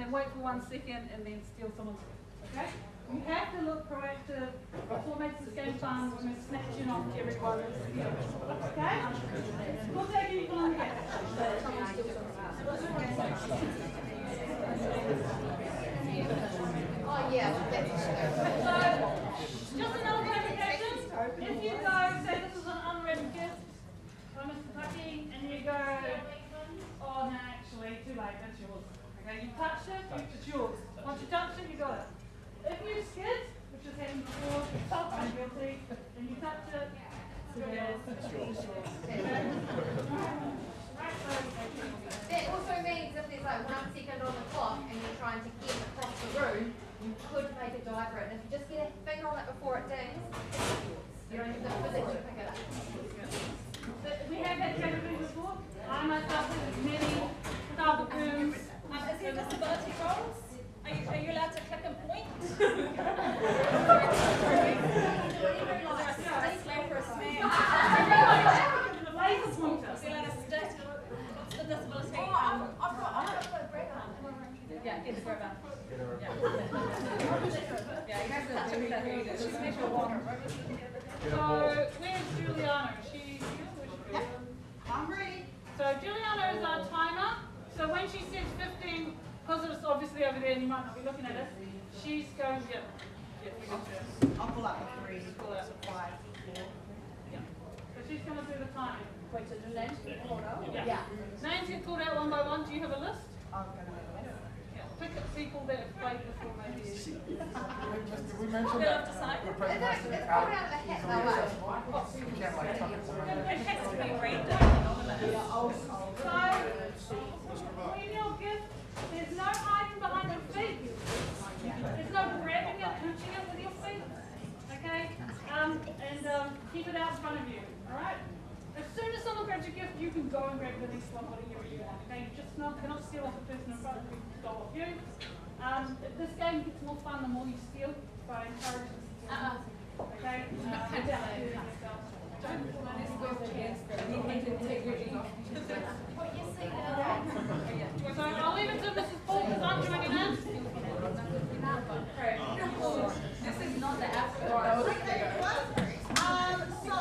then wait for 1 second and then steal someone's gift. Okay? You have to look proactive. That's what makes this game fun. We're going to snatch you off everyone and steal. Okay? We'll take you on here. Oh yeah, So, just another clarification. If you go, say this is an unwritten gift from Mr. Tucky, and you go, oh no, actually, too late, that's yours. Okay, you touched it, it's yours. Once you touch it, you got it. If you skid, which has happened before, I'm guilty, and you touch it, it's yours. That also means if there's like 1 second on the clock and you're trying to get across the room, you could make a dive for it. And if you just get a finger on it before it dings, it's yours. You don't have to physically pick it up. But we have had capability before. I myself have many double booms. Is there disability roles? Are you allowed to click and point? Is there a slap or a smash? Laser pointer. Is there allowed to stick? What's the disability? I've got a break on. Yeah, get the grab up. Yeah, you have to touch everything. She's measured water. So, where's Juliana? Is she here? Where's she? Yep. I'm ready. So, Juliana is our timer. So, when she says 15, because it's obviously over there and you might not be looking at it, she's going to I'll pull out the 3, pull out. 5, 4. Yeah. So, she's going to do the timing. Wait, so do names get called out? Yeah. Names get called out one by one. Do you have a list? I'm going to Yeah. Pick up people that have played before, maybe. Did we mention We'll that have to sign. the It's president pulled out of the hat though, right? you can't like tuck it somewhere? It has to be random. So, when your gift, there's no hiding behind your feet. There's no grabbing it, touching it with your feet. Okay? Keep it out in front of you. Alright? As soon as someone grabs your gift, you can go and grab the next one, whatever you want. Okay? You just cannot steal off the person in front of you, stole off you. This game gets more fun the more you steal, so I encourage you to steal. Okay? Without hurting yourself. Don't pull on this So I'll leave it to Mrs. Paul because I'm joining in. This is not the after. Okay, so,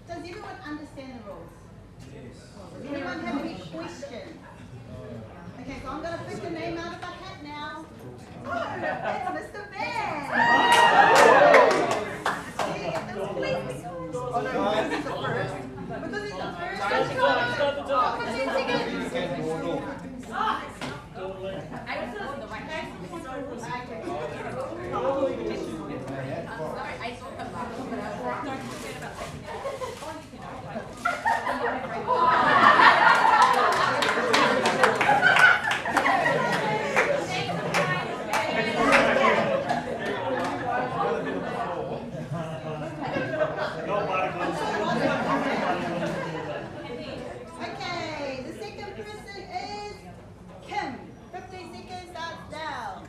does everyone understand the rules? Does anyone have any questions? Okay, so I'm going to pick the name out of my hat now. Oh, it's Mr. Van! Oh no, this is the first. Because he's the first. Okay, the second person is Kim. 15 seconds starts now.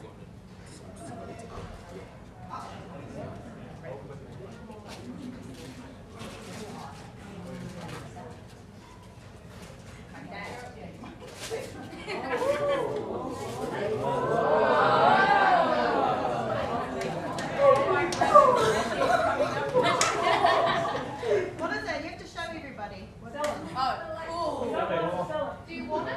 What is it? You have to show everybody. Do you want it?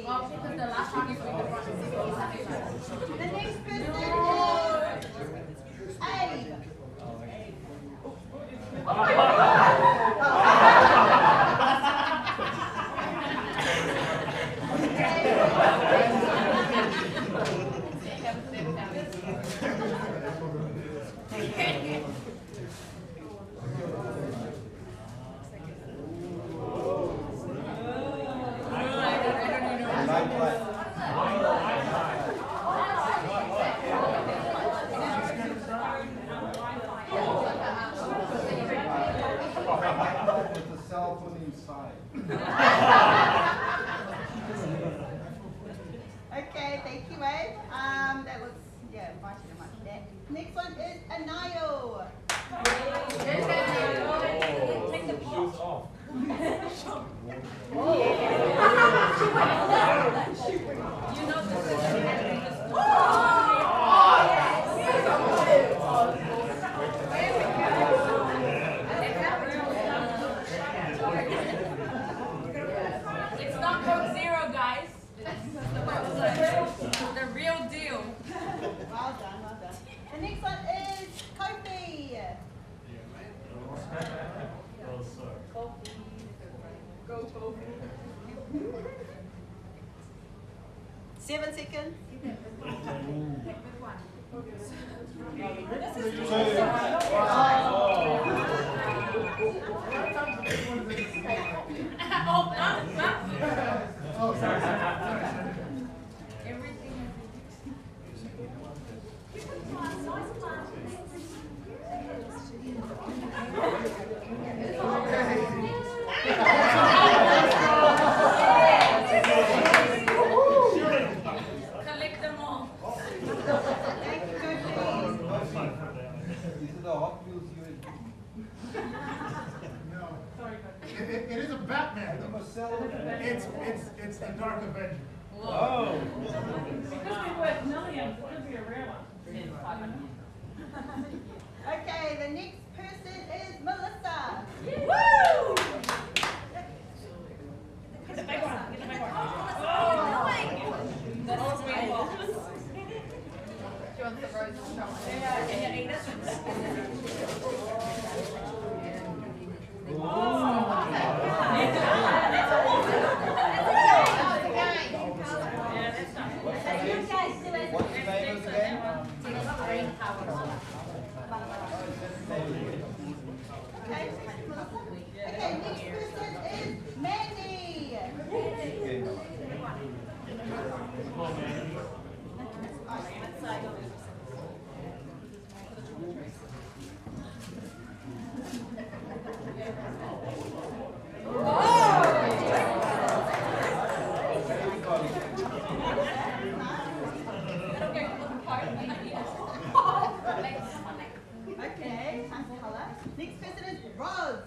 Well, because the last time you put the front The next person is Abe. With the cell phone inside. Okay, thank you, Abe. That looks, yeah, invited him much that. Next one is Anayo. Take the pot. 7 seconds. Collect them all. This is the Hot Wheels USB. No. It is a Batman. You must sell it. It's the Dark Avenger. Oh. It could be worth millions, it could be a rare one. Okay, the next person is Melissa. Woo! Get the big one, get the big one. That's all we want. She wants the rose chocolate. Yeah, can you eat it? What's the name of the game? Okay, Melissa. Okay, next person is Mandy. Game. Okay, nice color. Next person is Rose.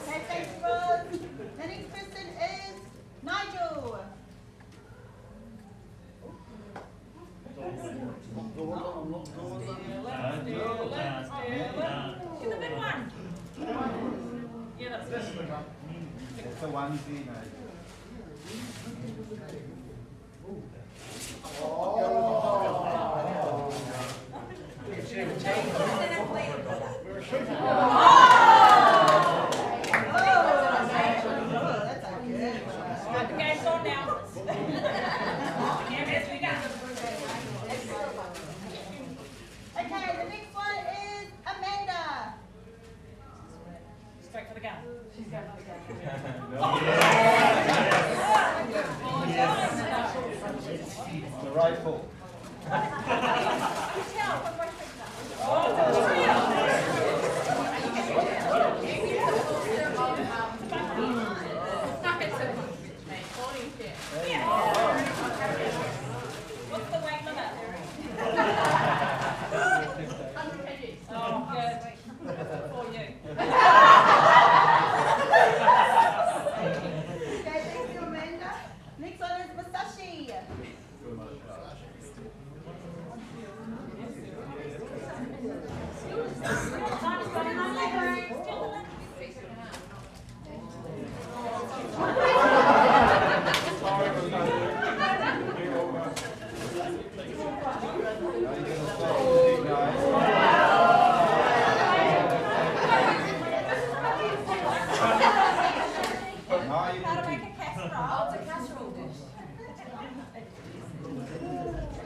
Okay, thanks, Rose. The next person is Nigel. Get the big one. Yeah, that's good. It's a onesie, nice. Got the game's on now. Yes, we got it. Okay, the next one is Amanda. Straight for the gun. She's going for the gun. The rifle. What's the weight limit? Oh, good. For you. Okay, thank you, Amanda. Next one is Masashi. How to make a casserole? Oh, it's a casserole dish.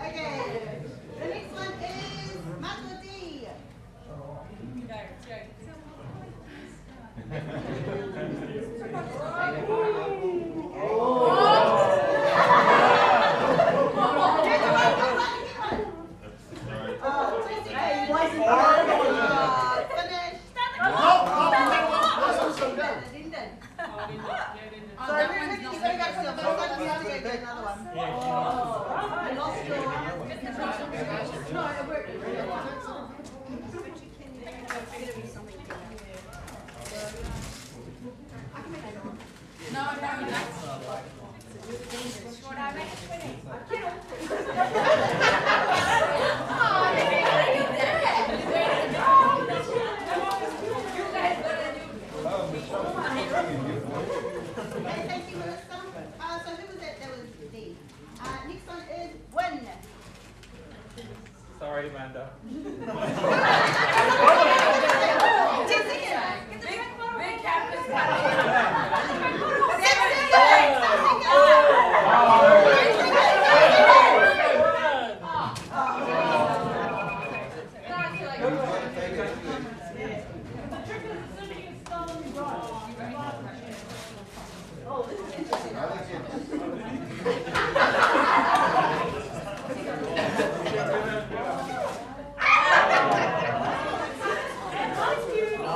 Okay, the next one is Marco D. Go, it's you. Another one.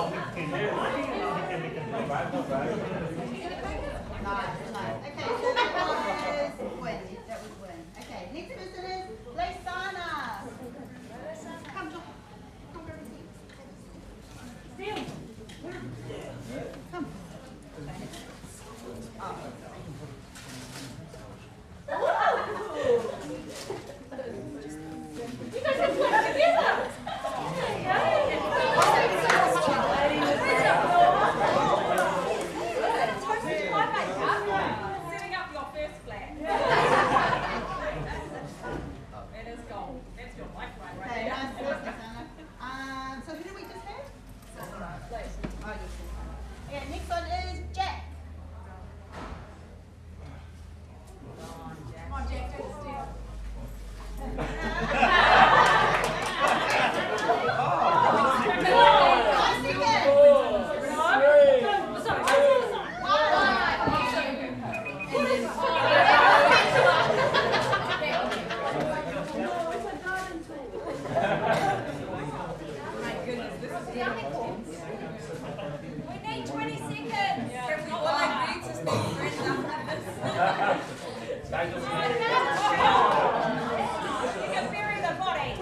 Okay, so that was Gwen. That was Gwen. Okay, next person is Leisana. Come, John. Come, grab a seat. Sim. Come. You guys have worked together. Setting up your first flat. It is gold. That's your lifeline right Okay, there. nice work, Leisana. So who do we just have? Oh, yes. Okay, next one is Jack. Come on, Jack, take a step. My goodness, this is difficult. We need 20 seconds. Can we all agree to stay friends after this? You can bury the body.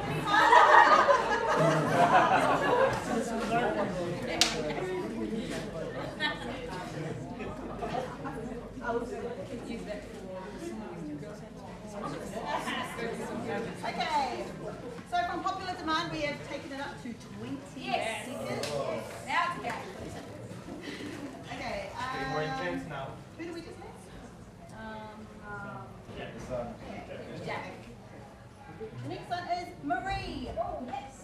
Okay, so from popular demand, we have taken it up to 20 Yes. seconds. Now it's go. Okay, More intense now. who do we just have? Jack. The next one is Marie. Oh, yes.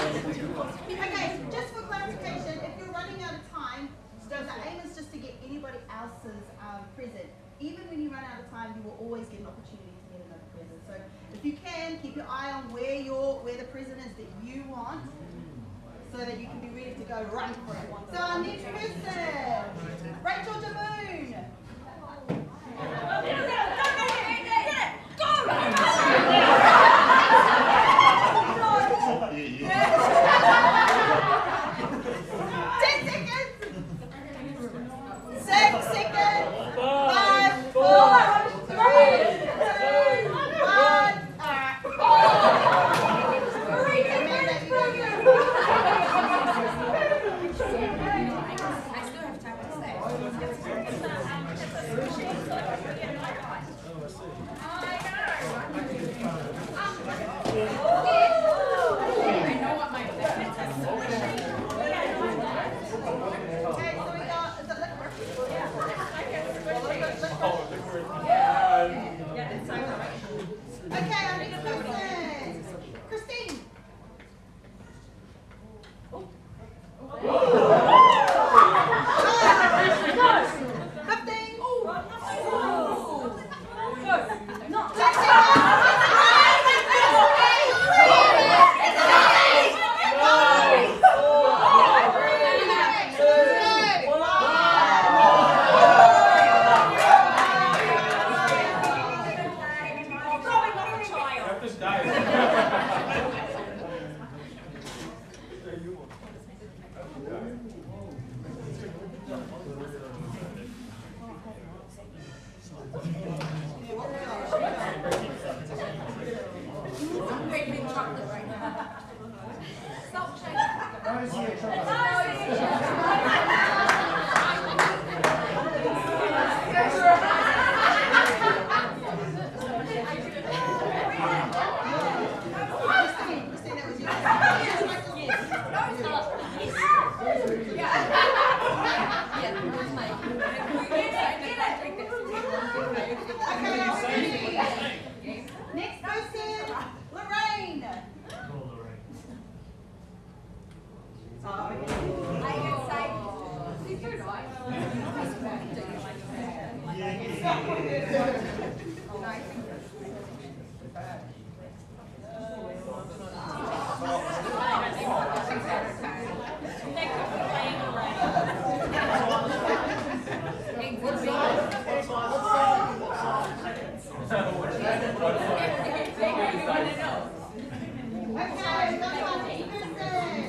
Okay, just for clarification, if you're running out of time, so the aim is just to get anybody else's present. Even when you run out of time, you will always get an opportunity to get another present. So if you can, keep your eye on where the present is that you want, so that you can be ready to go run for it. So our next person, Rachel DeMoon.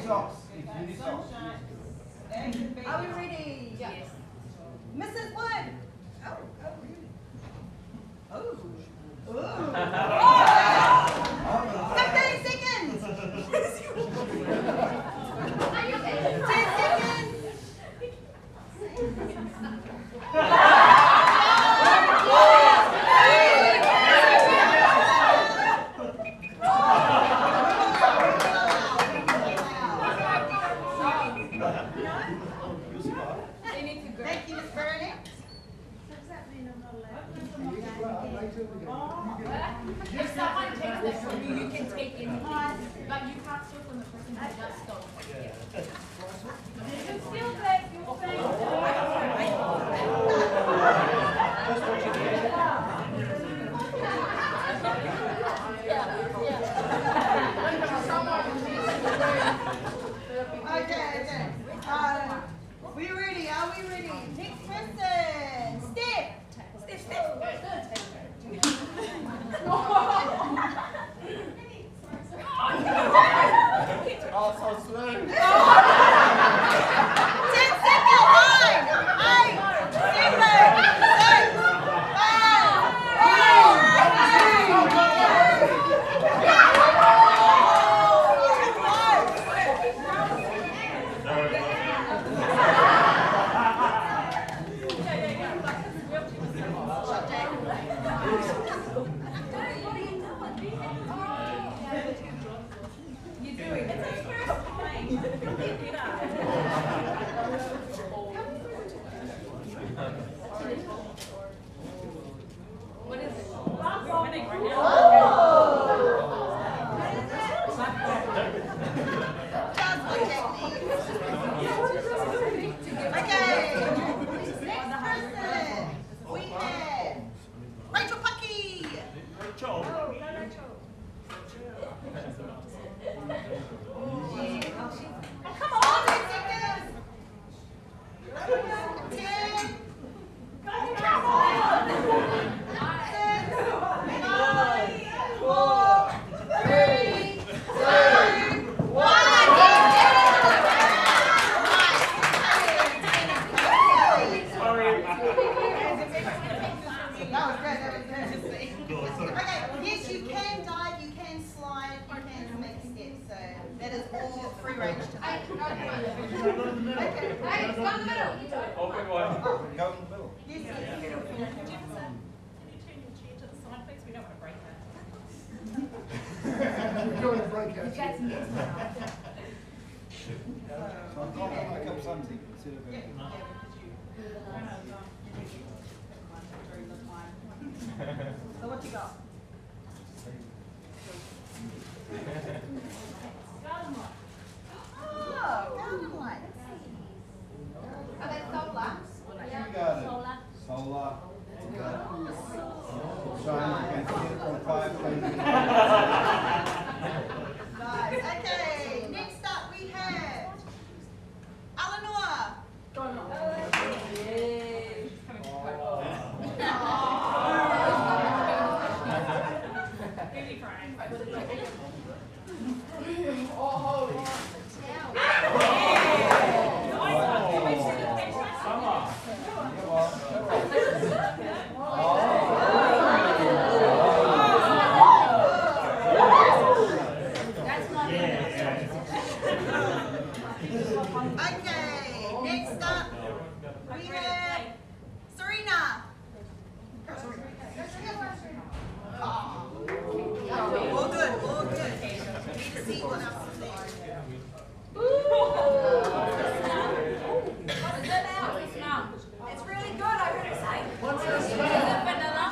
socks. It's uni socks. Are we ready? Yes. Mrs. Wood. Oh, really? Oh. Ooh. 15 seconds. Are you okay? 10 seconds. Thank you, Miss Bernie. If someone takes that from you, you can take anything. But you can't steal from the person who just stole. You can still take your thing. Okay. We ready? Are we ready? Next person. Steph. Oh, so slow. 10 seconds. 9, What is it? Okay. Next person. We have Rachel Pucky. Come on, 10 seconds. 10. Come on. 3 range to Hey, make. go in the middle. Okay. Hey, go in the middle. You do it. Go in the middle. Yes, yes. Can you turn your chair to the side, please? We don't want to break that. Go and break it. That's next time. So I've got to pick up something instead of Yeah, going. So what you got? Oh, garden lights. Are they solar? You got it. Solar. Shine, you can see it from 5 places. Nice. Okay, next up we have Eleanor. Beauty frame. Okay, next up we have Serena. All good, all good. We need to see what else is there. It's really good, I heard it say. What's this Is smell? it vanilla?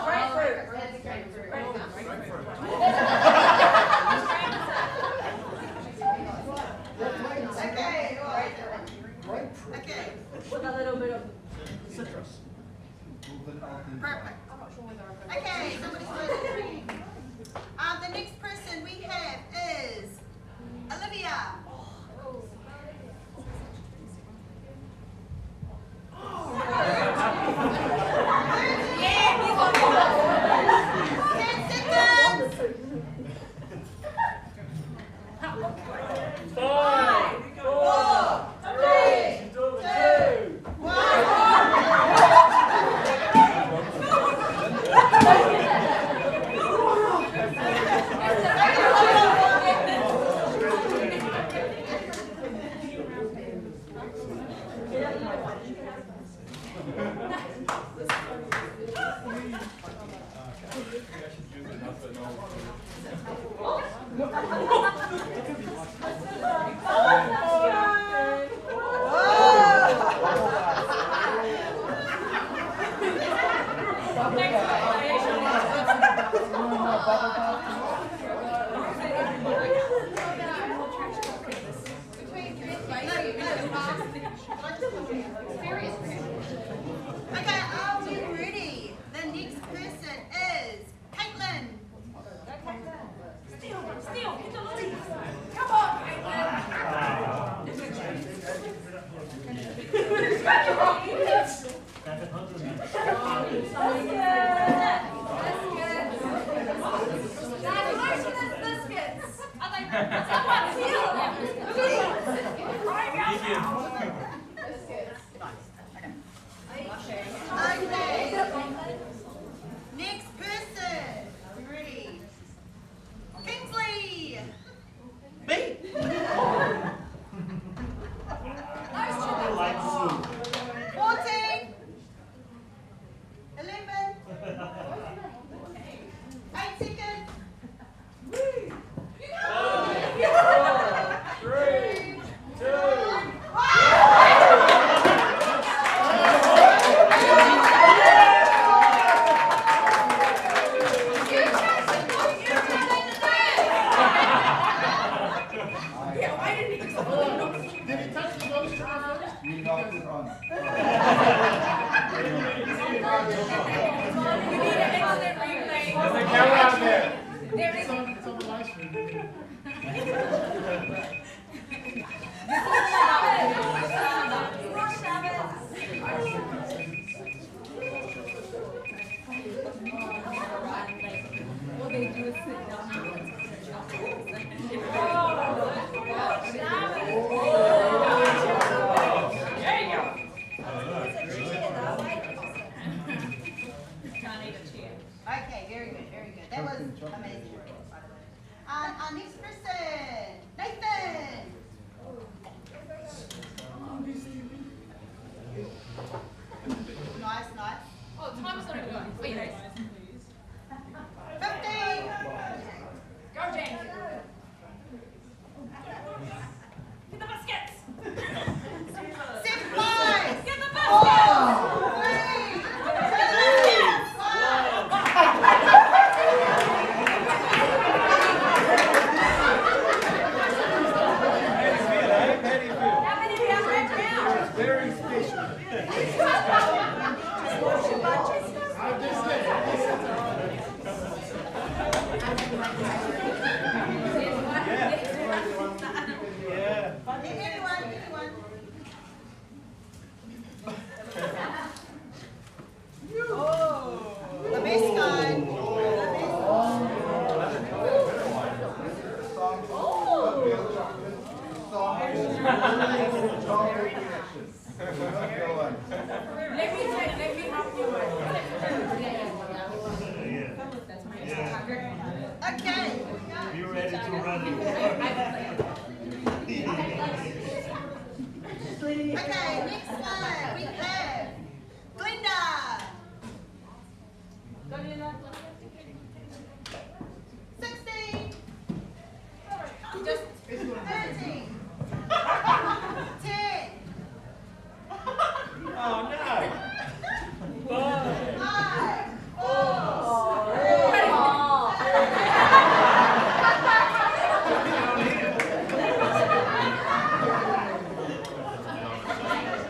Okay, all right. Grapefruit. Okay, With a little bit of Citrus. perfect. Okay, somebody's ready. The next person we have is Olivia. Yeah, why didn't he? Did he touch the nose trigger first? You knocked it on. You need an instant replay. There's a camera out there. There is. It's on the live stream. What they do is sit down. There you go. Can't eat a chair. Okay, very good, very good. That was amazing work, by the way. Our next person, Nathan. Nice, nice. Oh, time's not good. Wait, 15. Go, James. Get the baskets. 6, 5. Get the 4, baskets. 3, 2, 1. How many do you have right now? Very special. I'm just saying. Anyone. The best guy. Let me help you with Okay. You ready to run? Okay, next one. We have Glenda. 16. Just 13. 10. Oh no! 5. 4.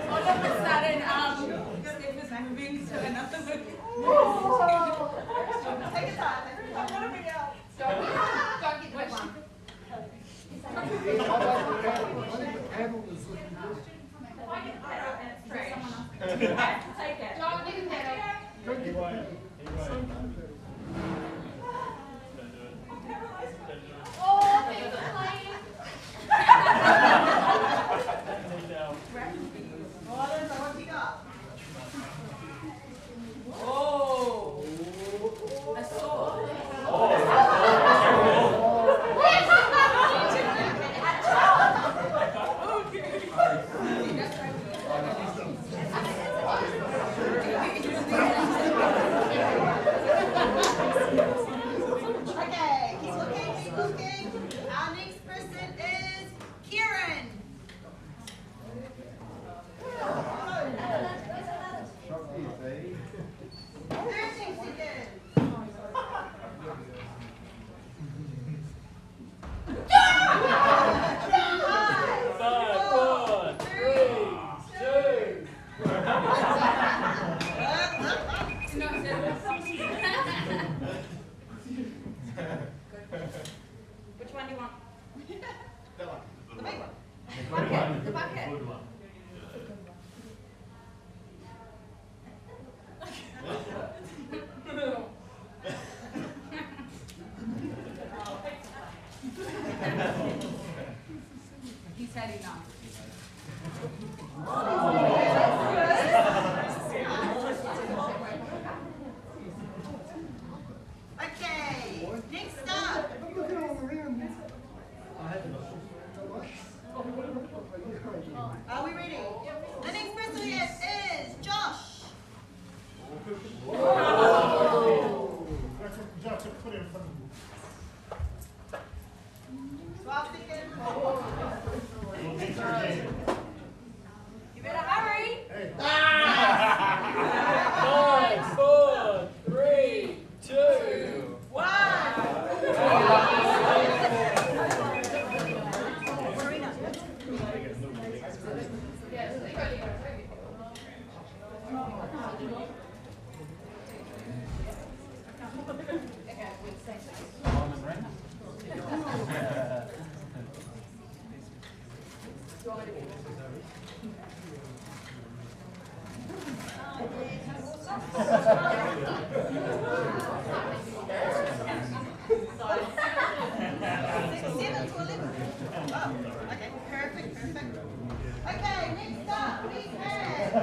All of a sudden, Steph is moving to another room. Take your time. What are we out? don't get the big one. How about the paddle? I think the paddle is looking good. Take it. Don't get the pedal. Oh, thanks for playing. What we got? Oh, a sword. Okay, keep looking. Our next person is Kieran. Shot these, eh? 13 seconds. Which one do you want? That one. The big one. The bucket. He's had enough. Okay, next up. I'm looking on the rim. Are we ready? The next person we have is Josh. That's what Josh put in front of me. 12 seconds. You better hurry. Hey. 5, 4, 3, 2, 1. Okay, perfect. Okay, next up we have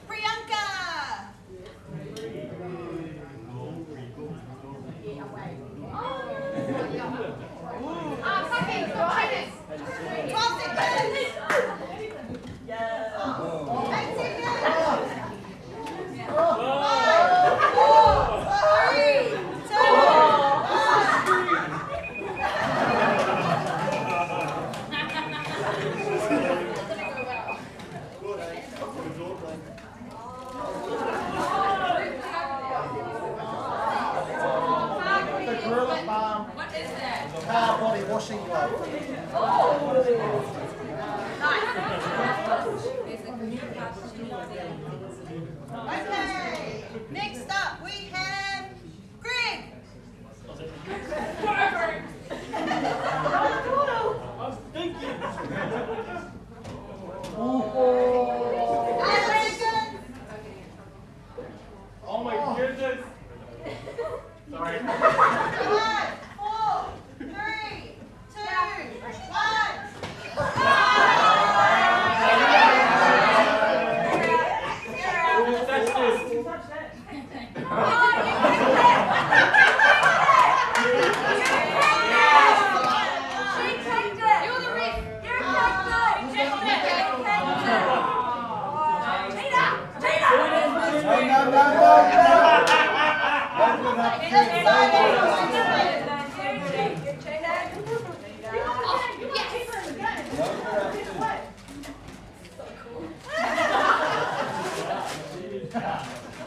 Priyanka. Fucking guidance. 12 seconds. 8 seconds. 5, 4, 3, What is that? Car body washing glove. Okay, next up we have Greg. Oh my goodness. Sorry. 5, 4, 3, 2, 1. Touch this.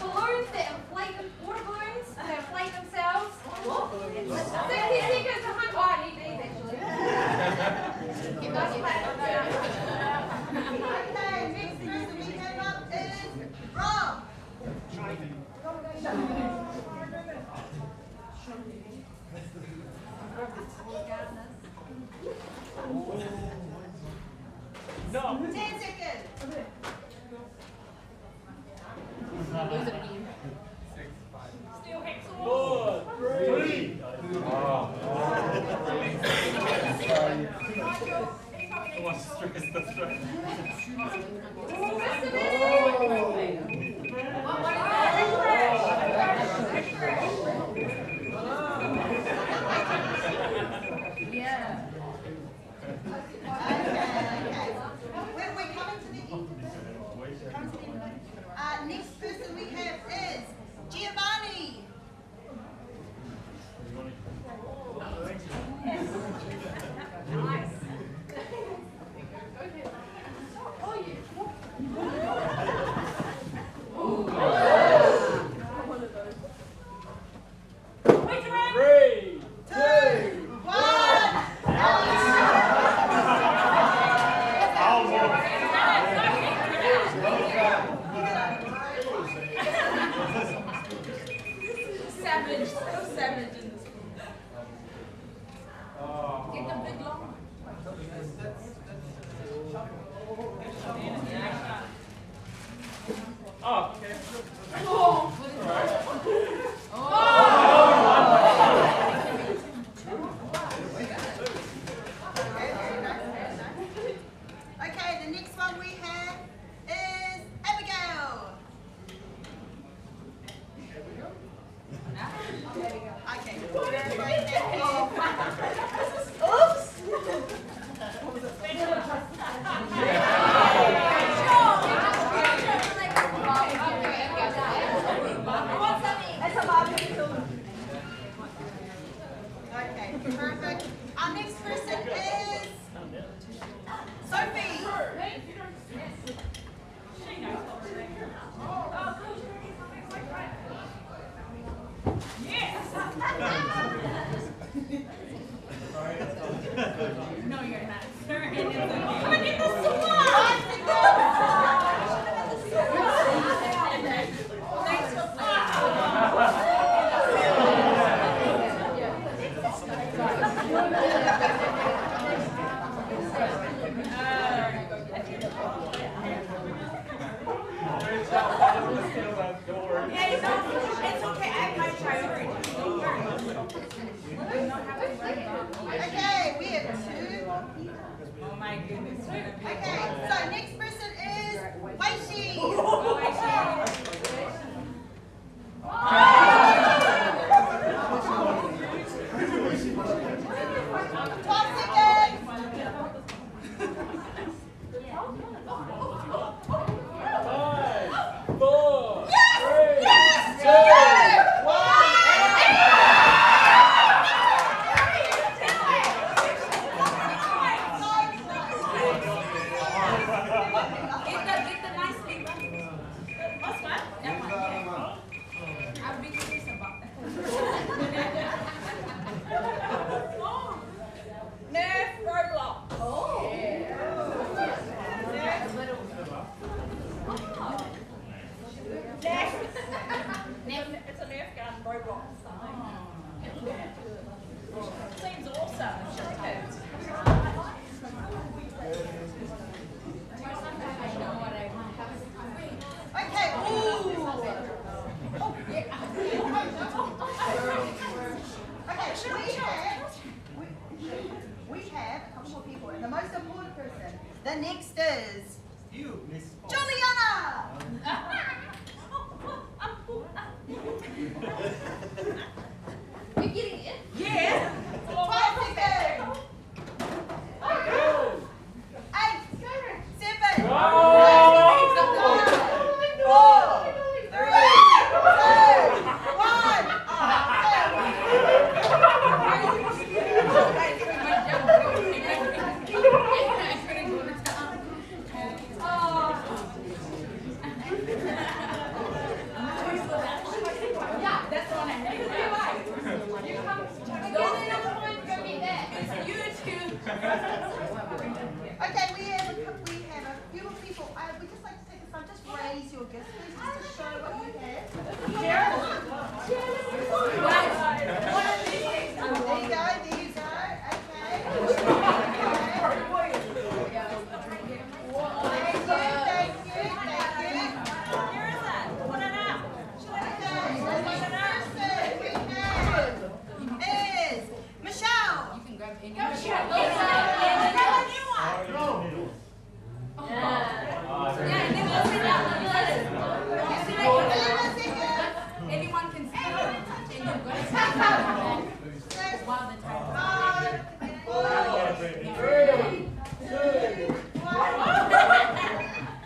Balloons that inflate, water balloons that inflate themselves. 60 seconds to hunt. Oh, I need these actually. Get those back. Okay, next person we have up is Rob. No. 10 seconds. Steel hacksaw. 4, 3. Come on, stress the stress. We're coming to the end. Next person we have is Giovanni. Okay, so next person is Weishi. 12 seconds. 5, 4, 3, 2, 1. Get the nice thing. What's what? That one, yeah. I'll be curious about that. Nerf Roblox. Oh. It's a Nerf gun, Roblox. Seems awesome. Sure is. Okay. Okay, we have a couple more people, and the most important person. The next is You, Miss. Juliana. You're getting it? Yeah. 12 seconds. 8, 7, 5, 4, 3, 2, Yeah, that's the one I need. You come. Don't need enough time to go get that. You too. Okay, we have a few more people. We just like to take this time, just raise your gifts, please, just to show what you have. There you go, there you go. Okay. Thank you. Where is that? Put it out. Okay, the next person we have is Michelle. You can grab any. Go, Michelle. Yeah, and then we'll sit down. Anyone can sit down. And you're going to sit down while the time. 5, 4, 3, 2, 1.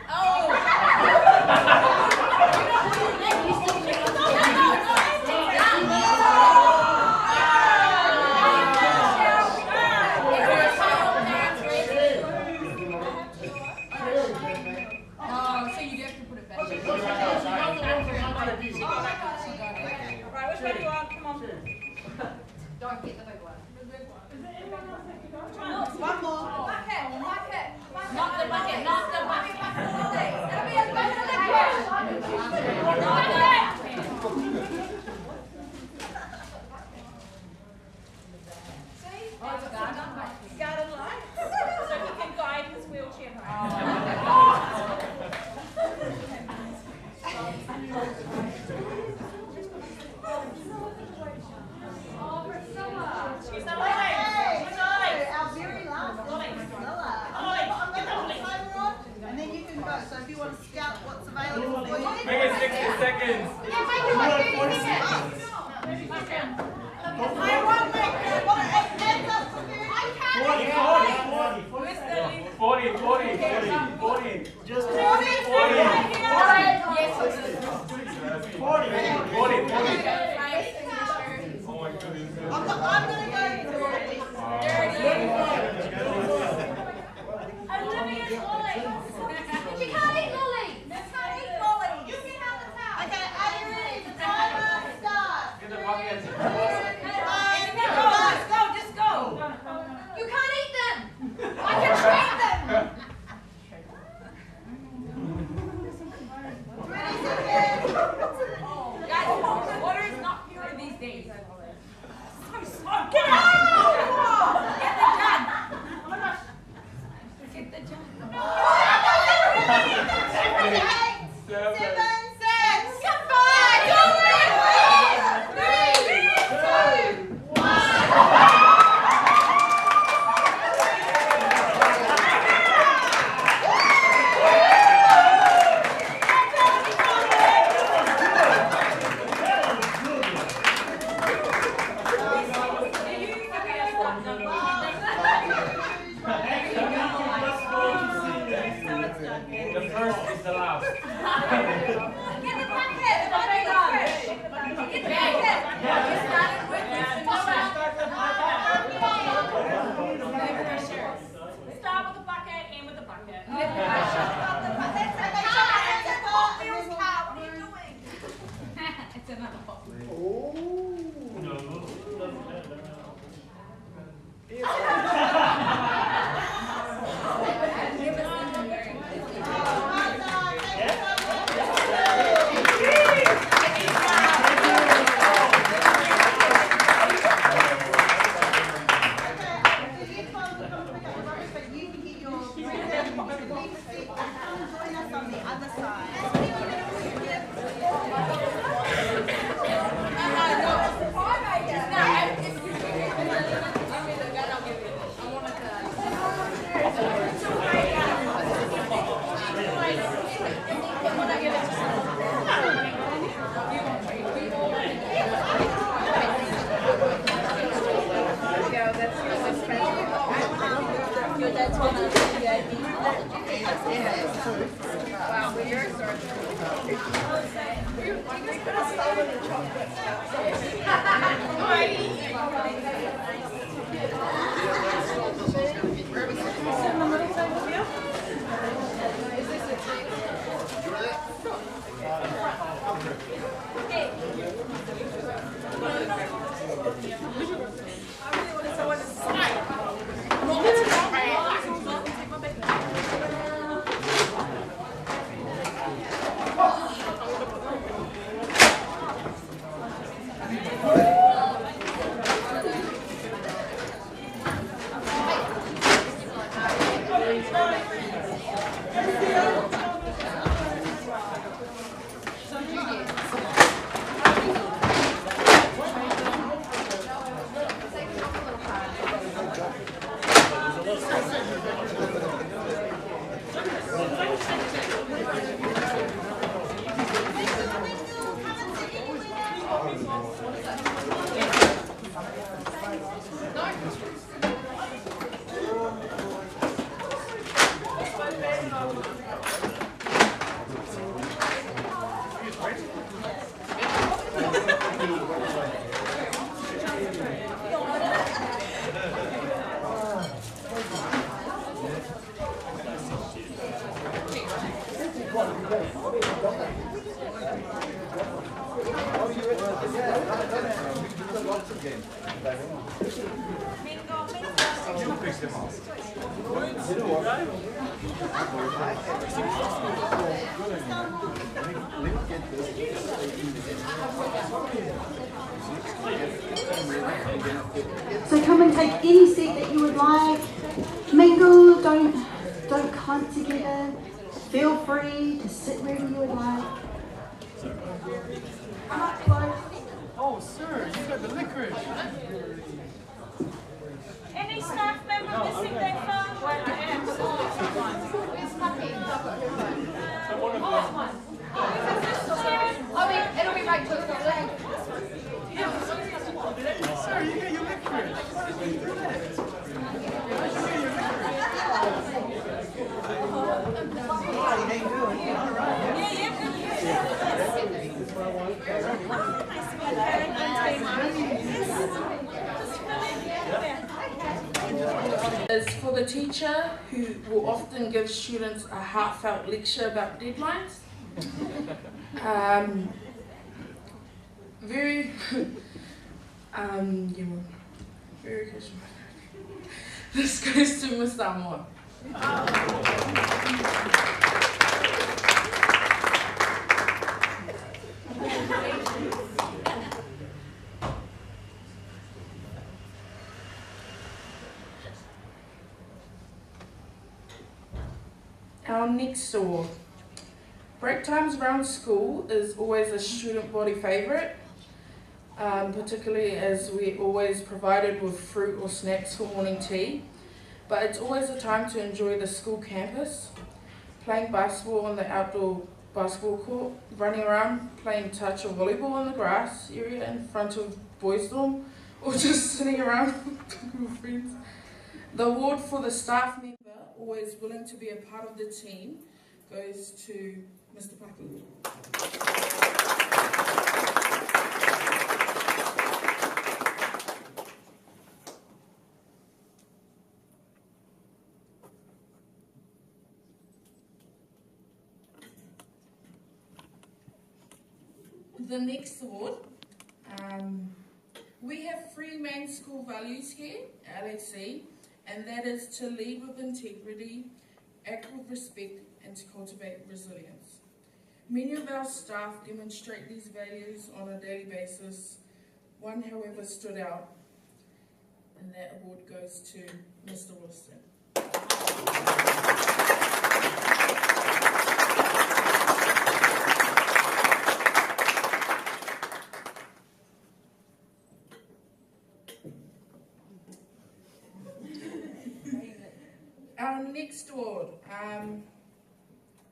Oh! The first is the last. Get the bucket. The bucket. Get the bucket. You started with this. Start with the bucket, end with the bucket. It's another pop. So come and take any seat that you would like. Mingle, don't clump together. Feel free to sit wherever you would like. Come up close. Oh, sir, you got the licorice. Any staff member missing their phone? Well, I am. It'll be right to the leg. Sir, you got your licorice. Is for the teacher who will often give students a heartfelt lecture about deadlines. Very question. This goes to Mr. Moore. Our next door. Break times around school is always a student body favourite, particularly as we're always provided with fruit or snacks for morning tea. But it's always a time to enjoy the school campus, playing basketball on the outdoor basketball court, running around, playing touch or volleyball in the grass area in front of boys' dorm, or just sitting around talking with friends. The award for the staff member, always willing to be a part of the team, goes to Mr. Paki. The next award, we have 3 main school values here, LAC, and that is to lead with integrity, act with respect, and to cultivate resilience. Many of our staff demonstrate these values on a daily basis. One, however, stood out, and that award goes to Mr. Wilson. Our next award,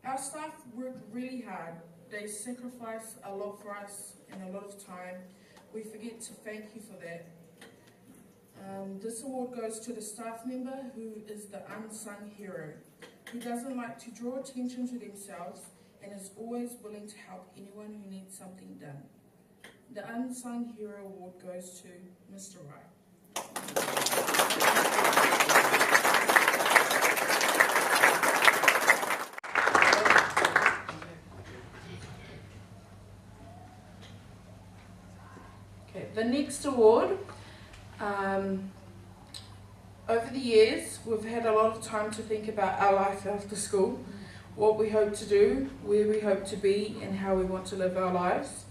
our staff work really hard. They sacrifice a lot for us and a lot of time. We forget to thank you for that. This award goes to the staff member who is the unsung hero, who doesn't like to draw attention to themselves and is always willing to help anyone who needs something done. The unsung hero award goes to Mr. Wright. The next award, over the years we've had a lot of time to think about our life after school, what we hope to do, where we hope to be, and how we want to live our lives.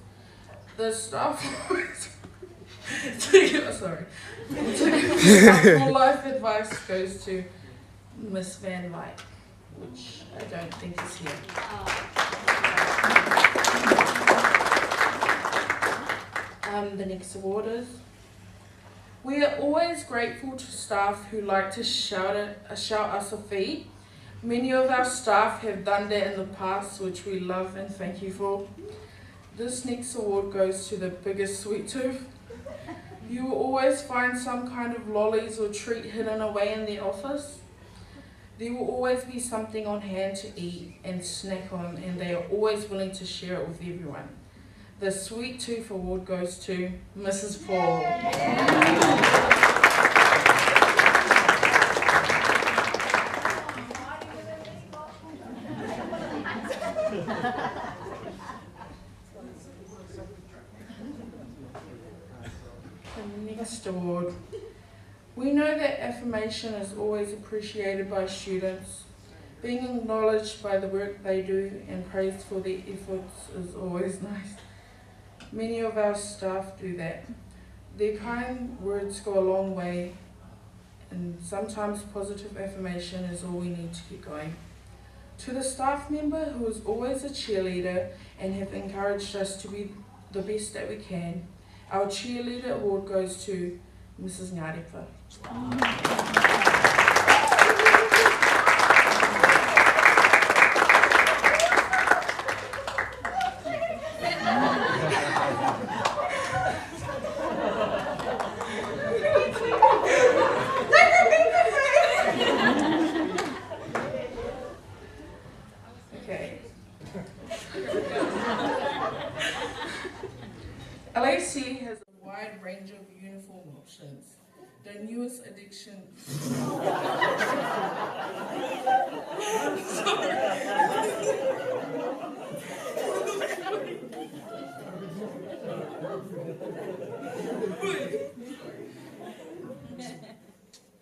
The staff for life advice goes to Miss Van Wyk, which I don't think is here. The next award is, we are always grateful to staff who like to shout us a fee. Many of our staff have done that in the past, which we love and thank you for. This next award goes to the biggest sweet tooth. You will always find some kind of lollies or treat hidden away in the office. There will always be something on hand to eat and snack on, and they are always willing to share it with everyone. The Sweet Tooth Award goes to Mrs. Paul. The next award. We know that affirmation is always appreciated by students. Being acknowledged by the work they do and praised for their efforts is always nice. Many of our staff do that. Their kind words go a long way, and sometimes positive affirmation is all we need to keep going. To the staff member who is always a cheerleader and have encouraged us to be the best that we can, our cheerleader award goes to Mrs. Ngaripa. LAC has a wide range of uniform options. The newest addition.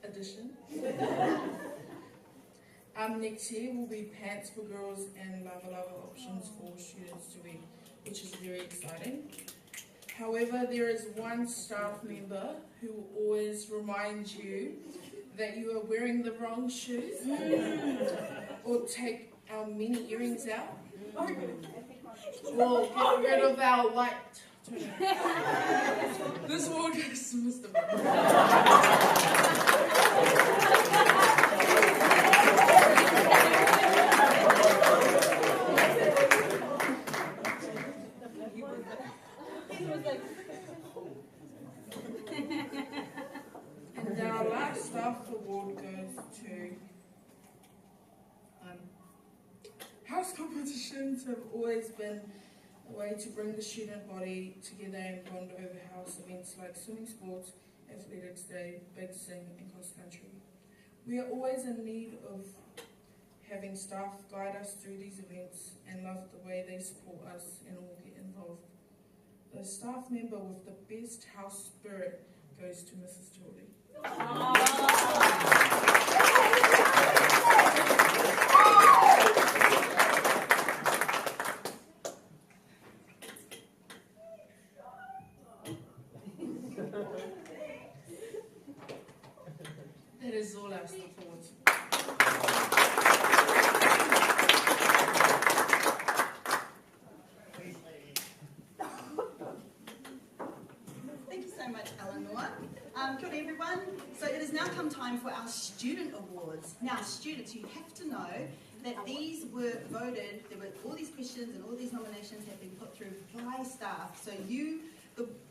Addition. Next year will be pants for girls and lava options for students to wear, which is very exciting. However, there is one staff member who will always remind you that you are wearing the wrong shoes or take our mini earrings out or get rid of our light toner. This one goes to Mr. And our last staff award goes to House competitions have always been a way to bring the student body together and bond over house events like swimming sports, athletics day, big sing and cross country. We are always in need of having staff guide us through these events and love the way they support us and all get involved. The staff member with the best house spirit goes to Mrs. Geordie. That is all I step forward. Thank you so much, Eleanor. Good everyone. So it has now come time for our student awards. Now, students, you have to know that these were voted. There were all these questions and all these nominations have been put through by staff. So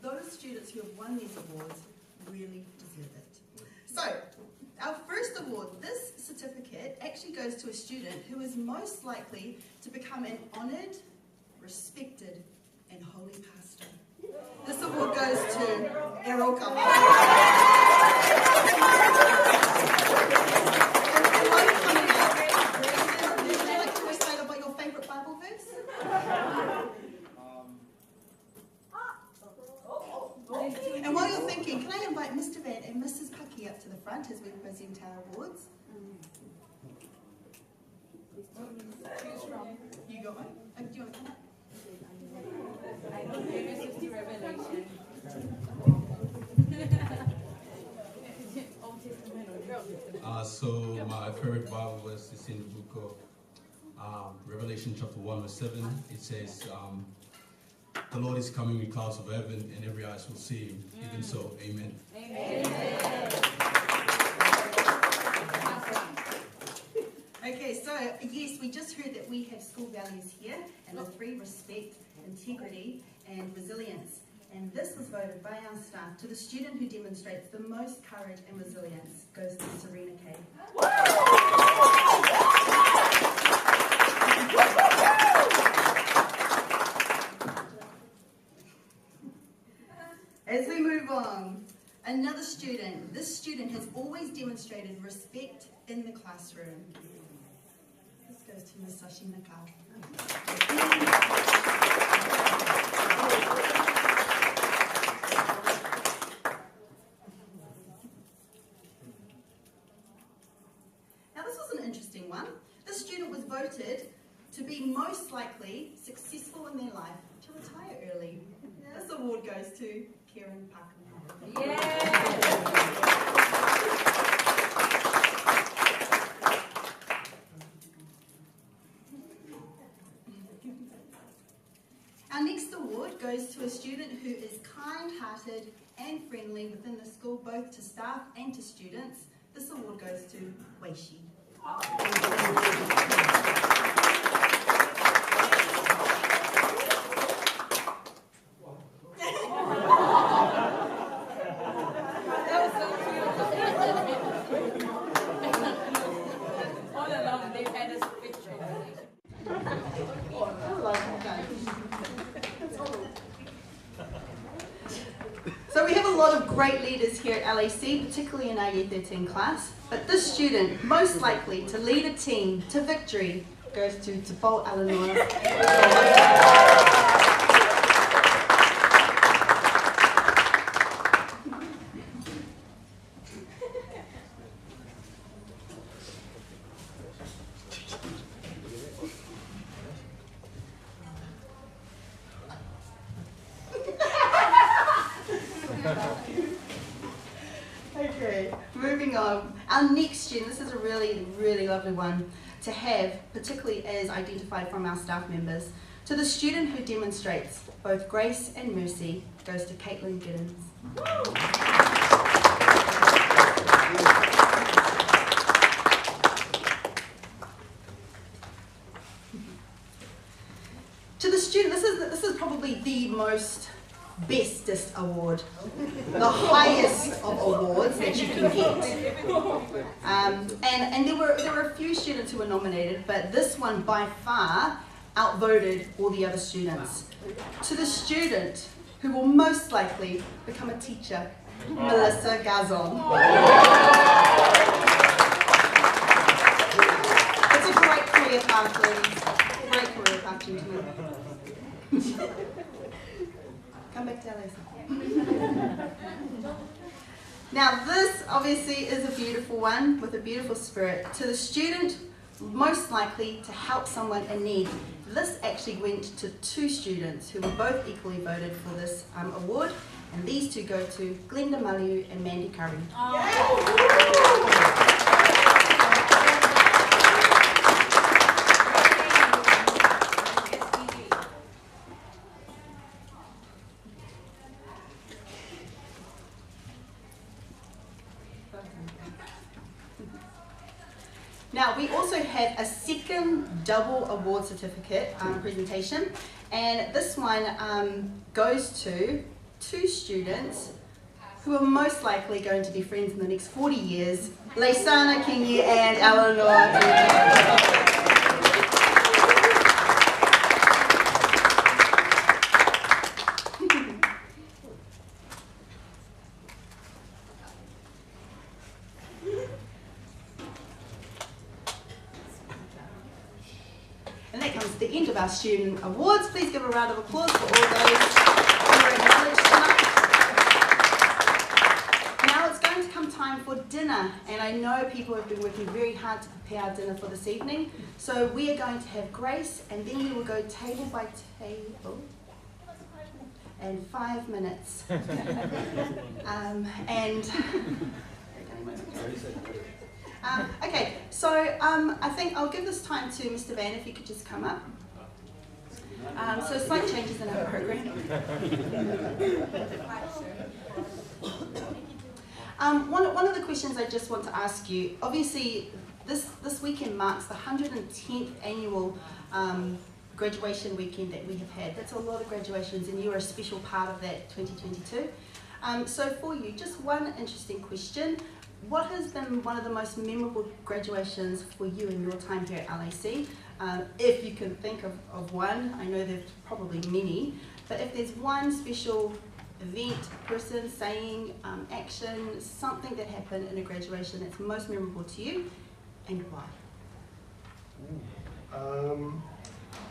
those students who have won these awards really deserve it. So, our first award, this certificate actually goes to a student who is most likely to become an honoured, respected, and holy pastor. This award goes to Errol Kappa. And while you're coming up, would you like to recite about your favourite Bible verse? And while you're thinking, can I invite Mr. Van and Mrs. Pucky up to the front as we present our awards? You got one? Do you want to come up? I know Genesis to Revelation. Old Testament or New Testament? So my favorite Bible verse is in the book of Revelation chapter 1 verse 7. It says, the Lord is coming with clouds of heaven and every eyes will see him. Even so, amen. Amen. Okay, so yes, we just heard that we have school values here, and the three: respect, integrity, and resilience. And this was voted by our staff to the student who demonstrates the most courage and resilience goes to Serena Kay. As we move on, another student. This student has always demonstrated respect in the classroom. This goes to Ms. Sashi Nakal. Now this was an interesting one. This student was voted to be most likely successful in their life to retire early. This award goes to Karen Parker. Our next award goes to a student who is kind-hearted and friendly within the school, both to staff and to students. This award goes to Weishi. So we have a lot of great leaders here at LAC, particularly in our Year 13 class, but this student most likely to lead a team to victory goes to Tefal Eleanor. Okay, moving on. Our next student, this is a really, really lovely one to have, particularly as identified from our staff members. To the student who demonstrates both grace and mercy goes to Caitlin Giddens. To the student, this is probably the most bestest award, the highest of awards that you can get. And there were a few students who were nominated, but this one by far outvoted all the other students. To the student who will most likely become a teacher, Melissa Gazon. It's a great career path, ladies. Great career path, gentlemen. Come back to LAC. Now this obviously is a beautiful one with a beautiful spirit. To the student most likely to help someone in need. This actually went to 2 students who were both equally voted for this award, and these 2 go to Glenda Maliu and Mandy Curry. Now we also have a second double award certificate presentation, and this one goes to 2 students who are most likely going to be friends in the next 40 years, Leisana Kingi and Eleanor. And that comes to the end of our student awards. Please give a round of applause for all those who were acknowledged tonight. Now it's going to come time for dinner, and I know people have been working very hard to prepare our dinner for this evening. So we are going to have grace, and then we will go table by table. And 5 minutes. Okay, so I think I'll give this time to Mr. Van, if you could just come up. So slight changes in our program. One of the questions I just want to ask you, obviously this weekend marks the 110th annual graduation weekend that we have had. That's a lot of graduations, and you are a special part of that 2022. So for you, just one interesting question. What has been one of the most memorable graduations for you in your time here at LAC? If you can think of one, I know there's probably many, but if there's one special event, person, saying, action, something that happened in a graduation that's most memorable to you, and why?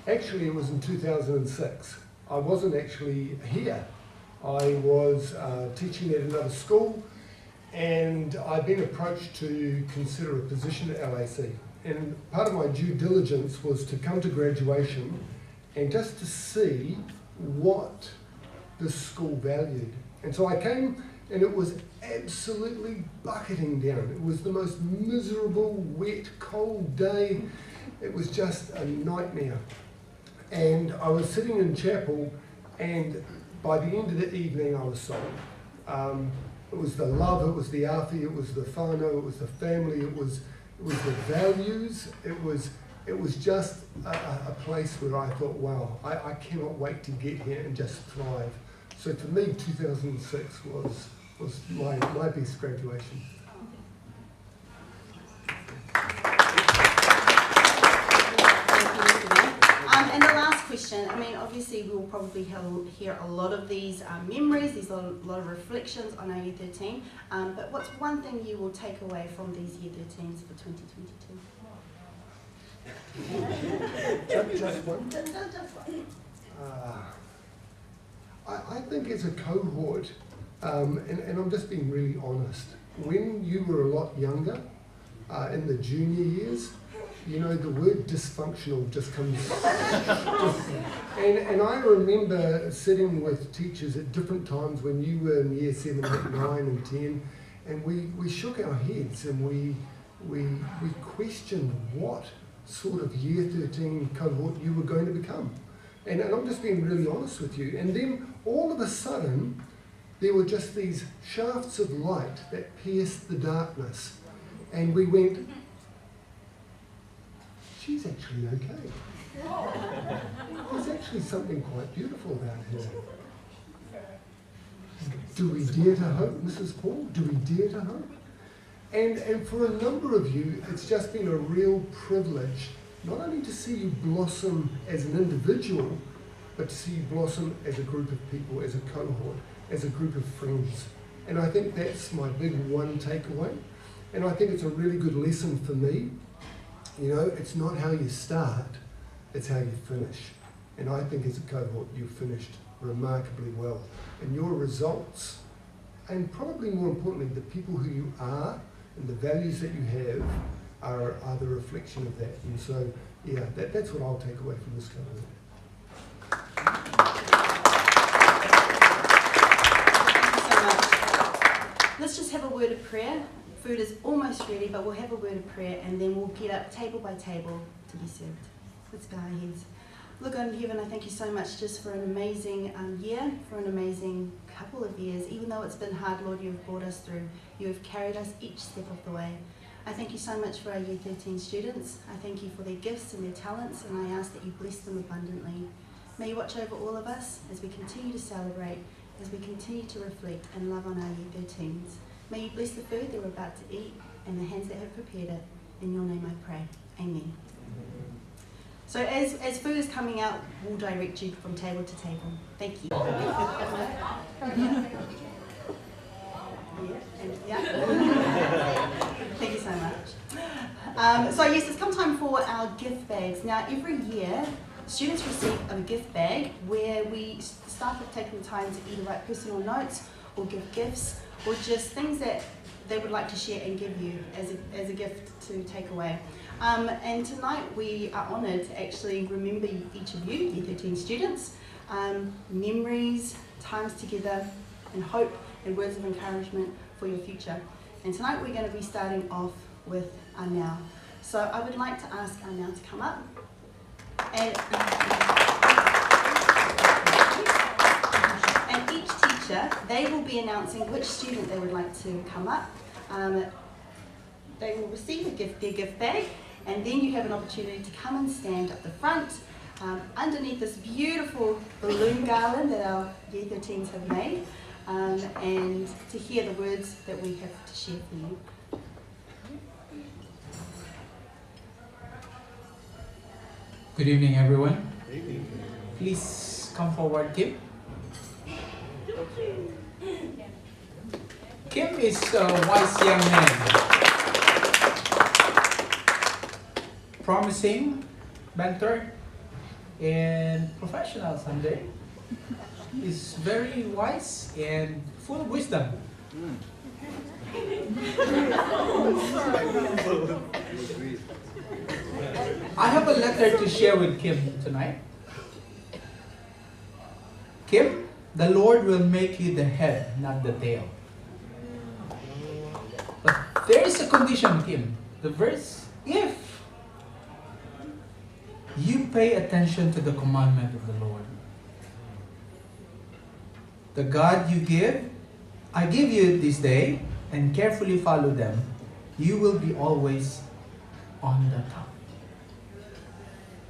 Actually, it was in 2006. I wasn't actually here. I was teaching at another school, and I'd been approached to consider a position at LAC. And part of my due diligence was to come to graduation and just to see what the school valued. And so I came, and it was absolutely bucketing down. It was the most miserable, wet, cold day. It was just a nightmare. And I was sitting in chapel, and by the end of the evening I was sold. It was the love, it was the awhi, it was the whānau, it was the family, it was the values. It was just a place where I thought, wow, I cannot wait to get here and just thrive. So for me, 2006 was my best graduation. And the last question, I mean, obviously we'll probably hear a lot of these memories, a lot of reflections on our Year 13, but what's one thing you will take away from these Year 13s for 2022? Just one? Just one. I think as a cohort, and I'm just being really honest, when you were a lot younger, in the junior years, you know, the word dysfunctional just comes. And I remember sitting with teachers at different times when you were in year 7, 8, 9 and 10, and we shook our heads and we questioned what sort of year 13 cohort you were going to become. And I'm just being really honest with you. And then all of a sudden, there were just these shafts of light that pierced the darkness. And we went, she's actually okay. There's actually something quite beautiful about her. Do we dare to hope, Mrs. Paul? Do we dare to hope? And for a number of you, it's just been a real privilege not only to see you blossom as an individual, but to see you blossom as a group of people, as a cohort, as a group of friends. And I think that's my big one takeaway. And I think it's a really good lesson for me. You know, it's not how you start, it's how you finish. And I think as a cohort, you've finished remarkably well. And your results, and probably more importantly, the people who you are and the values that you have are the reflection of that. And so, yeah, that's what I'll take away from this cohort. Let's just have a word of prayer. Food is almost ready, but we'll have a word of prayer and then we'll get up table by table to be served. Let's bow our heads. Look, God in heaven, I thank you so much just for an amazing year, for an amazing couple of years. Even though it's been hard, Lord, you have brought us through. You have carried us each step of the way. I thank you so much for our Year 13 students. I thank you for their gifts and their talents, and I ask that you bless them abundantly. May you watch over all of us as we continue to celebrate, as we continue to reflect and love on our Year 13s. May you bless the food that we're about to eat and the hands that have prepared it. In your name I pray. Amen. So as food is coming out, we'll direct you from table to table. Thank you. Thank you so much. So yes, it's come time for our gift bags. Now every year, students receive a gift bag where we start with taking the time to either write personal notes or give gifts or just things that they would like to share and give you as a gift to take away. And tonight we are honoured to actually remember each of you, Year 13 students, memories, times together, and hope and words of encouragement for your future. And tonight we're going to be starting off with Arnell. So I would like to ask Arnell to come up. And each teacher, they will be announcing which student they would like to come up. They will receive their gift bag, and then you have an opportunity to come and stand at the front underneath this beautiful balloon garland that our Year 13s have made, and to hear the words that we have to share for you. Good evening, everyone. Please come forward, Kim. Kim is a wise young man, promising, mentor, and professional someday. He's very wise and full of wisdom. I have a letter to share with Kim tonight. Kim, the Lord will make you the head, not the tail. But there is a condition, Kim. The verse, if you pay attention to the commandment of the Lord. The God you give, I give you this day, and carefully follow them, you will be always on the top.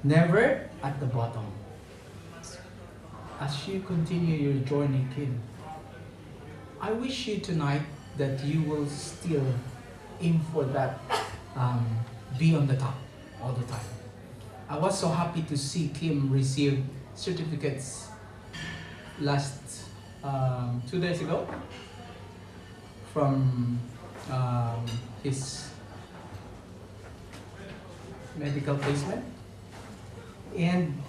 Never at the bottom. As you continue your journey, Kim, I wish you tonight that you will still aim for that, be on the top all the time. I was so happy to see Kim receive certificates last 2 days ago from his medical placement. And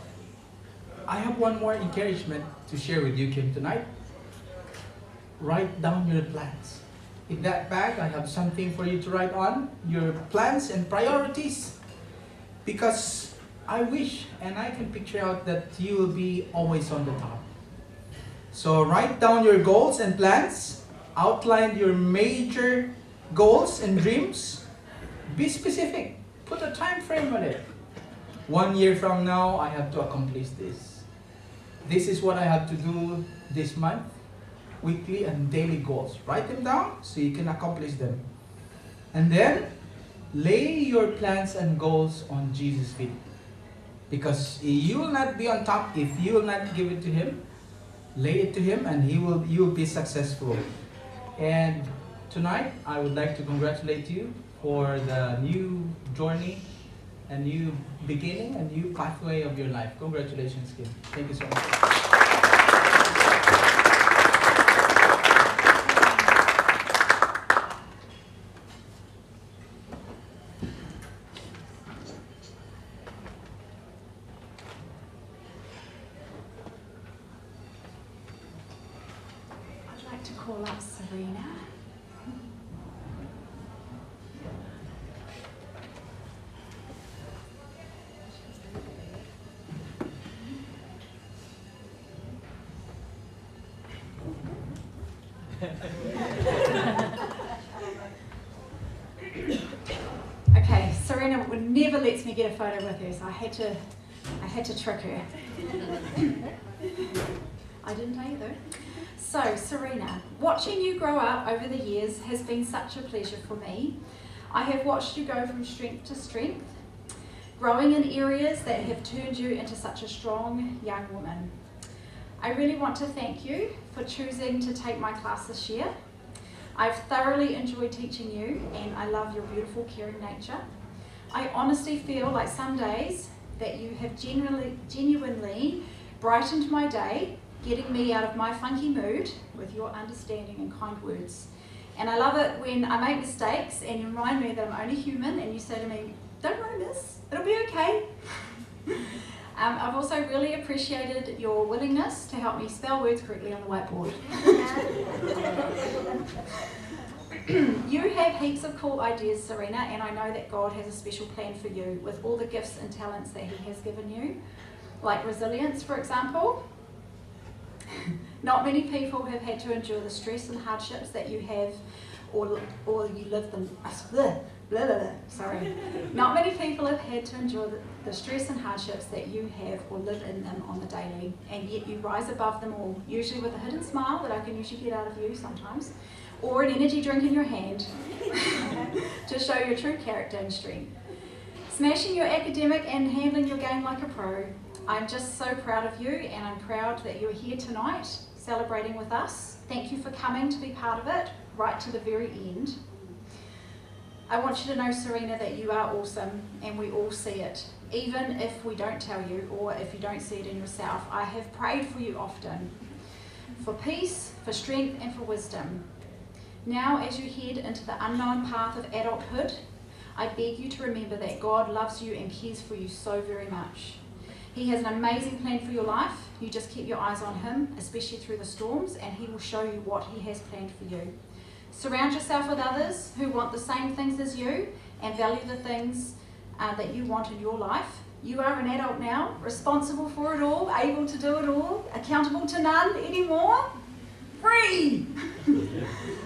I have one more encouragement to share with you, Kim, tonight. Write down your plans. In that bag, I have something for you to write on, your plans and priorities, because I wish and I can picture out that you will be always on the top. So write down your goals and plans, outline your major goals and dreams, be specific, put a time frame on it. 1 year from now, I have to accomplish this. This is what I have to do this month, weekly and daily goals. Write them down so you can accomplish them. And then, lay your plans and goals on Jesus' feet. Because you will not be on top if you will not give it to Him. lay it to him and you will be successful. And tonight, I would like to congratulate you for the new journey, a new beginning, a new pathway of your life. Congratulations, Kim. Thank you so much. I'd like to call up Serena. Okay, Serena never lets me get a photo with her, so I had to trick her. I didn't tell you though. So, Serena, watching you grow up over the years has been such a pleasure for me. I have watched you go from strength to strength, growing in areas that have turned you into such a strong young woman. I really want to thank you for choosing to take my class this year. I've thoroughly enjoyed teaching you, and I love your beautiful, caring nature. I honestly feel like some days that you have genuinely brightened my day, getting me out of my funky mood with your understanding and kind words. And I love it when I make mistakes and you remind me that I'm only human and you say to me, "Don't worry, miss, it'll be okay." I've also really appreciated your willingness to help me spell words correctly on the whiteboard. You have heaps of cool ideas, Serena, and I know that God has a special plan for you with all the gifts and talents that He has given you, like resilience, for example. Not many people have had to endure the stress and hardships that you have, or you live them. Sorry. Not many people have had to endure the stress and hardships that you have or live in them on the daily, and yet you rise above them all, usually with a hidden smile that I can usually get out of you sometimes, or an energy drink in your hand to show your true character and strength. Smashing your academic and handling your game like a pro. I'm just so proud of you, and I'm proud that you're here tonight celebrating with us. Thank you for coming to be part of it right to the very end. I want you to know, Serena, that you are awesome, and we all see it. Even if we don't tell you, or if you don't see it in yourself, I have prayed for you often, for peace, for strength, and for wisdom. Now, as you head into the unknown path of adulthood, I beg you to remember that God loves you and cares for you so very much. He has an amazing plan for your life. You just keep your eyes on Him, especially through the storms, and He will show you what He has planned for you. Surround yourself with others who want the same things as you and value the things that you want in your life. You are an adult now, responsible for it all, able to do it all, accountable to none anymore. Free!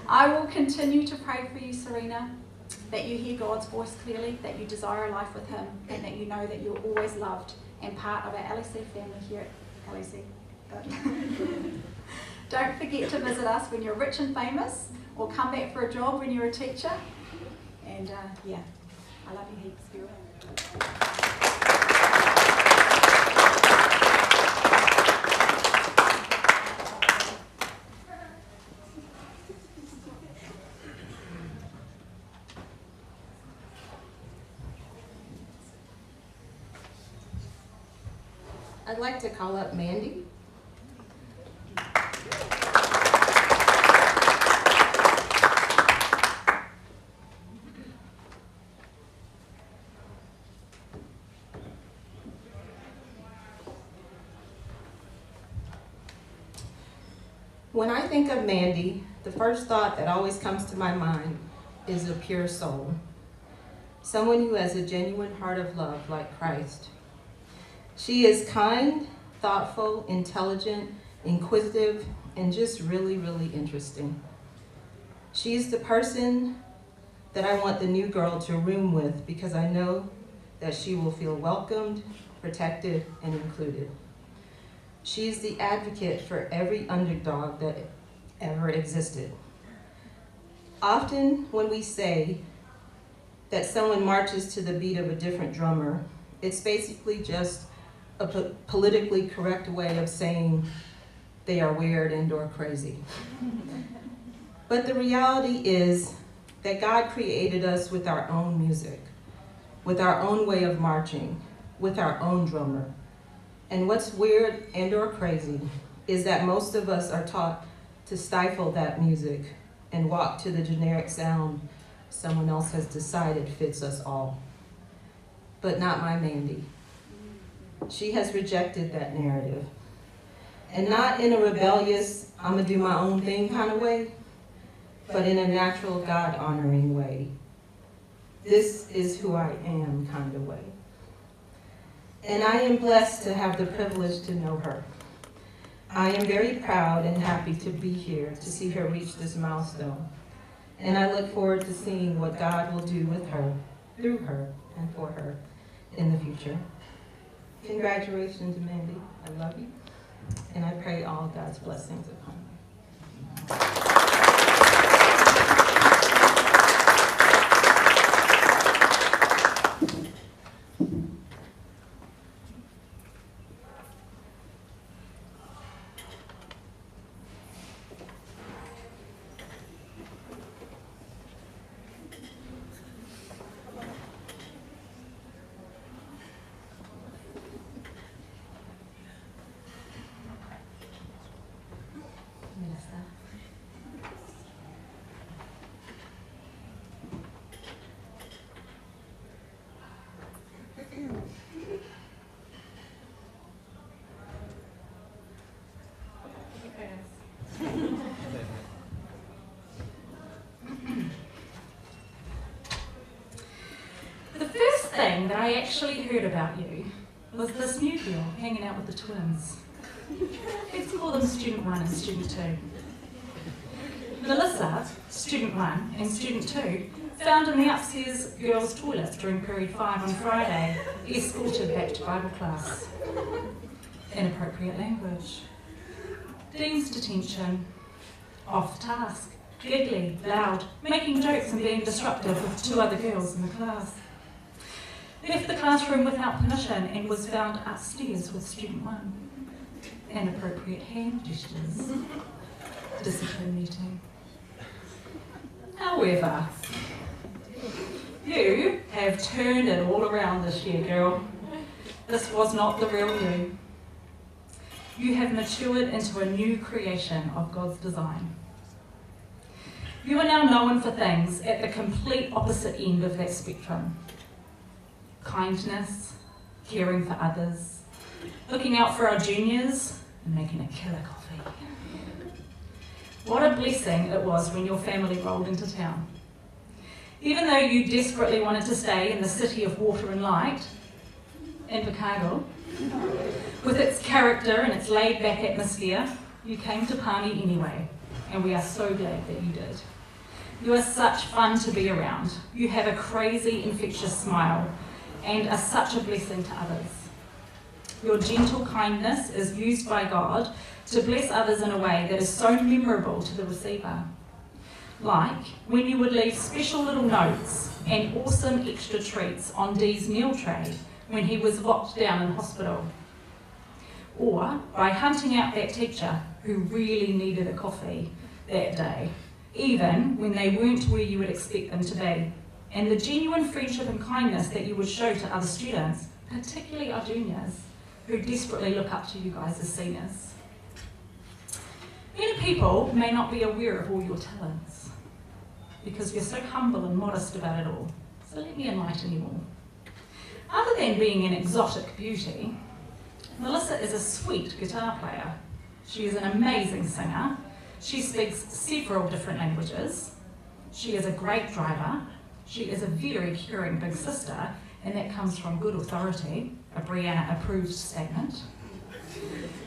I will continue to pray for you, Serena, that you hear God's voice clearly, that you desire a life with Him, and that you know that you're always loved and part of our LAC family here at LAC. Don't forget to visit us when you're rich and famous, or come back for a job when you're a teacher. And yeah, I love you heaps, girl. I'd like to call up Mandy. When I think of Mandy, the first thought that always comes to my mind is a pure soul. Someone who has a genuine heart of love like Christ. She is kind, thoughtful, intelligent, inquisitive, and just really, really interesting. She's the person that I want the new girl to room with because I know that she will feel welcomed, protected, and included. She's the advocate for every underdog that ever existed. Often when we say that someone marches to the beat of a different drummer, it's basically just a politically correct way of saying they are weird and/or crazy. But the reality is that God created us with our own music, with our own way of marching, with our own drummer. And what's weird and/or crazy is that most of us are taught to stifle that music and walk to the generic sound someone else has decided fits us all. But not my Mandy. She has rejected that narrative. And not in a rebellious, I'm gonna do my own thing kind of way, but in a natural, God-honoring way. This is who I am kind of way. And I am blessed to have the privilege to know her. I am very proud and happy to be here to see her reach this milestone. And I look forward to seeing what God will do with her, through her, and for her in the future. Congratulations, Mandy. I love you. And I pray all God's blessings upon you. The first thing that I actually heard about you was this new girl hanging out with the twins. Let's call them Student 1 and Student 2. Melissa, Student 1 and Student 2, found in the upstairs girls' toilet during period 5 on Friday, escorted back to Bible class. Inappropriate language. Dean's detention. Off task. Giggly, loud, making jokes and being disruptive with 2 other girls in the class. Left the classroom without permission and was found upstairs with Student 1. Inappropriate hand gestures. Discipline meeting. However, you have turned it all around this year, girl. This was not the real you. You have matured into a new creation of God's design. You are now known for things at the complete opposite end of that spectrum. Kindness, caring for others, looking out for our juniors, and making a killer coffee. What a blessing it was when your family rolled into town. Even though you desperately wanted to stay in the city of water and light, in Chicago, with its character and its laid-back atmosphere, you came to Pani anyway, and we are so glad that you did. You are such fun to be around. You have a crazy, infectious smile, and are such a blessing to others. Your gentle kindness is used by God to bless others in a way that is so memorable to the receiver. Like when you would leave special little notes and awesome extra treats on Dee's meal tray when he was locked down in hospital. Or by hunting out that teacher who really needed a coffee that day, even when they weren't where you would expect them to be. And the genuine friendship and kindness that you would show to other students, particularly our juniors, who desperately look up to you guys as seniors. Many people may not be aware of all your talents because you're so humble and modest about it all. So let me enlighten you all. Other than being an exotic beauty, Melissa is a sweet guitar player. She is an amazing singer. She speaks several different languages. She is a great driver. She is a very caring big sister, and that comes from good authority, a Brianna-approved statement.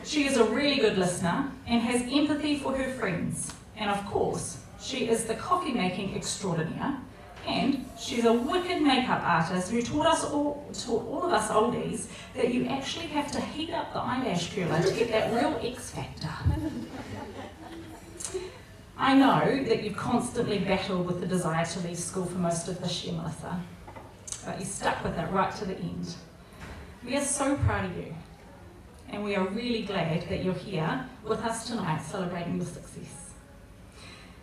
She is a really good listener and has empathy for her friends. And of course, she is the coffee-making extraordinaire, and she's a wicked makeup artist who taught all of us oldies that you actually have to heat up the eyelash curler to get that real X factor. I know that you constantly battle with the desire to leave school for most of this year, Melissa, but you stuck with it right to the end. We are so proud of you. and we are really glad that you're here with us tonight celebrating your success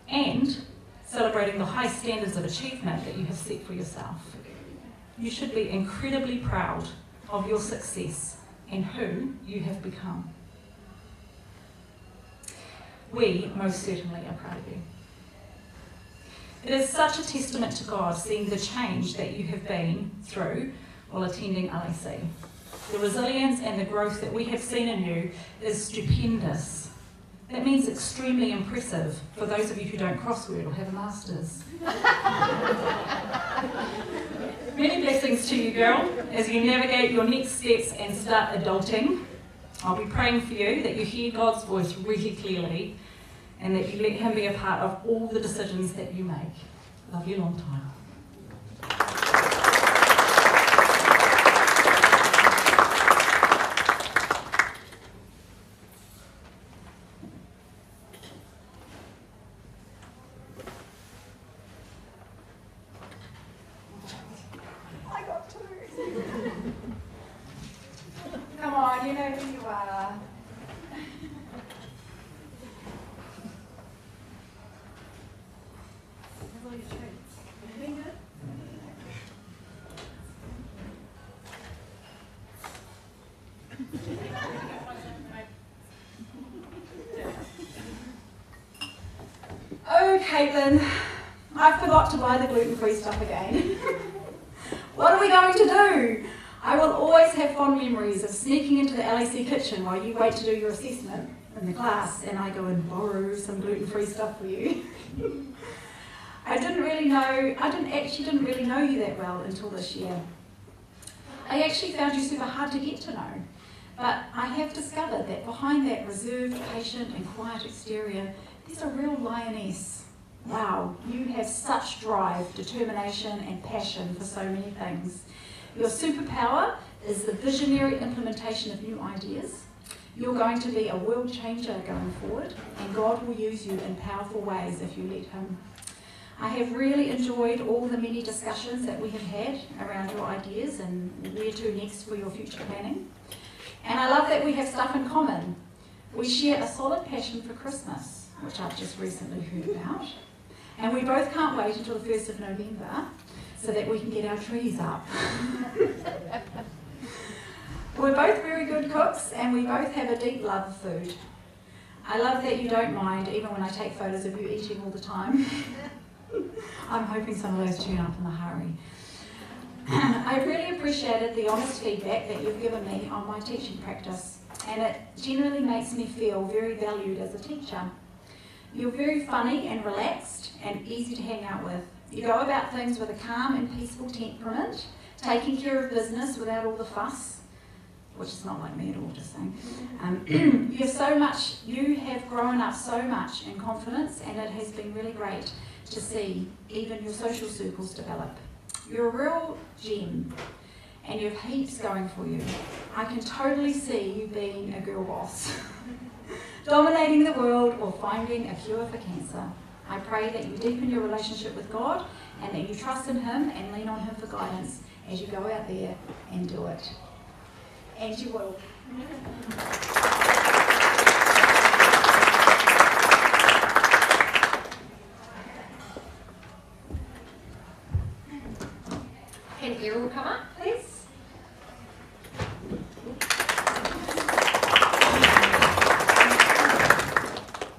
and celebrating the high standards of achievement that you have set for yourself. You should be incredibly proud of your success and who you have become. We most certainly are proud of you. It is such a testament to God seeing the change that you have been through while attending LAC. The resilience and the growth that we have seen in you is stupendous. That means extremely impressive for those of you who don't crossword or have a master's. Many blessings to you, girl, as you navigate your next steps and start adulting. I'll be praying for you that you hear God's voice really clearly and that you let him be a part of all the decisions that you make. Love you long time. Come on, you know who you are. Oh, Caitlin, I forgot to buy the gluten-free stuff again. What are we going to do? I will always have fond memories of sneaking into the LAC kitchen while you wait to do your assessment in the class and I go and borrow some gluten-free stuff for you. I didn't really know you that well until this year. I actually found you super hard to get to know, but I have discovered that behind that reserved, patient and quiet exterior, there's a real lioness. Wow, you have such drive, determination and passion for so many things. Your superpower is the visionary implementation of new ideas. You're going to be a world changer going forward, and God will use you in powerful ways if you let him. I have really enjoyed all the many discussions that we have had around your ideas and where to next for your future planning. And I love that we have stuff in common. We share a solid passion for Christmas, which I've just recently heard about. And we both can't wait until the 1st of November so that we can get our trees up. We're both very good cooks and we both have a deep love of food. I love that you don't mind even when I take photos of you eating all the time. I'm hoping some of those turn up in a hurry. I really appreciated the honest feedback that you've given me on my teaching practice, and it generally makes me feel very valued as a teacher. You're very funny and relaxed and easy to hang out with. You go about things with a calm and peaceful temperament, taking care of business without all the fuss, which is not like me at all, just saying. You have grown up so much in confidence, and it has been really great to see even your social circles develop. You're a real gem, and you have heaps going for you. I can totally see you being a girl boss, dominating the world or finding a cure for cancer. I pray that you deepen your relationship with God and that you trust in him and lean on him for guidance as you go out there and do it. And you will. Can Errol come up, please?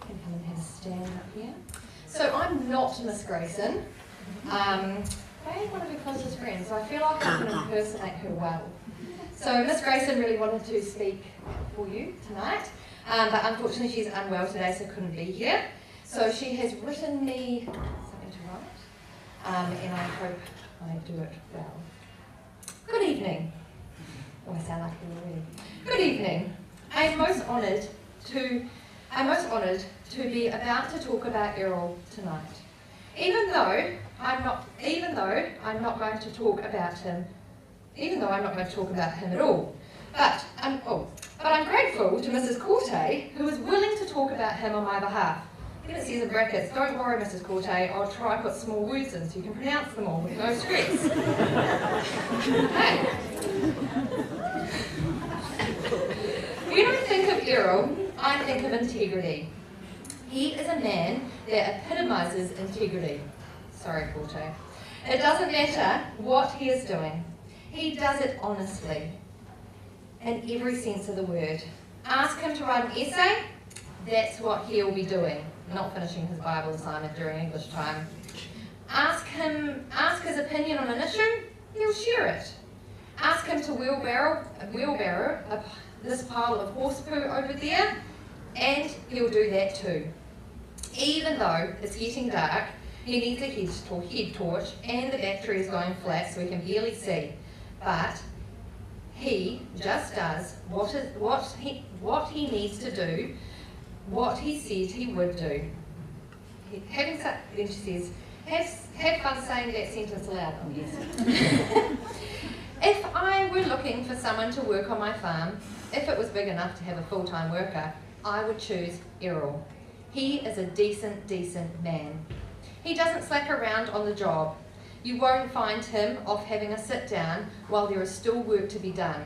Can come and have a stand up here. So I'm not Miss Grayson. I'm one of her closest friends, so I feel like I can impersonate her well. So Miss Grayson really wanted to speak for you tonight, but unfortunately she's unwell today, so couldn't be here. So she has written me something to write, and I hope I do it well. Good evening. Oh, I sound like you already. Good evening. I'm most honoured to be about to talk about Errol tonight. Even though I'm not going to talk about him at all. But I'm grateful to Mrs. Corte, who is willing to talk about him on my behalf. Then it says in brackets, don't worry Mrs. Corte, I'll try to put some more words in so you can pronounce them all with no stress. Okay. Errol, I think of integrity. He is a man that epitomises integrity. Sorry, Porto. It doesn't matter what he is doing. He does it honestly, in every sense of the word. Ask him to write an essay, that's what he'll be doing, not finishing his Bible assignment during English time. Ask his opinion on an issue, he'll share it. Ask him to wheelbarrow this pile of horse poo over there, and he'll do that too. Even though it's getting dark, he needs a head torch and the battery is going flat so he can barely see. But he just does what he needs to do, what he said he would do. Then she says, have fun saying that sentence aloud, yes. If I were looking for someone to work on my farm, if it was big enough to have a full-time worker, I would choose Errol. He is a decent man. He doesn't slack around on the job. You won't find him off having a sit down while there is still work to be done.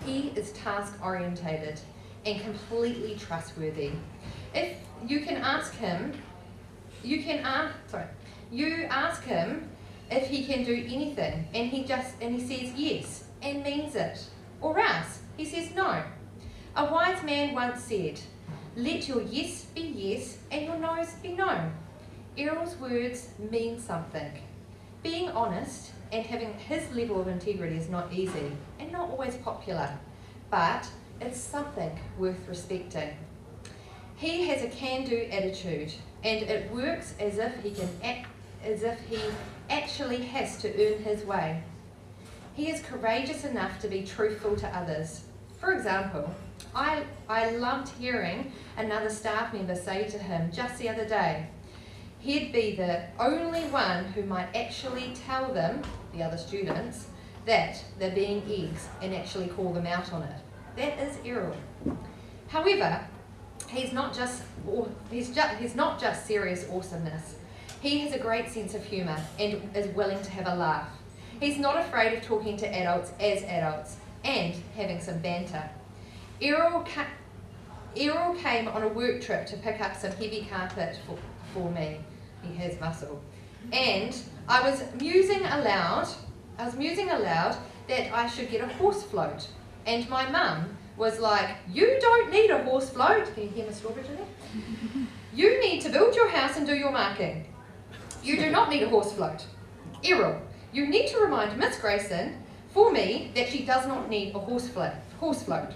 He is task-orientated and completely trustworthy. If you ask him if he can do anything, and he says yes and means it, or else he says no. A wise man once said, "Let your yes be yes and your no's be no." Errol's words mean something. Being honest and having his level of integrity is not easy and not always popular, but it's something worth respecting. He has a can-do attitude, and it works as if he actually has to earn his way. He is courageous enough to be truthful to others. For example, I loved hearing another staff member say to him just the other day, he'd be the only one who might actually tell them, the other students, that they're being eggs and actually call them out on it. That is Errol. However, he's not just serious awesomeness. He has a great sense of humour and is willing to have a laugh. He's not afraid of talking to adults as adults and having some banter. Errol came on a work trip to pick up some heavy carpet for me. He has muscle. And I was musing aloud that I should get a horse float. And my mum was like, "You don't need a horse float." Can you hear Miss Strawbridge in there? "You need to build your house and do your marking. You do not need a horse float. Errol, you need to remind Miss Grayson for me that she does not need a horse float."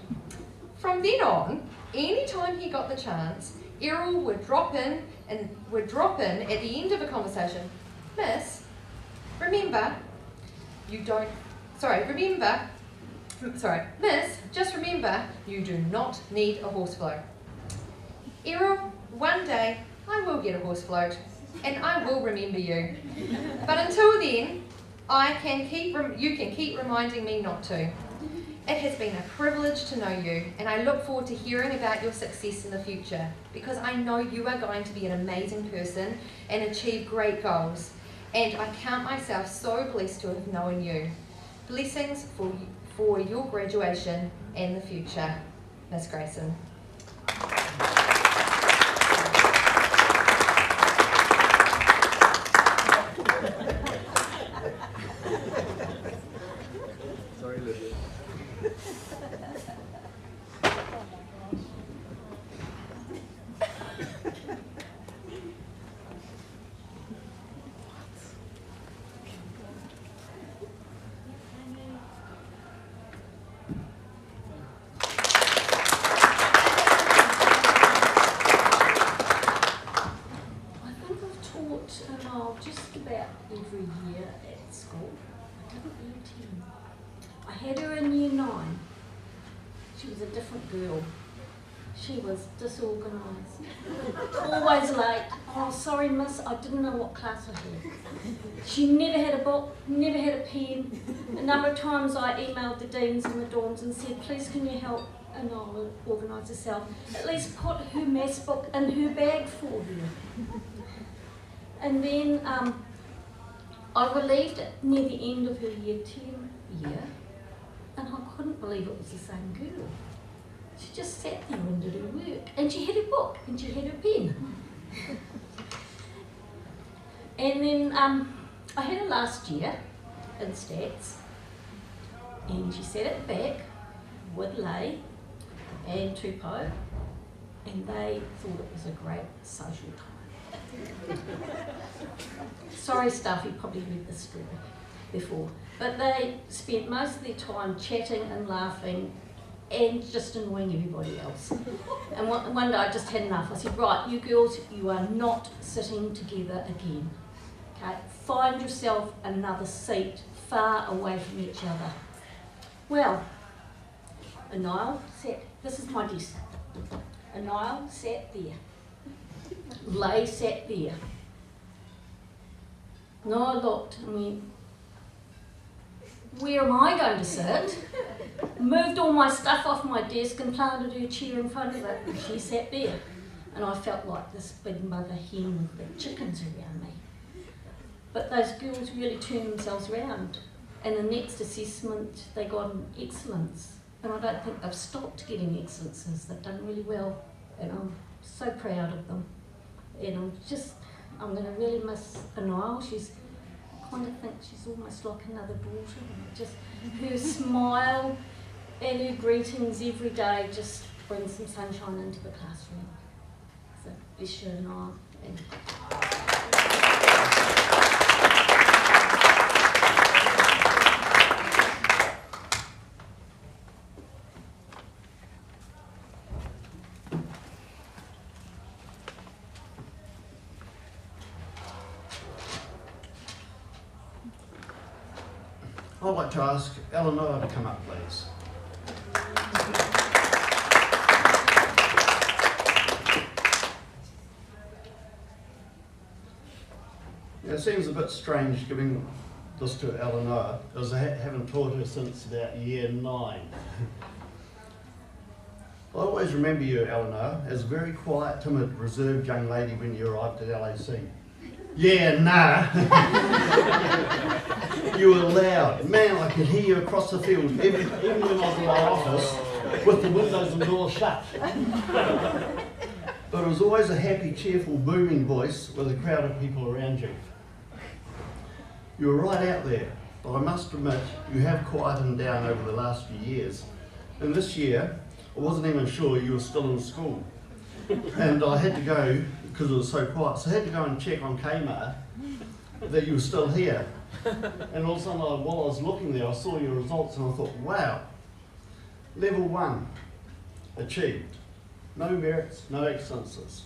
From then on, any time he got the chance, Errol would drop in at the end of a conversation, Miss, just remember, you do not need a horse float. Errol, one day I will get a horse float, and I will remember you. But until then, you can keep reminding me not to. It has been a privilege to know you, and I look forward to hearing about your success in the future, because I know you are going to be an amazing person and achieve great goals. And I count myself so blessed to have known you. Blessings for your graduation and the future, Miss Grayson. Sorry, Lydia. Just about every year at school. I didn't year 10. I had her in year 9. She was a different girl. She was disorganised. Always late. "Oh, sorry miss, I didn't know what class I had." She never had a book, never had a pen. A number of times I emailed the deans and the dorms and said, "Please can you help?" And I'll organise herself. At least put her maths book in her bag for her. And then I relieved it near the end of her year 10 year, and I couldn't believe it was the same girl. She just sat there and did her work. And she had a book and she had her pen. And then I had her last year in stats, and she sat at the back with Lay and Tupou, and they thought it was a great social time. Sorry, Stuff, you probably read this story before. But they spent most of their time chatting and laughing and just annoying everybody else. And one day I just had enough. I said, right, you girls, you are not sitting together again. Okay, find yourself another seat far away from each other. Well, Anile sat, this is my desk. Anile sat there. Lay sat there. No, I looked and went, where am I going to sit? Moved all my stuff off my desk and planted her chair in front of it, and she sat there. And I felt like this big mother hen with big chickens around me. But those girls really turned themselves around. And the next assessment, they got an excellence. And I don't think they've stopped getting excellences. They've done really well. And I'm so proud of them. And I'm going to really miss Anile. I kind of think she's almost like another daughter. And just her smile and her greetings every day just brings some sunshine into the classroom. So bless you, Anile. I'd like to ask Eleanor to come up, please. It seems a bit strange giving this to Eleanor, as I haven't taught her since about year 9. I always remember you, Eleanor, as a very quiet, timid, reserved young lady when you arrived at LAC. Yeah, nah. You were loud. Man, I could hear you across the field, even when I was in my office, with the windows and doors shut. But it was always a happy, cheerful, booming voice with a crowd of people around you. You were right out there, but I must admit, you have quietened down over the last few years. And this year, I wasn't even sure you were still in school. And I had to go, because it was so quiet, so I had to go and check on Kmart that you were still here. And all of a sudden, while I was looking there, I saw your results and I thought, wow, level 1, achieved. No merits, no excellences.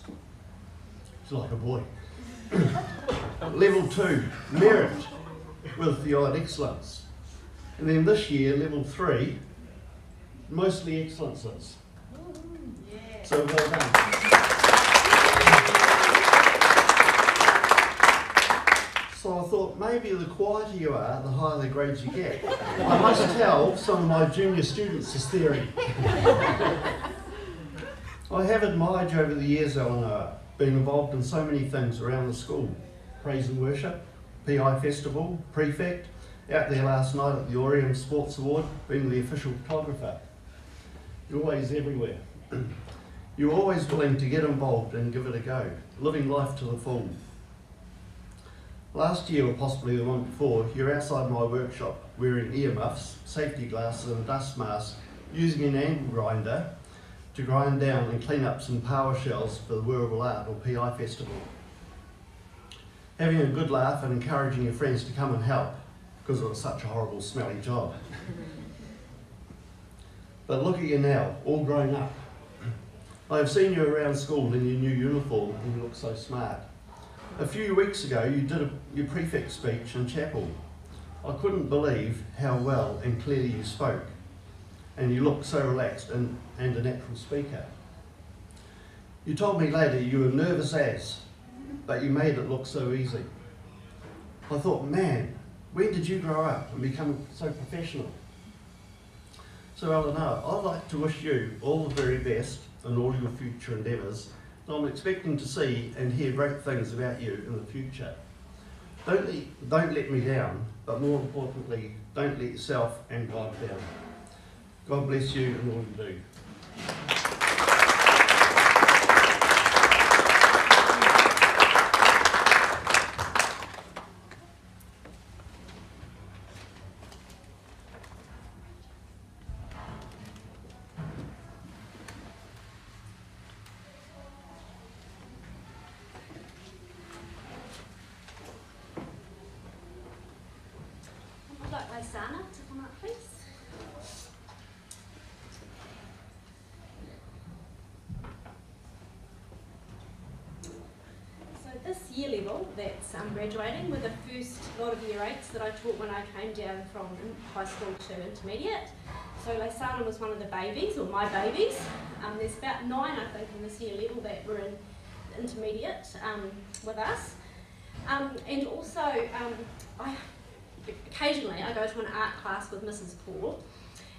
It's like a boy. Level 2, merit, with the odd excellence. And then this year, level 3, mostly excellences. So well done. So I thought maybe the quieter you are, the higher the grades you get. I must tell some of my junior students this theory. I have admired you over the years, Eleanor, being involved in so many things around the school. Praise and worship, PI festival, prefect, out there last night at the Orium Sports Award, being the official photographer. You're always everywhere. You're always willing to get involved and give it a go, living life to the full. Last year, or possibly the one before, you're outside my workshop wearing earmuffs, safety glasses and a dust mask, using an angle grinder to grind down and clean up some power shells for the Wearable Art or PI Festival. Having a good laugh and encouraging your friends to come and help, because it was such a horrible, smelly job. But look at you now, all grown up. I have seen you around school in your new uniform and you look so smart. A few weeks ago you did your prefect speech in chapel. I couldn't believe how well and clearly you spoke, and you looked so relaxed and a natural speaker. You told me later you were nervous as, but you made it look so easy. I thought, man, when did you grow up and become so professional? So Eleanor, I'd like to wish you all the very best in all your future endeavours. I'm expecting to see and hear great things about you in the future. Don't let me down, but more importantly, don't let yourself and God down. God bless you in all you do. I'd like Lysana to come up, please. So this year level that's graduating were the first lot of year 8s that I taught when I came down from high school to intermediate. So Lysana was one of the babies, or my babies. There's about 9, I think, in this year level that were in intermediate with us. And also, occasionally I go to an art class with Mrs. Paul,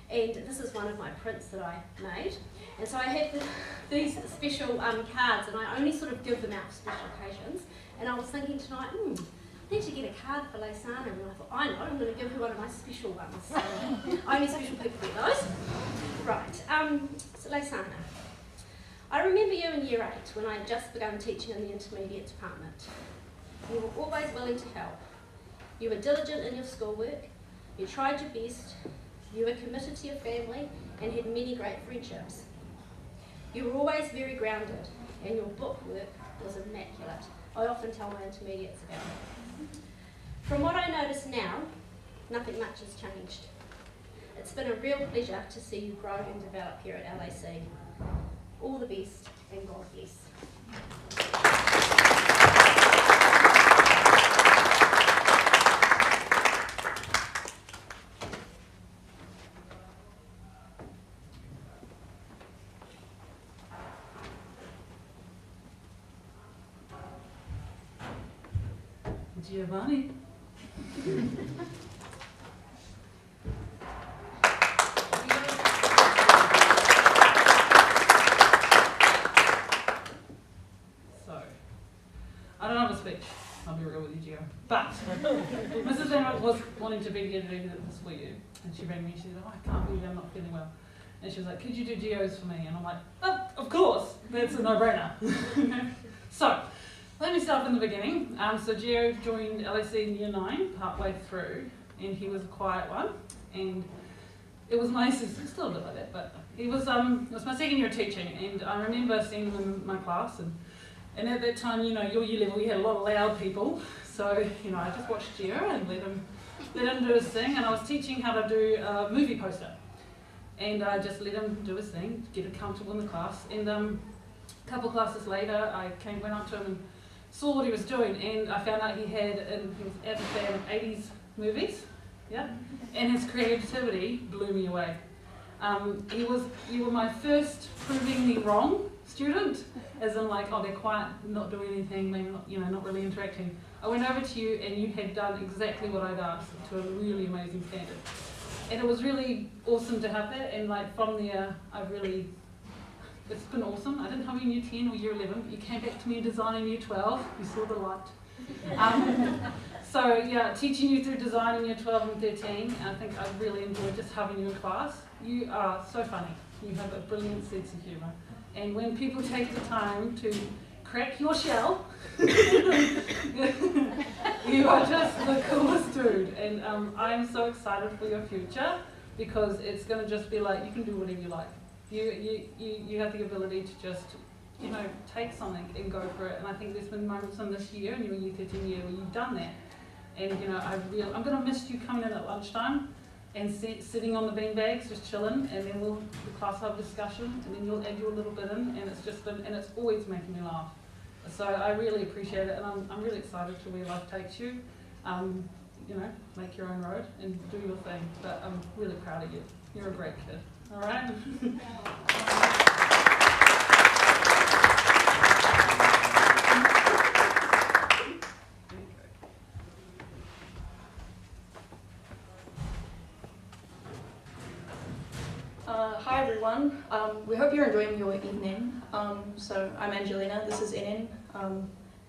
and this is one of my prints that I made. And so I have these special cards, and I only sort of give them out for special occasions. And I was thinking tonight, I need to get a card for Lysana, and I thought, I know, I'm going to give her one of my special ones. So only special people get those. Right, so Lysana, I remember you in year 8 when I had just begun teaching in the intermediate department. You were always willing to help. You were diligent in your schoolwork, you tried your best, you were committed to your family, and had many great friendships. You were always very grounded, and your book work was immaculate. I often tell my intermediates about it. From what I notice now, nothing much has changed. It's been a real pleasure to see you grow and develop here at LAC. All the best, and God bless. Giovanni. So, I don't have a speech, I'll be real with you, Gio. But Mrs. Van was wanting to be here to do this for you. And she rang me, she said, oh, I can't believe I'm not feeling well. And she was like, could you do Geo's for me? And I'm like, oh, of course, that's a no-brainer. So, let me start from the beginning. So Gio joined LAC in year 9, partway through, and he was a quiet one. And it was my, still a bit like that, but it was my second year of teaching, and I remember seeing him in my class, and at that time, you know, your year level, you had a lot of loud people. So, you know, I just watched Gio and let him do his thing, and I was teaching how to do a movie poster. And I just let him do his thing, get him comfortable in the class. And a couple classes later, I went up to him and saw what he was doing, and I found out he was an avid fan of 80s movies, yeah, and his creativity blew me away. You were my first proving me wrong student, as in like, oh, they're quiet, not doing anything, maybe not, you know, not really interacting. I went over to you, and you had done exactly what I'd asked to a really amazing standard, and it was really awesome to have that. And like from there, it's been awesome. I didn't have you in year 10 or year 11, but you came back to me designing year 12. You saw the light. So yeah, teaching you through design in year 12 and 13, I think I really enjoyed just having you in class. You are so funny. You have a brilliant sense of humour. And when people take the time to crack your shell, you are just the coolest dude. And I'm so excited for your future, because it's going to just be like, you can do whatever you like. You have the ability to just, you know, take something and go for it. And I think there's been moments in this year, and your year 13 year, where you've done that. And you know, I'm going to miss you coming in at lunchtime and sitting on the beanbags, just chilling, and then the class will have a discussion, and then you'll add your little bit in, and it's just been, and it's always making me laugh. So I really appreciate it, and I'm really excited to where life takes you. You know, make your own road and do your thing. But I'm really proud of you. You're a great kid. All right. Hi everyone. We hope you're enjoying your evening. So I'm Angelina. This is Inen,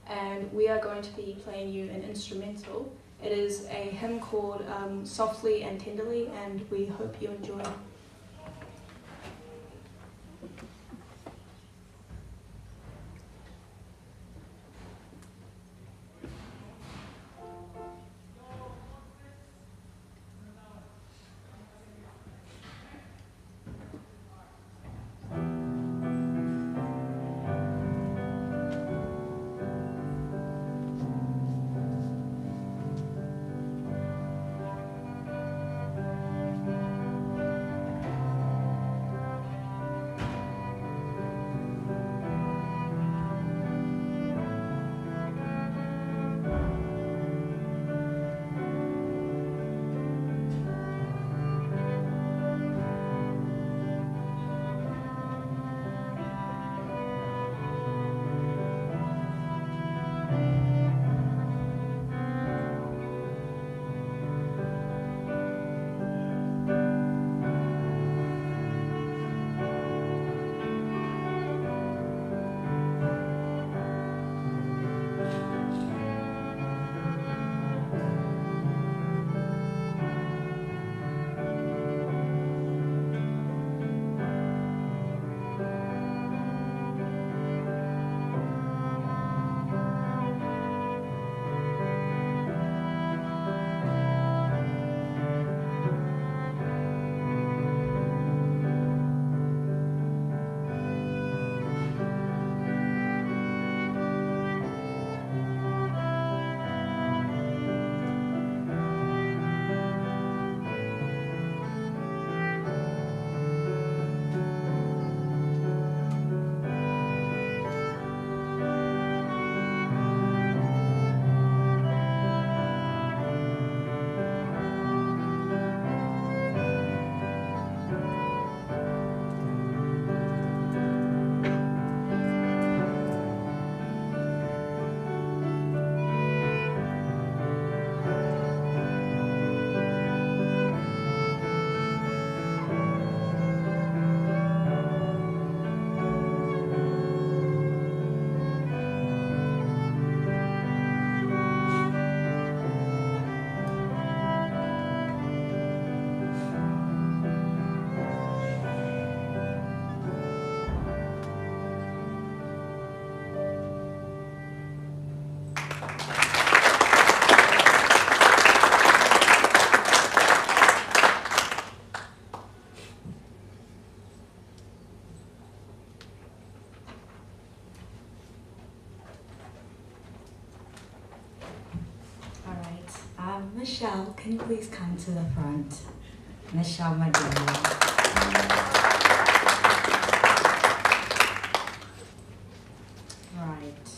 and we are going to be playing you an instrumental. It is a hymn called Softly and Tenderly, and we hope you enjoy. Michelle, can you please come to the front? Michelle, my dear. Right.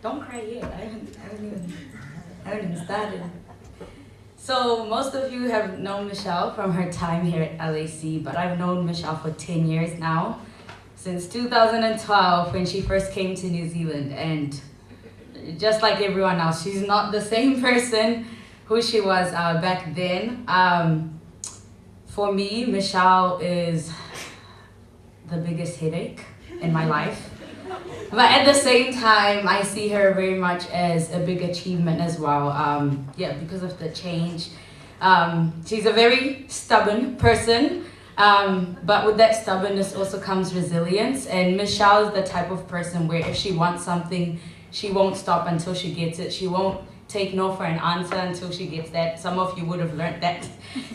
Don't cry yet. I haven't even started. So most of you have known Michelle from her time here at LAC, but I've known Michelle for 10 years now, since 2012 when she first came to New Zealand. And just like everyone else, she's not the same person who she was back then. For me, Michelle is the biggest headache in my life. But at the same time, I see her very much as a big achievement as well. Yeah, because of the change. She's a very stubborn person, but with that stubbornness also comes resilience. And Michelle is the type of person where if she wants something, she won't stop until she gets it. She won't take no for an answer until she gets that. Some of you would have learned that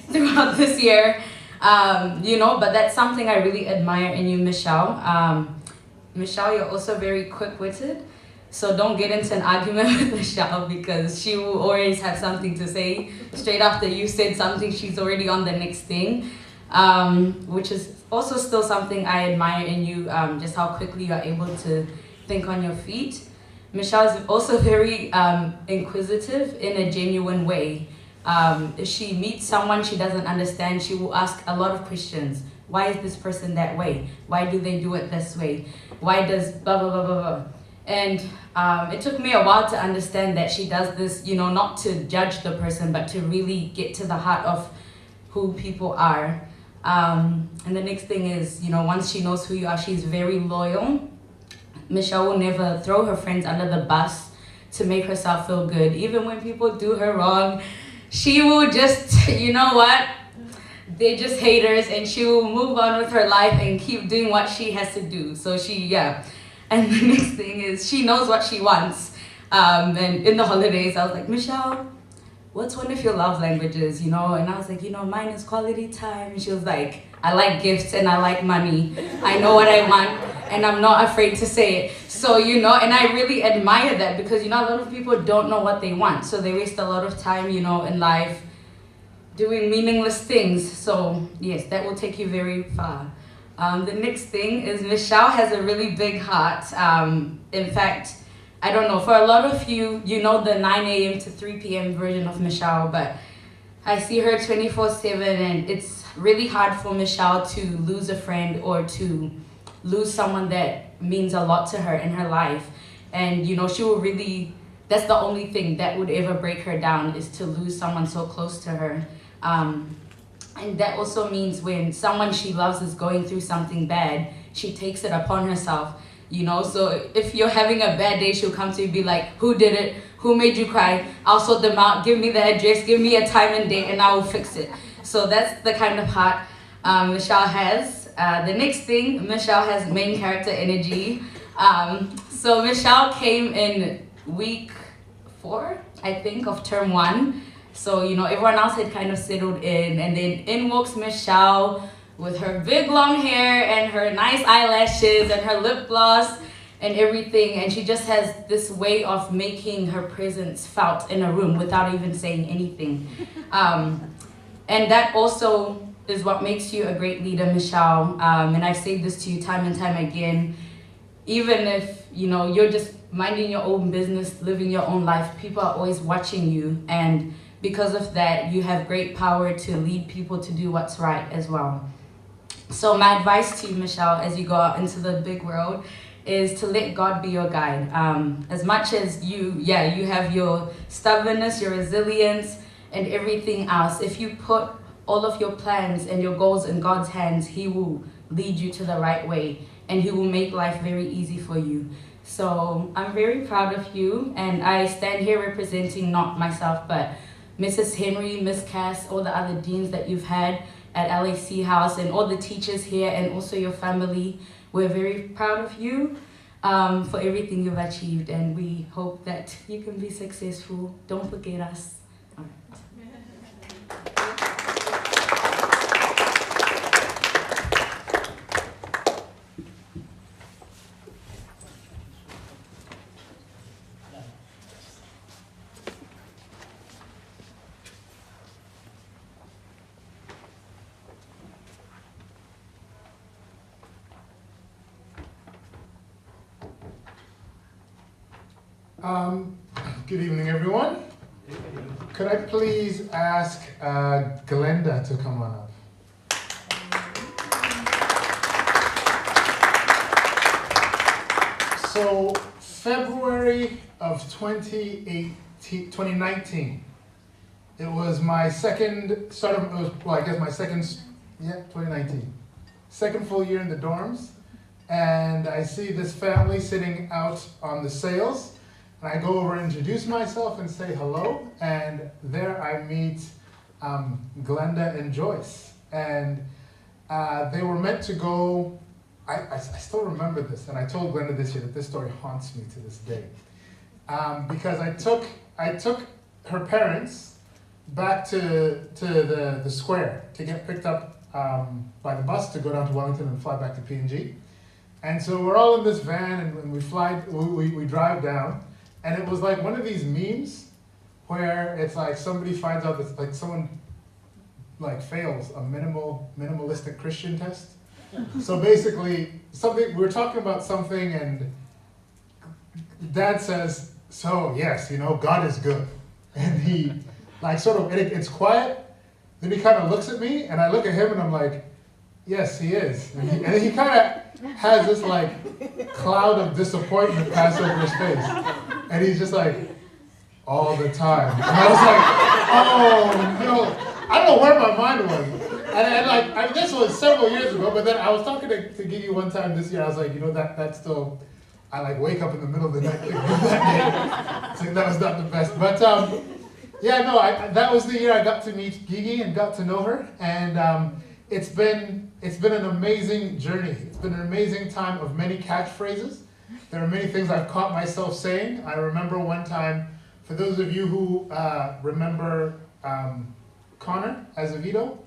throughout this year. You know, but that's something I really admire in you, Michelle. Michelle, you're also very quick-witted, so don't get into an argument with Michelle because she will always have something to say. Straight after you said something, she's already on the next thing, which is also still something I admire in you, just how quickly you're able to think on your feet. Michelle is also very inquisitive in a genuine way. If she meets someone she doesn't understand, she will ask a lot of questions. Why is this person that way? Why do they do it this way? Why does blah, blah, blah, blah, blah. And it took me a while to understand that she does this, you know, not to judge the person, but to really get to the heart of who people are. And the next thing is, you know, once she knows who you are, she's very loyal. Michelle will never throw her friends under the bus to make herself feel good. Even when people do her wrong, she will just, you know what? They're just haters, and she will move on with her life and keep doing what she has to do. So yeah. And the next thing is she knows what she wants. And in the holidays, I was like, Michelle, what's one of your love languages, you know? And I was like, you know, mine is quality time. And she was like, I like gifts and I like money. I know what I want and I'm not afraid to say it. So, you know, and I really admire that because, you know, a lot of people don't know what they want. So they waste a lot of time, you know, in life doing meaningless things. So yes, that will take you very far. The next thing is Michelle has a really big heart. In fact, I don't know, for a lot of you, you know the 9 a.m. to 3 p.m. version of Michelle, but I see her 24/7 and it's really hard for Michelle to lose a friend or to lose someone that means a lot to her in her life. And you know, she will really, that's the only thing that would ever break her down, is to lose someone so close to her. And that also means when someone she loves is going through something bad, she takes it upon herself, you know? So if you're having a bad day, she'll come to you and be like, who did it? Who made you cry? I'll sort them out. Give me the address, give me a time and date, and I will fix it. So that's the kind of heart Michelle has. The next thing, Michelle has main character energy. So Michelle came in week 4, I think, of term 1. So, you know, everyone else had kind of settled in, and then in walks Michelle with her big long hair and her nice eyelashes and her lip gloss and everything. And she just has this way of making her presence felt in a room without even saying anything. And that also is what makes you a great leader, Michelle. And I've said this to you time and time again. Even if, you know, you're just minding your own business, living your own life, people are always watching you. And because of that, you have great power to lead people to do what's right as well. So my advice to you, Michelle, as you go out into the big world, is to let God be your guide. As much as you have your stubbornness, your resilience, and everything else, if you put all of your plans and your goals in God's hands, He will lead you to the right way, and He will make life very easy for you. So I'm very proud of you, and I stand here representing not myself, but Mrs. Henry, Miss Cass, all the other deans that you've had at LAC House, and all the teachers here, and also your family. We're very proud of you for everything you've achieved, and we hope that you can be successful. Don't forget us. All right. Good evening, everyone. Could I please ask Glenda to come on up? So, February of 2019, it was my second, my second, 2019. Second full year in the dorms. And I see this family sitting out on the sails. And I go over and introduce myself and say hello. And there I meet Glenda and Joyce. And they were meant to go, I still remember this, and I told Glenda this year that this story haunts me to this day. Because I took her parents back to the square to get picked up by the bus to go down to Wellington and fly back to PNG. And so we're all in this van and we drive down, and it was like one of these memes where it's like somebody finds out that like someone like fails a minimalistic Christian test. So basically, we're talking about something, and Dad says, "So yes, God is good," and he like it's quiet. Then he kind of looks at me, and I look at him, and I'm like, "Yes, he is." And he kind of has this like cloud of disappointment pass over his face, and he's just like, "All the time." And I was like, "Oh no!" I don't know where my mind was. And this was several years ago, but then I was talking to Gigi one time this year. I was like, that's still, I like wake up in the middle of the night thinking of that day. So that was not the best. But that was the year I got to meet Gigi and got to know her. And it's been an amazing journey. It's been an amazing time of many catchphrases. There are many things I've caught myself saying. I remember one time, for those of you who remember Connor Azevedo,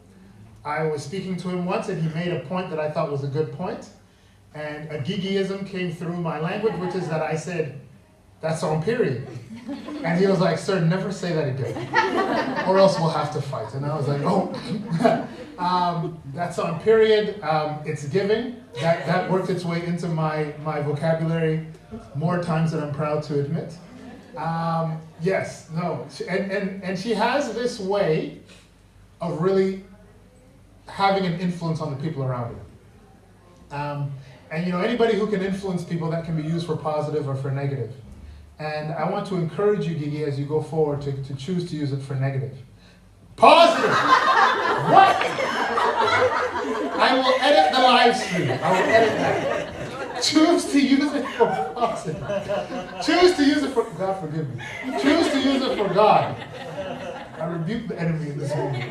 I was speaking to him once and he made a point that I thought was a good point. And a Gigiism came through my language, which is that I said, "That's on period." And he was like, "Sir, never say that again, or else we'll have to fight." And I was like, "Oh, that's on period. It's giving." That worked its way into my vocabulary more times than I'm proud to admit. And she has this way of really having an influence on the people around her. Anybody who can influence people, that can be used for positive or for negative. And I want to encourage you, Gigi, as you go forward to choose to use it for negative. Positive! What? I will edit the live stream. I will edit that. Choose to use it for positive. Choose to use it for, God forgive me. Choose to use it for God. I rebuke the enemy in this moment.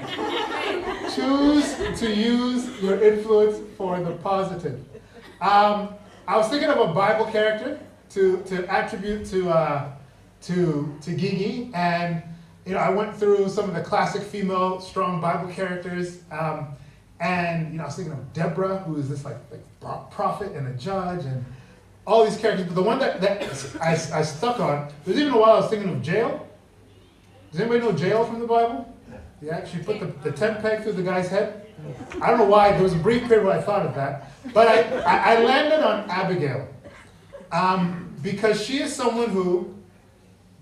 Choose to use your influence for the positive. I was thinking of a Bible character to attribute to Gigi, and I went through some of the classic female strong Bible characters, and I was thinking of Deborah, who is this like prophet and a judge, and all these characters. But the one that I stuck on, there's even a while I was thinking of Jael. Does anybody know Jael from the Bible? Yeah, she put the tent peg through the guy's head. I don't know why. There was a brief period where I thought of that. But I landed on Abigail. Because she is someone who,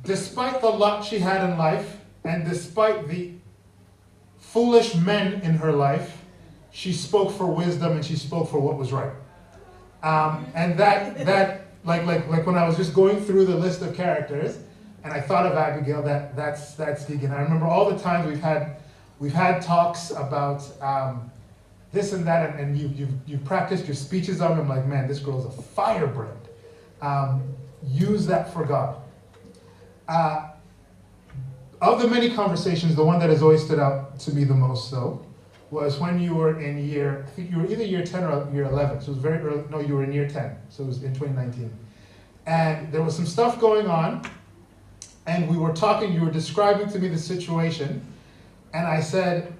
despite the lot she had in life, and despite the foolish men in her life, she spoke for wisdom and she spoke for what was right. And that like when I was just going through the list of characters, and I thought of Abigail, that's Gigi. And I remember all the times we've had talks about this and that, and you've practiced your speeches on them. I'm like, man, this girl's a firebrand. Use that for God. Of the many conversations, the one that has always stood out to me the most, though, was when you were in I think you were either year 10 or year 11. So it was very early. No, you were in year 10. So it was in 2019. And there was some stuff going on. And we were talking, you were describing to me the situation. And I said,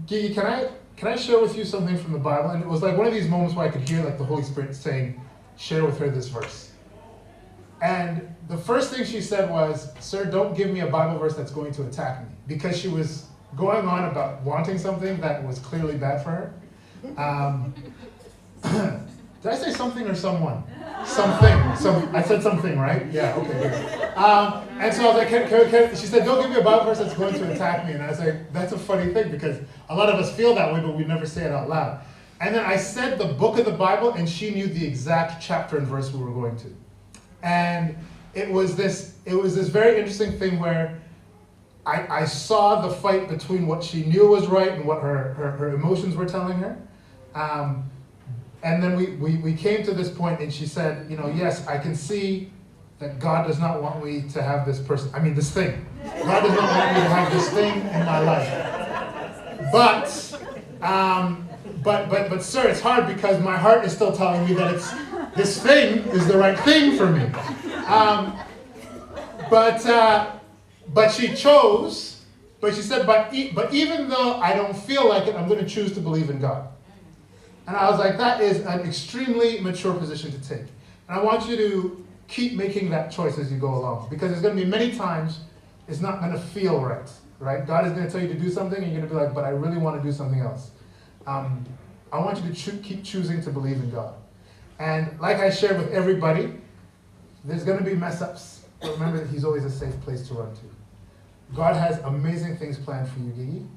Gigi, can I share with you something from the Bible? And it was like one of these moments where I could hear like the Holy Spirit saying, share with her this verse. And the first thing she said was, "Sir, don't give me a Bible verse that's going to attack me." Because she was going on about wanting something that was clearly bad for her. Did I say something or someone? Something. I said something, right? Yeah, okay, good. And so I was like, she said, don't give me a Bible verse that's going to attack me. And I was like, that's a funny thing because a lot of us feel that way, but we never say it out loud. And then I said the book of the Bible, and she knew the exact chapter and verse we were going to. And it was this very interesting thing where I saw the fight between what she knew was right and what her emotions were telling her. And then we came to this point, and she said, yes, I can see that God does not want me to have this person, this thing. God does not want me to have this thing in my life. But sir, it's hard because my heart is still telling me that this thing is the right thing for me. But she chose, but she said, but even though I don't feel like it, I'm going to choose to believe in God. And I was like, that is an extremely mature position to take. And I want you to keep making that choice as you go along. Because there's going to be many times it's not going to feel right? God is going to tell you to do something, and you're going to be like, but I really want to do something else. I want you to keep choosing to believe in God. And like I shared with everybody, there's going to be mess-ups. But remember that he's always a safe place to run to. God has amazing things planned for you, Gigi.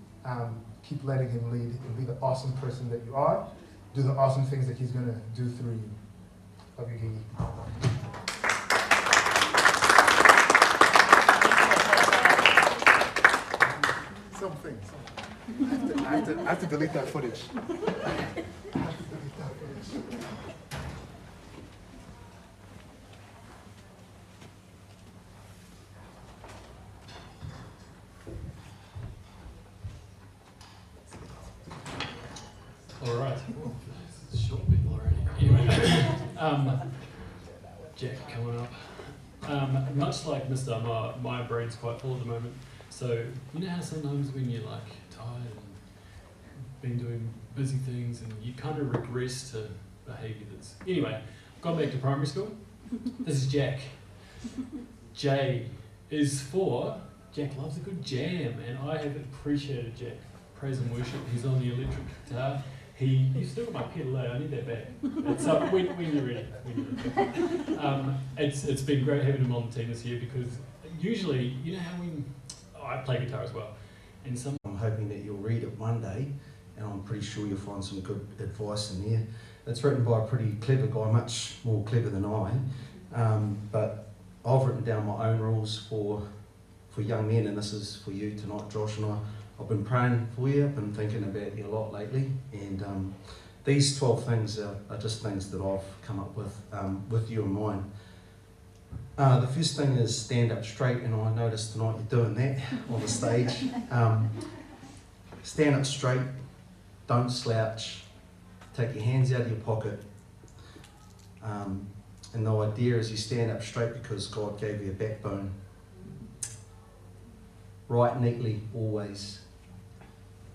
Keep letting him lead and be the awesome person that you are. Do the awesome things that he's going to do through you. Love you, Gigi. Something. I have to delete that footage. All right. It's a short bit already. Anyway, Jack coming up. Much like Mr. my brain's quite full at the moment. So you know how sometimes when you're like tired and been doing busy things and you kind of regress to behaviour that's... Anyway, gone back to primary school. This is Jack. J is for Jack loves a good jam, and I have appreciated Jack. Praise and worship. He's on the electric guitar. You've still got my pedal, I need that back. It's up when you're ready. It's been great having him on the team this year because usually, you know how I play guitar as well. And I'm hoping that you'll read it one day, and I'm pretty sure you'll find some good advice in there. It's written by a pretty clever guy, much more clever than I. But I've written down my own rules for young men, and this is for you tonight, Josh and I. I've been praying for you, I've been thinking about you a lot lately, and these 12 things are just things that I've come up with you in mind. The first thing is stand up straight, and I noticed tonight you're doing that on the stage. Stand up straight, don't slouch, take your hands out of your pocket, and the idea is you stand up straight because God gave you a backbone. Write neatly, always.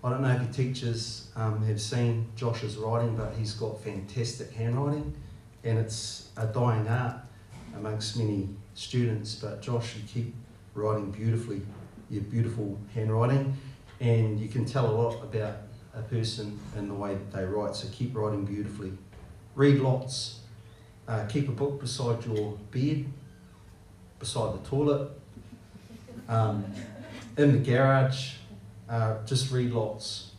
I don't know if your teachers have seen Josh's writing, but he's got fantastic handwriting, and it's a dying art amongst many students. But Josh, you keep writing beautifully, your beautiful handwriting, and you can tell a lot about a person in the way that they write, so keep writing beautifully. Read lots, keep a book beside your bed, beside the toilet, in the garage, just read lots.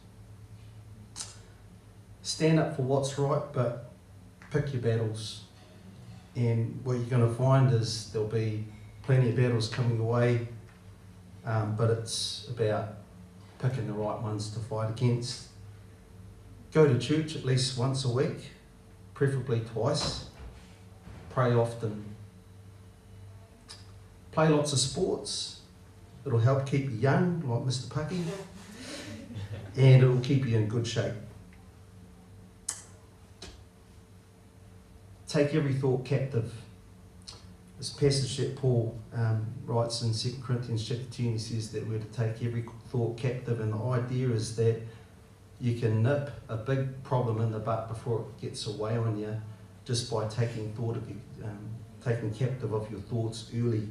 Stand up for what's right, but pick your battles. And what you're going to find is there'll be plenty of battles coming your way, but it's about picking the right ones to fight against. Go to church at least once a week, preferably twice. Pray often. Play lots of sports. It'll help keep you young, like Mr. Pucky, and it'll keep you in good shape. Take every thought captive. This passage that Paul writes in 2 Corinthians chapter 10, he says that we're to take every thought captive, and the idea is that you can nip a big problem in the butt before it gets away on you just by taking taking captive of your thoughts early.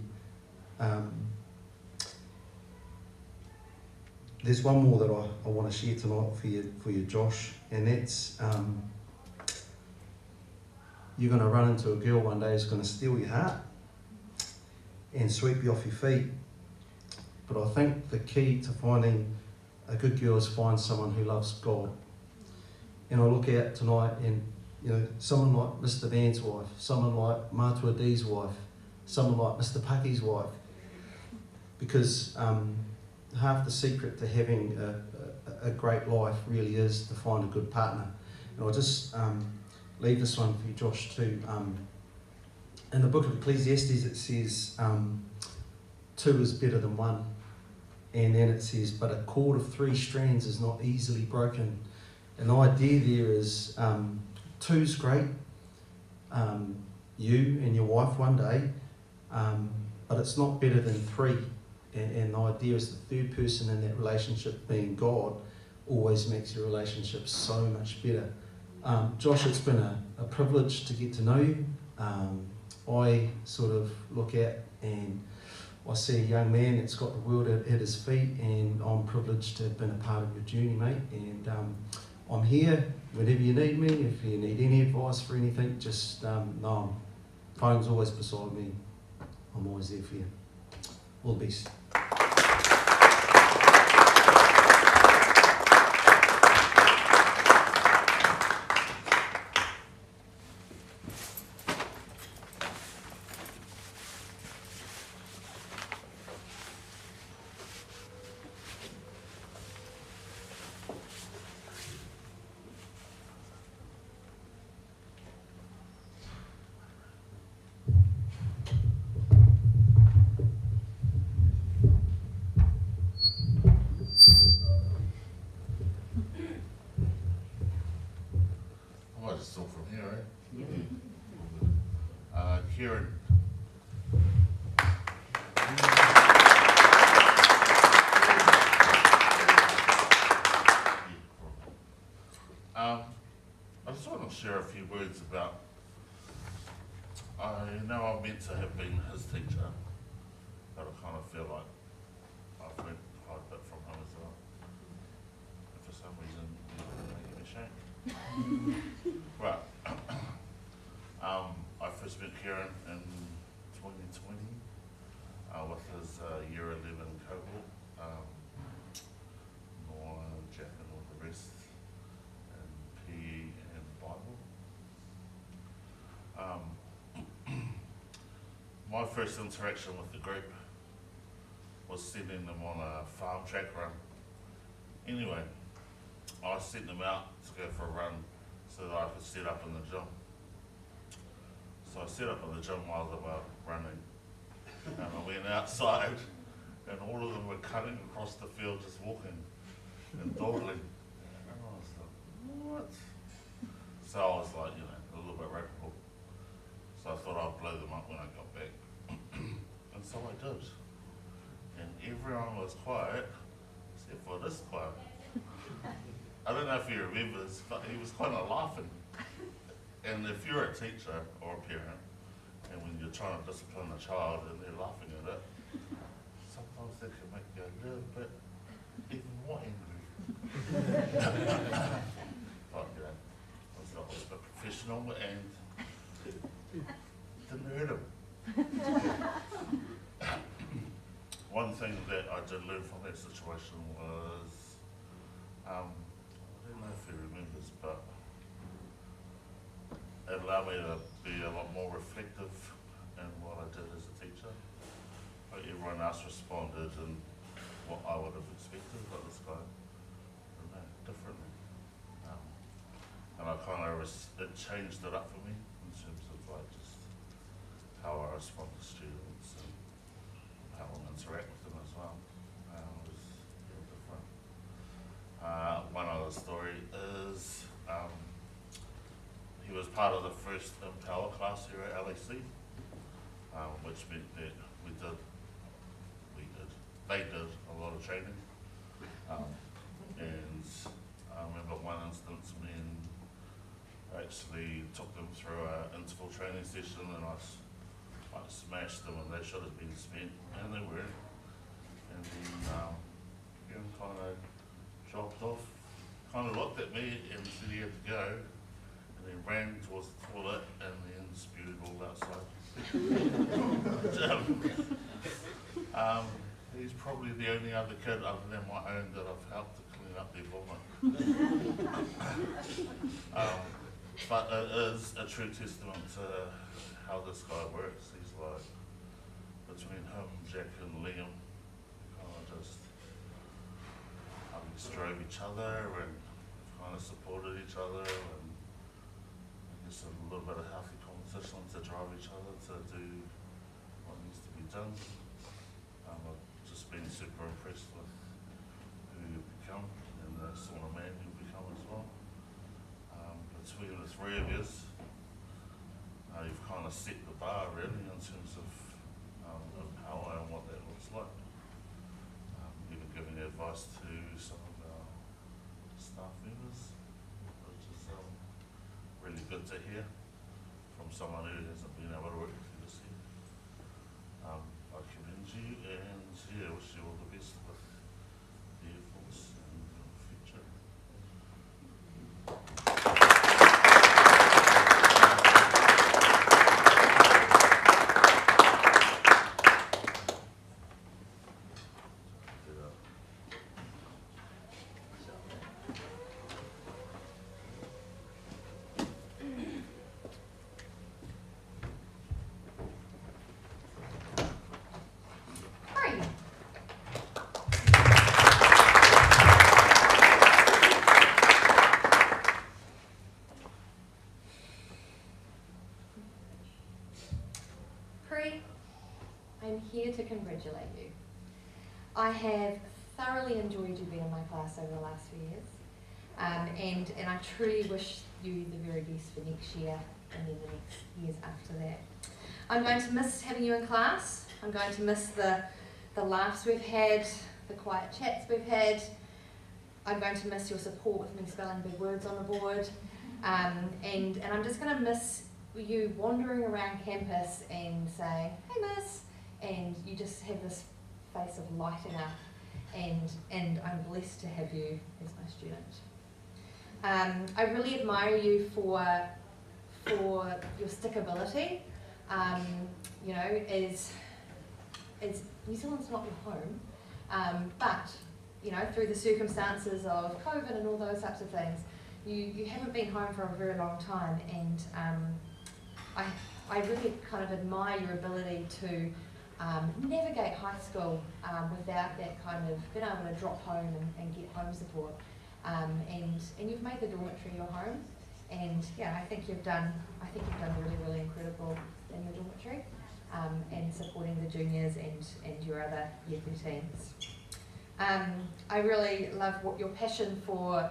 There's one more that I want to share tonight for you, Josh, and that's you're going to run into a girl one day who's going to steal your heart and sweep you off your feet. But I think the key to finding a good girl is find someone who loves God. And I look out tonight and, you know, someone like Mr. Van's wife, someone like Matua D's wife, someone like Mr. Paki's wife. Because half the secret to having a great life really is to find a good partner. And I'll just leave this one for you, Josh, too. In the book of Ecclesiastes it says 2 is better than 1. And then it says, but a cord of 3 strands is not easily broken. And the idea there is 2's great, you and your wife one day, but it's not better than 3. And the idea is the third person in that relationship being God always makes your relationship so much better. Josh, it's been a privilege to get to know you. I sort of look at and I see a young man that's got the world at his feet, and I'm privileged to have been a part of your journey, mate. And I'm here whenever you need me. If you need any advice for anything, just know phone's always beside me. I'm always there for you. All the best. Kieran. I just want to share a few words about, I know I'm meant to have been his teacher, but I kind of feel like I've learned quite a bit from him as well. And for some reason, he's making me ashamed. Right. I first met Kieran in 2020 with his year 11 cohort, Noah, Jack and all the rest, and PE and Bible. My first interaction with the group was sending them on a farm track run. Anyway, I sent them out to go for a run so that I could set up in the gym. So I set up in the gym while they were running, and I went outside, and all of them were cutting across the field, just walking and dawdling. And I was like, what? So I was like, you know, a little bit radical. So I thought I'd blow them up when I got back. And so I did. And everyone was quiet, except for this guy. I don't know if he remembers, but he was kind of laughing. And if you're a teacher or a parent, and when you're trying to discipline a child and they're laughing at it, sometimes that can make you a little bit even more angry. But you know, I was a bit professional and didn't hurt him. One thing that I did learn from that situation was, I don't know if he remembers, but it allowed me to be a lot more reflective in what I did as a teacher. But everyone else responded in what I would have expected, but this guy, you know, differently. And I kind of, it changed it up for me in terms of like just how I respond to students and how I interact with them as well. It was real different. One other story is, he was part of the first Empower class here at LAC, which meant that they did a lot of training. And I remember one instance when I actually took them through an interval training session, and I smashed them, and they should have been spent, and they weren't. And then Kieran kind of dropped off, kind of looked at me and said he had to go. And He ran towards the toilet and then spewed all outside. He's probably the only other kid other than my own that I've helped to clean up their vomit. But it is a true testament to how this guy works. He's like, between him, Jack and Liam, kind of just drove each other and kind of supported each other, and just a little bit of healthy competition to drive each other to do what needs to be done. I've just been super impressed with who you've become and the sort of man you've become as well. Between the three of you, you've kind of set the bar really in terms of power and what that looks like. Even giving advice to some of our staff members, which is really good to hear from someone who hasn't been able to work with you this year. I commend you and wish you all the best with the Air Force and the future. I'm here to congratulate you. I have thoroughly enjoyed you being in my class over the last few years, and I truly wish you the very best for next year and then the next years after that. I'm going to miss having you in class. I'm going to miss the laughs we've had, the quiet chats we've had. I'm going to miss your support with me spelling big words on the board, and I'm just going to miss you wandering around campus and saying, "Hey, miss," and you just have this face of lighting up, and I'm blessed to have you as my student. I really admire you for your stickability. You know, as New Zealand's not your home, but you know, through the circumstances of COVID and all those types of things, you haven't been home for a very long time, and I really kind of admire your ability to navigate high school without that kind of being able to drop home and get home support. And you've made the dormitory your home, and yeah, I think you've done really, really incredible in your dormitory, and supporting the juniors and your other year 13s. I really love your passion for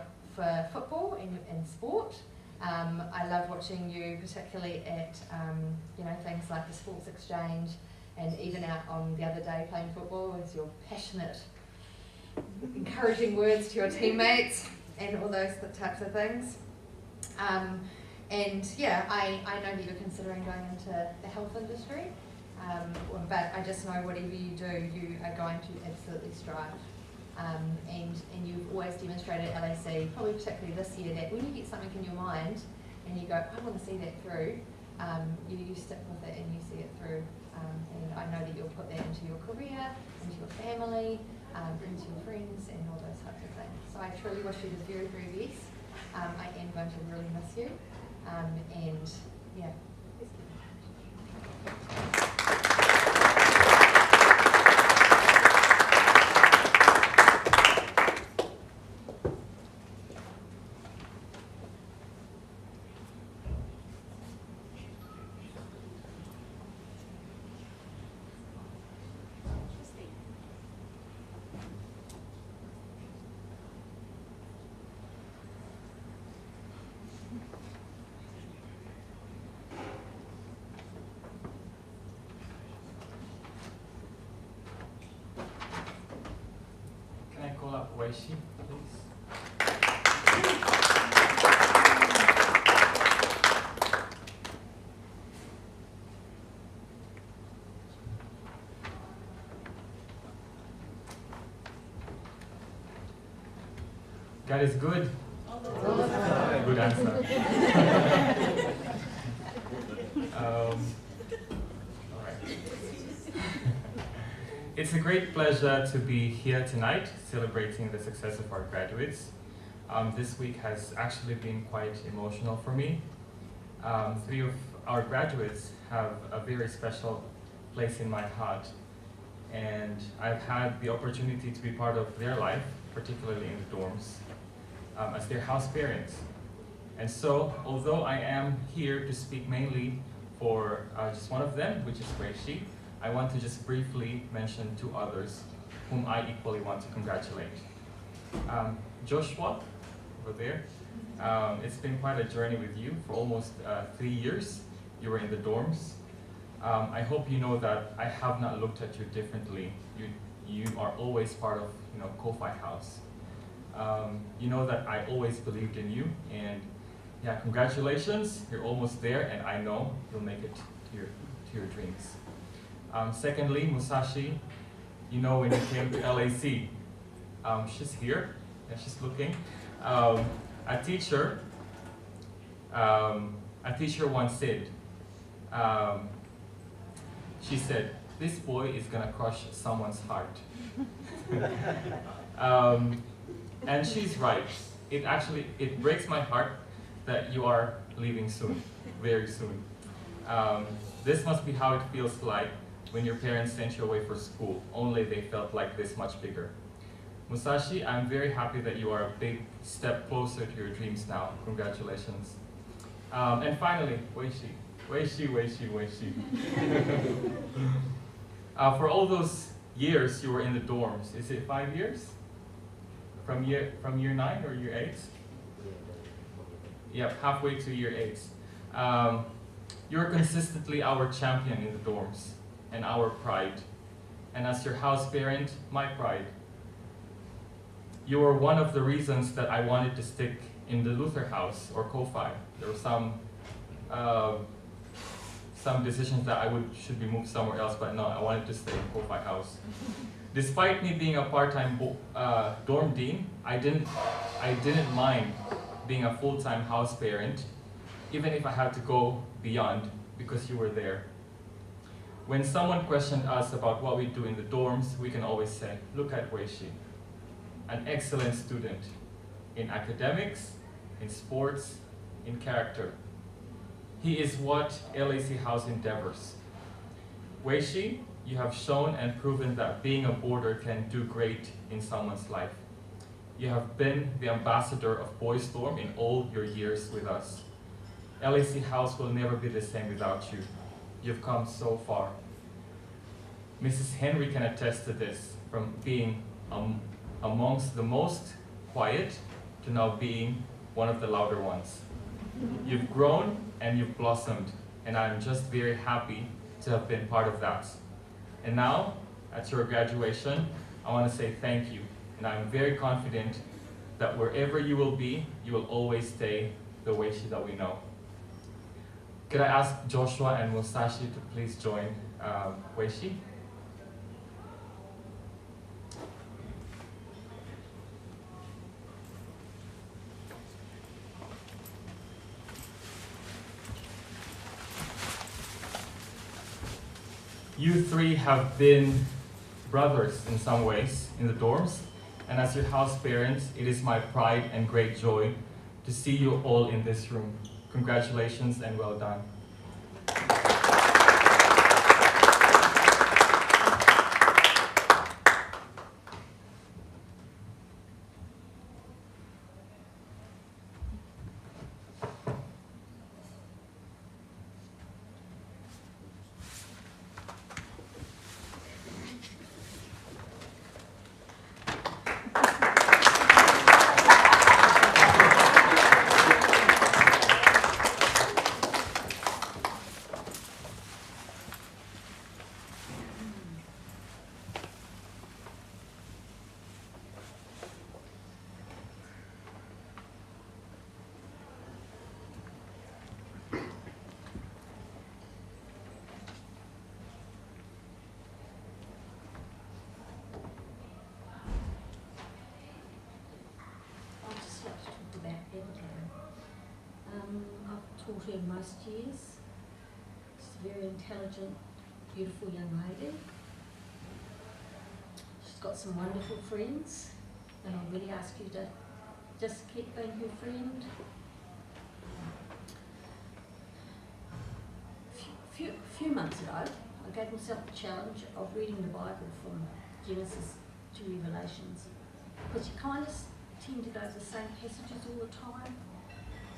football and sport. I love watching you, particularly at you know, things like the sports exchange, and even out on the other day playing football with your passionate, encouraging words to your teammates and all those types of things. And yeah, I know that you're considering going into the health industry, but I just know whatever you do, you are going to absolutely strive. And you've always demonstrated at LAC, probably particularly this year, that when you get something in your mind and you go, I want to see that through, you stick with it and you see it through. And I know that you'll put that into your career, into your family, into your friends, and all those types of things. So I truly wish you the very, very best. I am going to really miss you. And yeah. Call up Weishi, please. God is good. All the time. good answer. All right. It's a great pleasure to be here tonight celebrating the success of our graduates. This week has actually been quite emotional for me. 3 of our graduates have a very special place in my heart, and I've had the opportunity to be part of their life, particularly in the dorms, as their house parents. And so, although I am here to speak mainly for just one of them, which is Weishi, I want to just briefly mention 2 others whom I equally want to congratulate. Joshua, over there, it's been quite a journey with you for almost 3 years. You were in the dorms. I hope you know that I have not looked at you differently. You are always part of, Ko-Fi House. You know that I always believed in you, and yeah, congratulations, you're almost there, and I know you'll make it to your dreams. Secondly, Musashi, when you came to LAC, she's here, and she's looking. A teacher once said, she said, this boy is gonna crush someone's heart. And she's right. It breaks my heart that you are leaving soon, very soon. This must be how it feels like when your parents sent you away for school, only they felt like this much bigger. Musashi, I'm very happy that you are a big step closer to your dreams now. Congratulations. And finally, Weishi. For all those years you were in the dorms, is it 5 years? From year 9 or year 8? Yep, halfway to year 8. You're consistently our champion in the dorms and our pride. And as your house parent, my pride. You were one of the reasons that I wanted to stick in the Luther house or Ko-Fi. There were some decisions that should be moved somewhere else, but no, I wanted to stay in Ko-Fi house. Despite me being a part-time dorm dean, I didn't mind being a full-time house parent, even if I had to go beyond, because you were there. When someone questioned us about what we do in the dorms, we can always say, look at Weishi, an excellent student in academics, in sports, in character. He is what LAC House endeavors. Weishi, you have shown and proven that being a boarder can do great in someone's life. You have been the ambassador of Boys Dorm in all your years with us. LAC House will never be the same without you. You've come so far. Mrs. Henry can attest to this, from being amongst the most quiet to now being one of the louder ones. You've grown and you've blossomed, and I'm just very happy to have been part of that. And now, at your graduation, I want to say thank you, and I'm very confident that wherever you will be, you will always stay the Weishi that we know. Could I ask Joshua and Musashi to please join Weishi? You 3 have been brothers in some ways in the dorms, and as your house parents, it is my pride and great joy to see you all in this room. Congratulations and well done. I've taught her most years. She's a very intelligent, beautiful young lady. She's got some wonderful friends, and I'll really ask you to just keep being her friend. A few months ago, I gave myself the challenge of reading the Bible from Genesis to Revelations, because you kind of tend to go to the same passages all the time,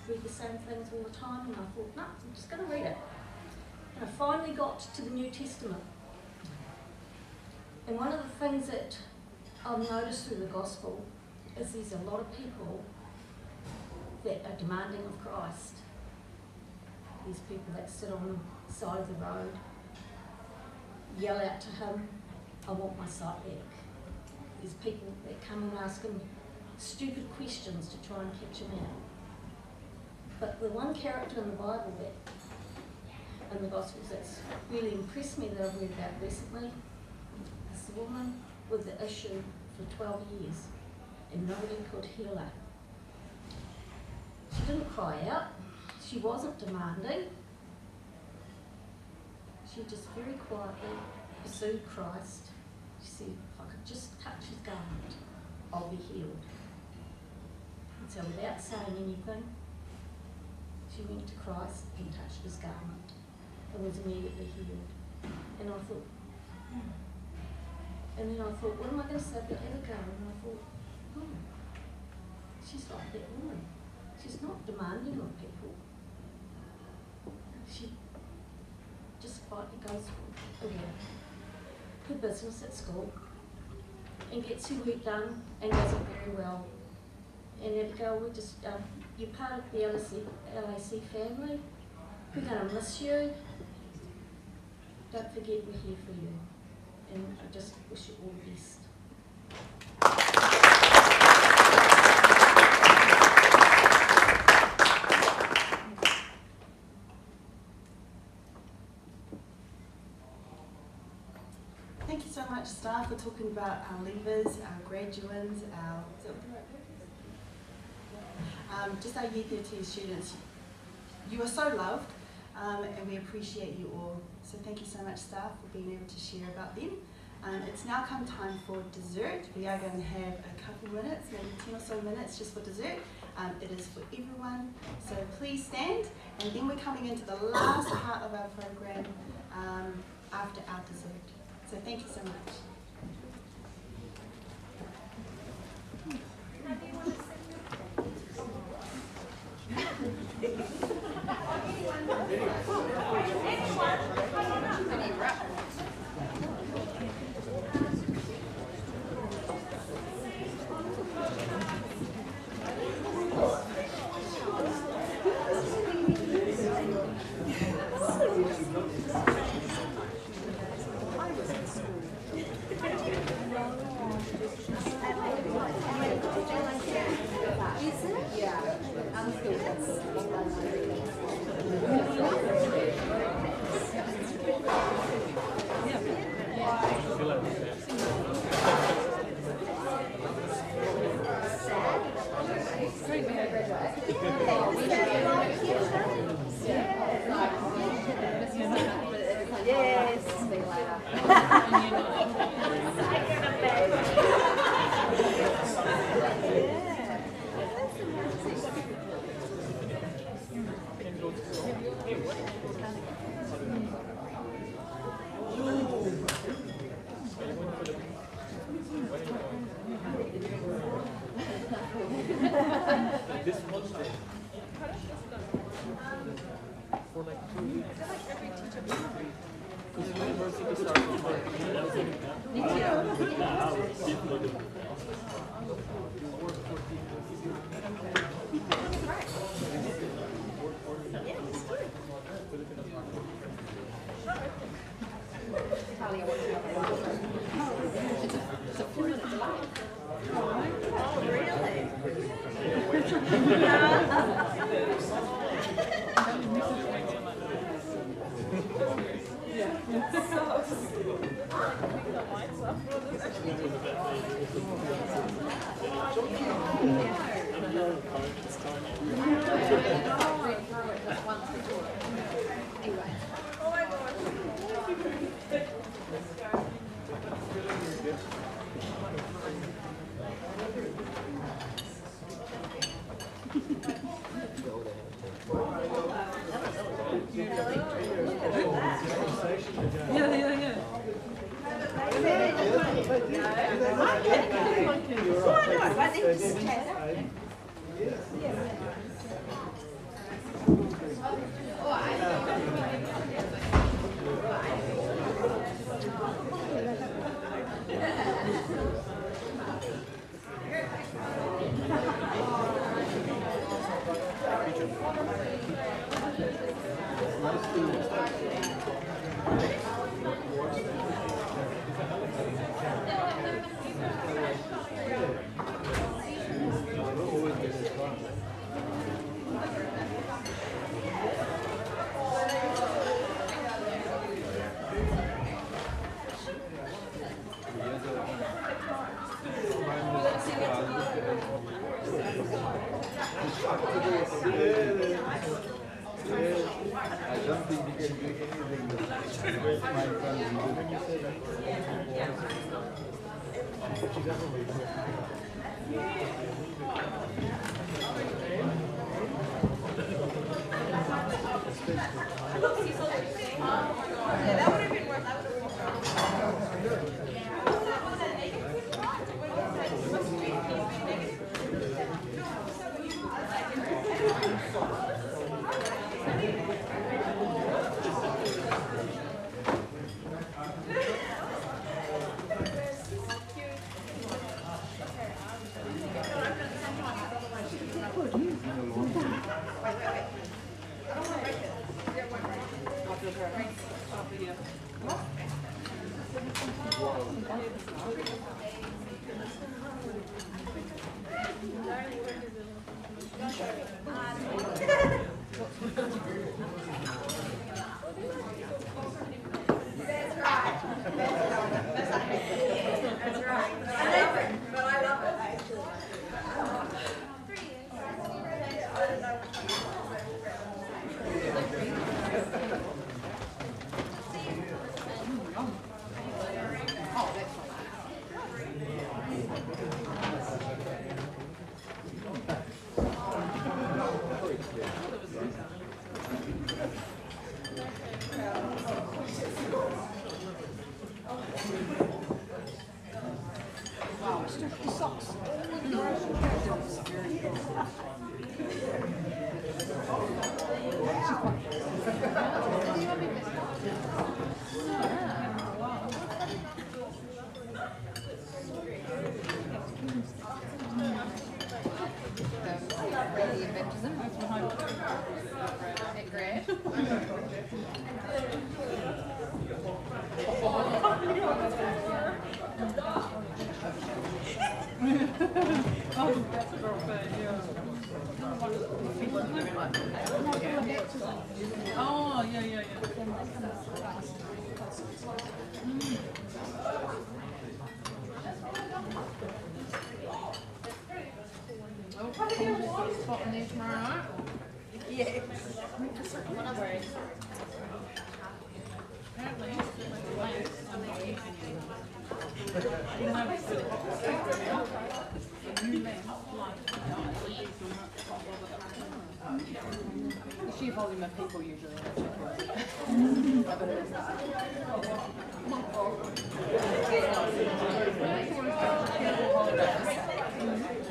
read the same things all the time, and I thought, no, I'm just going to read it. And I finally got to the New Testament. And one of the things that I've noticed through the gospel is there's a lot of people that are demanding of Christ. These people that sit on the side of the road, yell out to him, I want my sight back. There's people that come and ask him stupid questions to try and catch him out. But the one character in the Bible that, in the Gospels, that's really impressed me that I've read about recently, is the woman with the issue for 12 years, and nobody could heal her. She didn't cry out. She wasn't demanding. She just very quietly pursued Christ. She said, if I could just touch his garment, I'll be healed. And so without saying anything, she went to Christ and touched his garment and was immediately healed. And I thought, and then I thought, what am I going to say about the other girl? And I thought, she's like that woman. She's not demanding of people. She just quietly goes about her business at school and gets her work done and does it very well. And Abigail, we just, you're part of the LAC family. We're going to miss you. Don't forget we're here for you. And I just wish you all the best. Thank you so much, staff, for talking about our leavers, our graduates, our just our Year 13 students. You are so loved, and we appreciate you all. So thank you so much, staff, for being able to share about them. It's now come time for dessert. We are going to have a couple minutes, maybe 10 or so minutes just for dessert. It is for everyone, so please stand. And then we're coming into the last part of our program after our dessert. So thank you so much. Oh, yeah, yeah, yeah. Spotting these tomorrow night? Yeah. What are those? Apparently, The sheer volume of people usually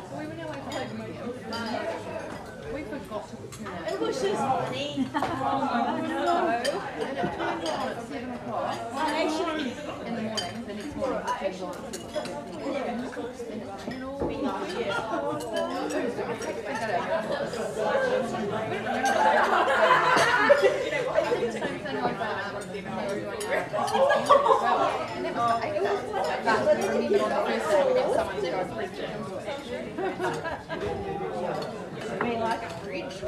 We went away for we forgot to put it was just funny. Oh no. And it turned on at 7 o'clock. Actually, in the morning, the next morning, it turns on at 7 o'clock. Like a fridge. Oh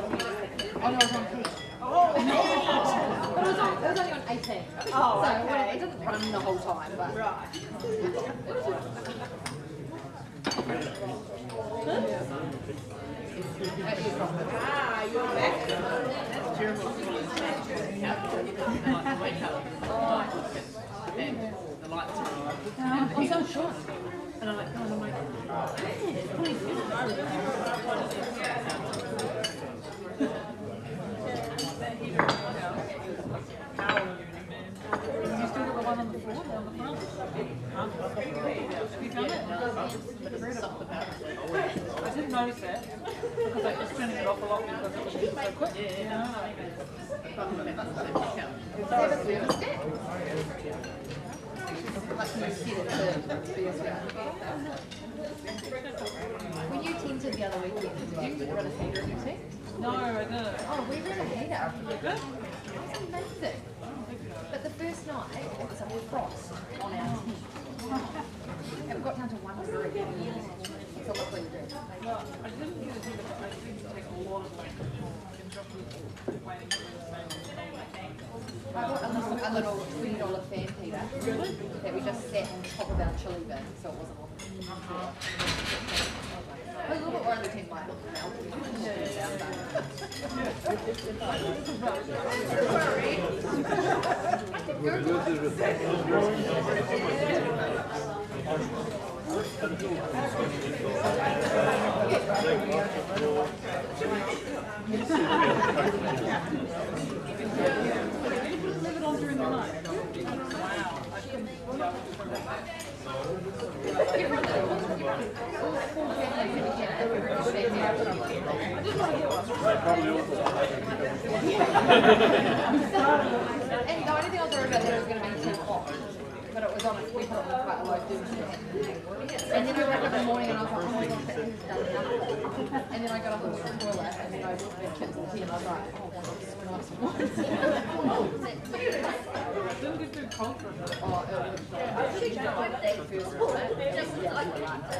no, it was on peak. Oh, it was only on 18. Oh, so okay. It didn't run the whole time, but right. Ah, Hi, you're back. That's terrible. Wake up. And the lights are on. I'm so shocked. And I'm like, oh, I'm like, You still got the one on the floor, on the front? Have you done it? I didn't notice that because I was turning it off a lot because it was so quick. When you tinted the other weekend, did you run a heater in your team? No, I didn't. Oh, we ran a heater. That's amazing. But the first night, it was a frost on our tent. And we got down to 1 degree. It's a lovely day. No, I didn't get a heater, but I did take a lot of weight. I bought a little $20 fan heater that we just sat on top of our chili bin, so it wasn't on. A little bit more on the tent light. Leave it on during the night. Wow. And the only thing I was worried about that it was going to be too hot. But it was on we put it on quite a low temperature. And then I woke up in the morning and I was like, oh my god, that has done nothing. And then I got up and went to the toilet and then I just went kids and I was like, oh my god, this is nice. Didn't get too cold for it. Oh, it was the first one. Just like that.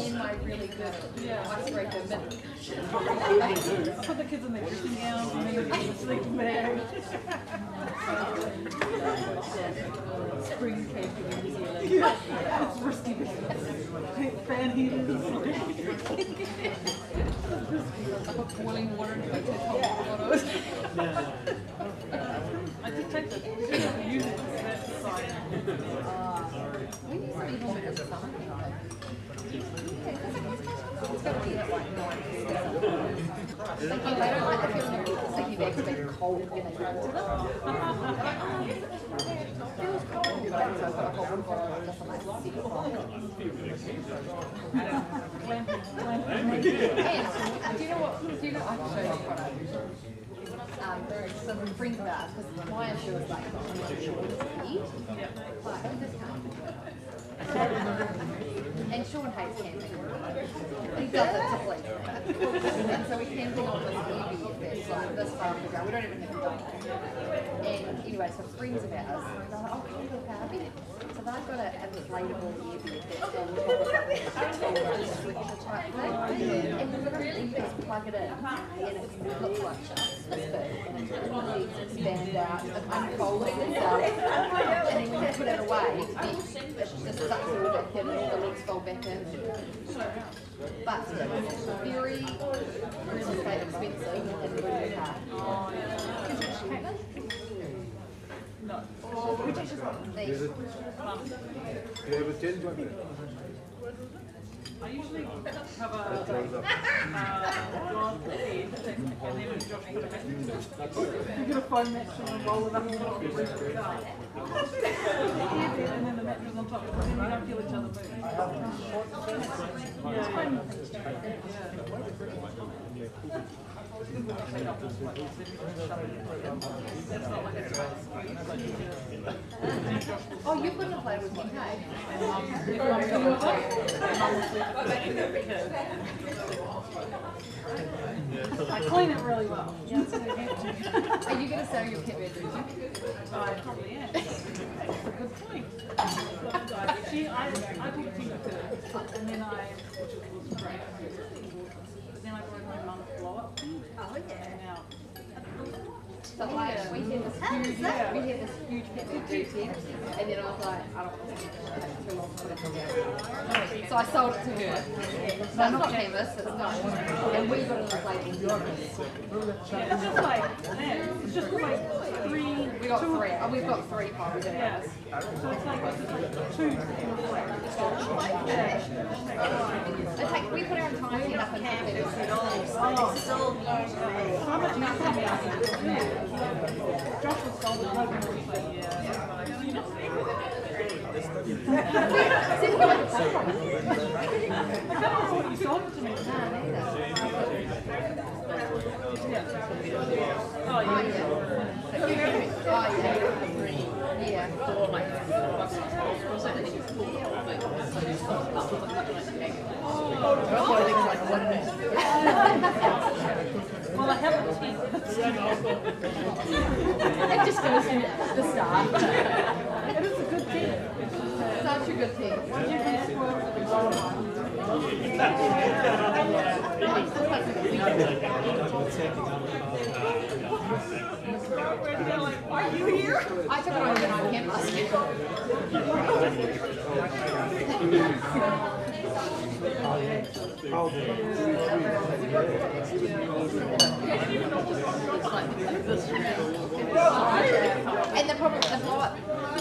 In my really good icebreaker mint. Put the kids in their dressing gowns and then they get the sleeping bag. Spring cake in New Zealand. It's risky. Fan heaters. I put boiling water into my photos. I did take the use it for that side. We use it even when it's summer. It's got to be at like 9 Like, they don't like the feeling of the sticky bags being cold when they drive to them. It feels cold, but I've got a whole bottle of just a nice sticky cold. And do you know what? Do you know? I can show you a product. Some friends of ours, because my issue is like, I'm not sure what to eat. Like, this and Sean hates camping. He does it to please. And so we're camping on this Airbnb that's like this far off the ground. We don't even have a dome. And anyway, so friends of ours, they're like, oh, can you look at our bed? So they've got an inflatable Airbnb that's on top of like a stretcher type thing. And you really just plug it in and it looks like this big. And it's really expand out and unfolding itself. And then when you put it away, it just sucks all back in and all the legs fold back in. But it's very real estate expensive and really car. No. Which is just Do you have a tent like that? I usually cover bed, and then Josh put it back. You get a foam mattress and roll it up on top of the roof. And then the mattress on top, and then you don't feel each other move. Yeah, it's fun. Oh, you couldn't have played with me, hey? I clean it really well. Are you going to sell your kit bedroom? I probably am. It's a good point. I took Tina to, and then which was great. But then I brought my mum's blow up. Oh, yeah. Now, so So like we had this huge pet food tent, and then I was like, I don't want to too long to put it together. So I sold it to her. So it's not canvas, it's not. And we got it in like It's just like it's just like three. We got three. Oh, we've got three pies. Yeah. So it's like two. It's like we put our time in up and Josh was sold it. You sold it to me. Oh, yeah. Well, I have a team. It just goes in the start. It is a good team. Such a good team. Once you can score for the goal are you here? I took it on campus. And the problem, the blow-up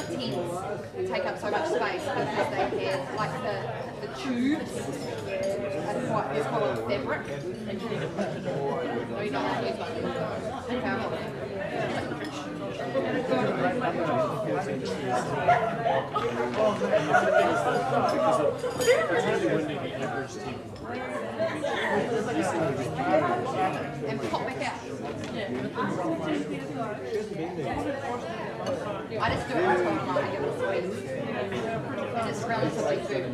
tents take up so much space because they have like the tubes and it's quite a fabric. We don't have to use one. And pop back out. I just do it once in a while, I give it a squeeze. And it's relatively firm.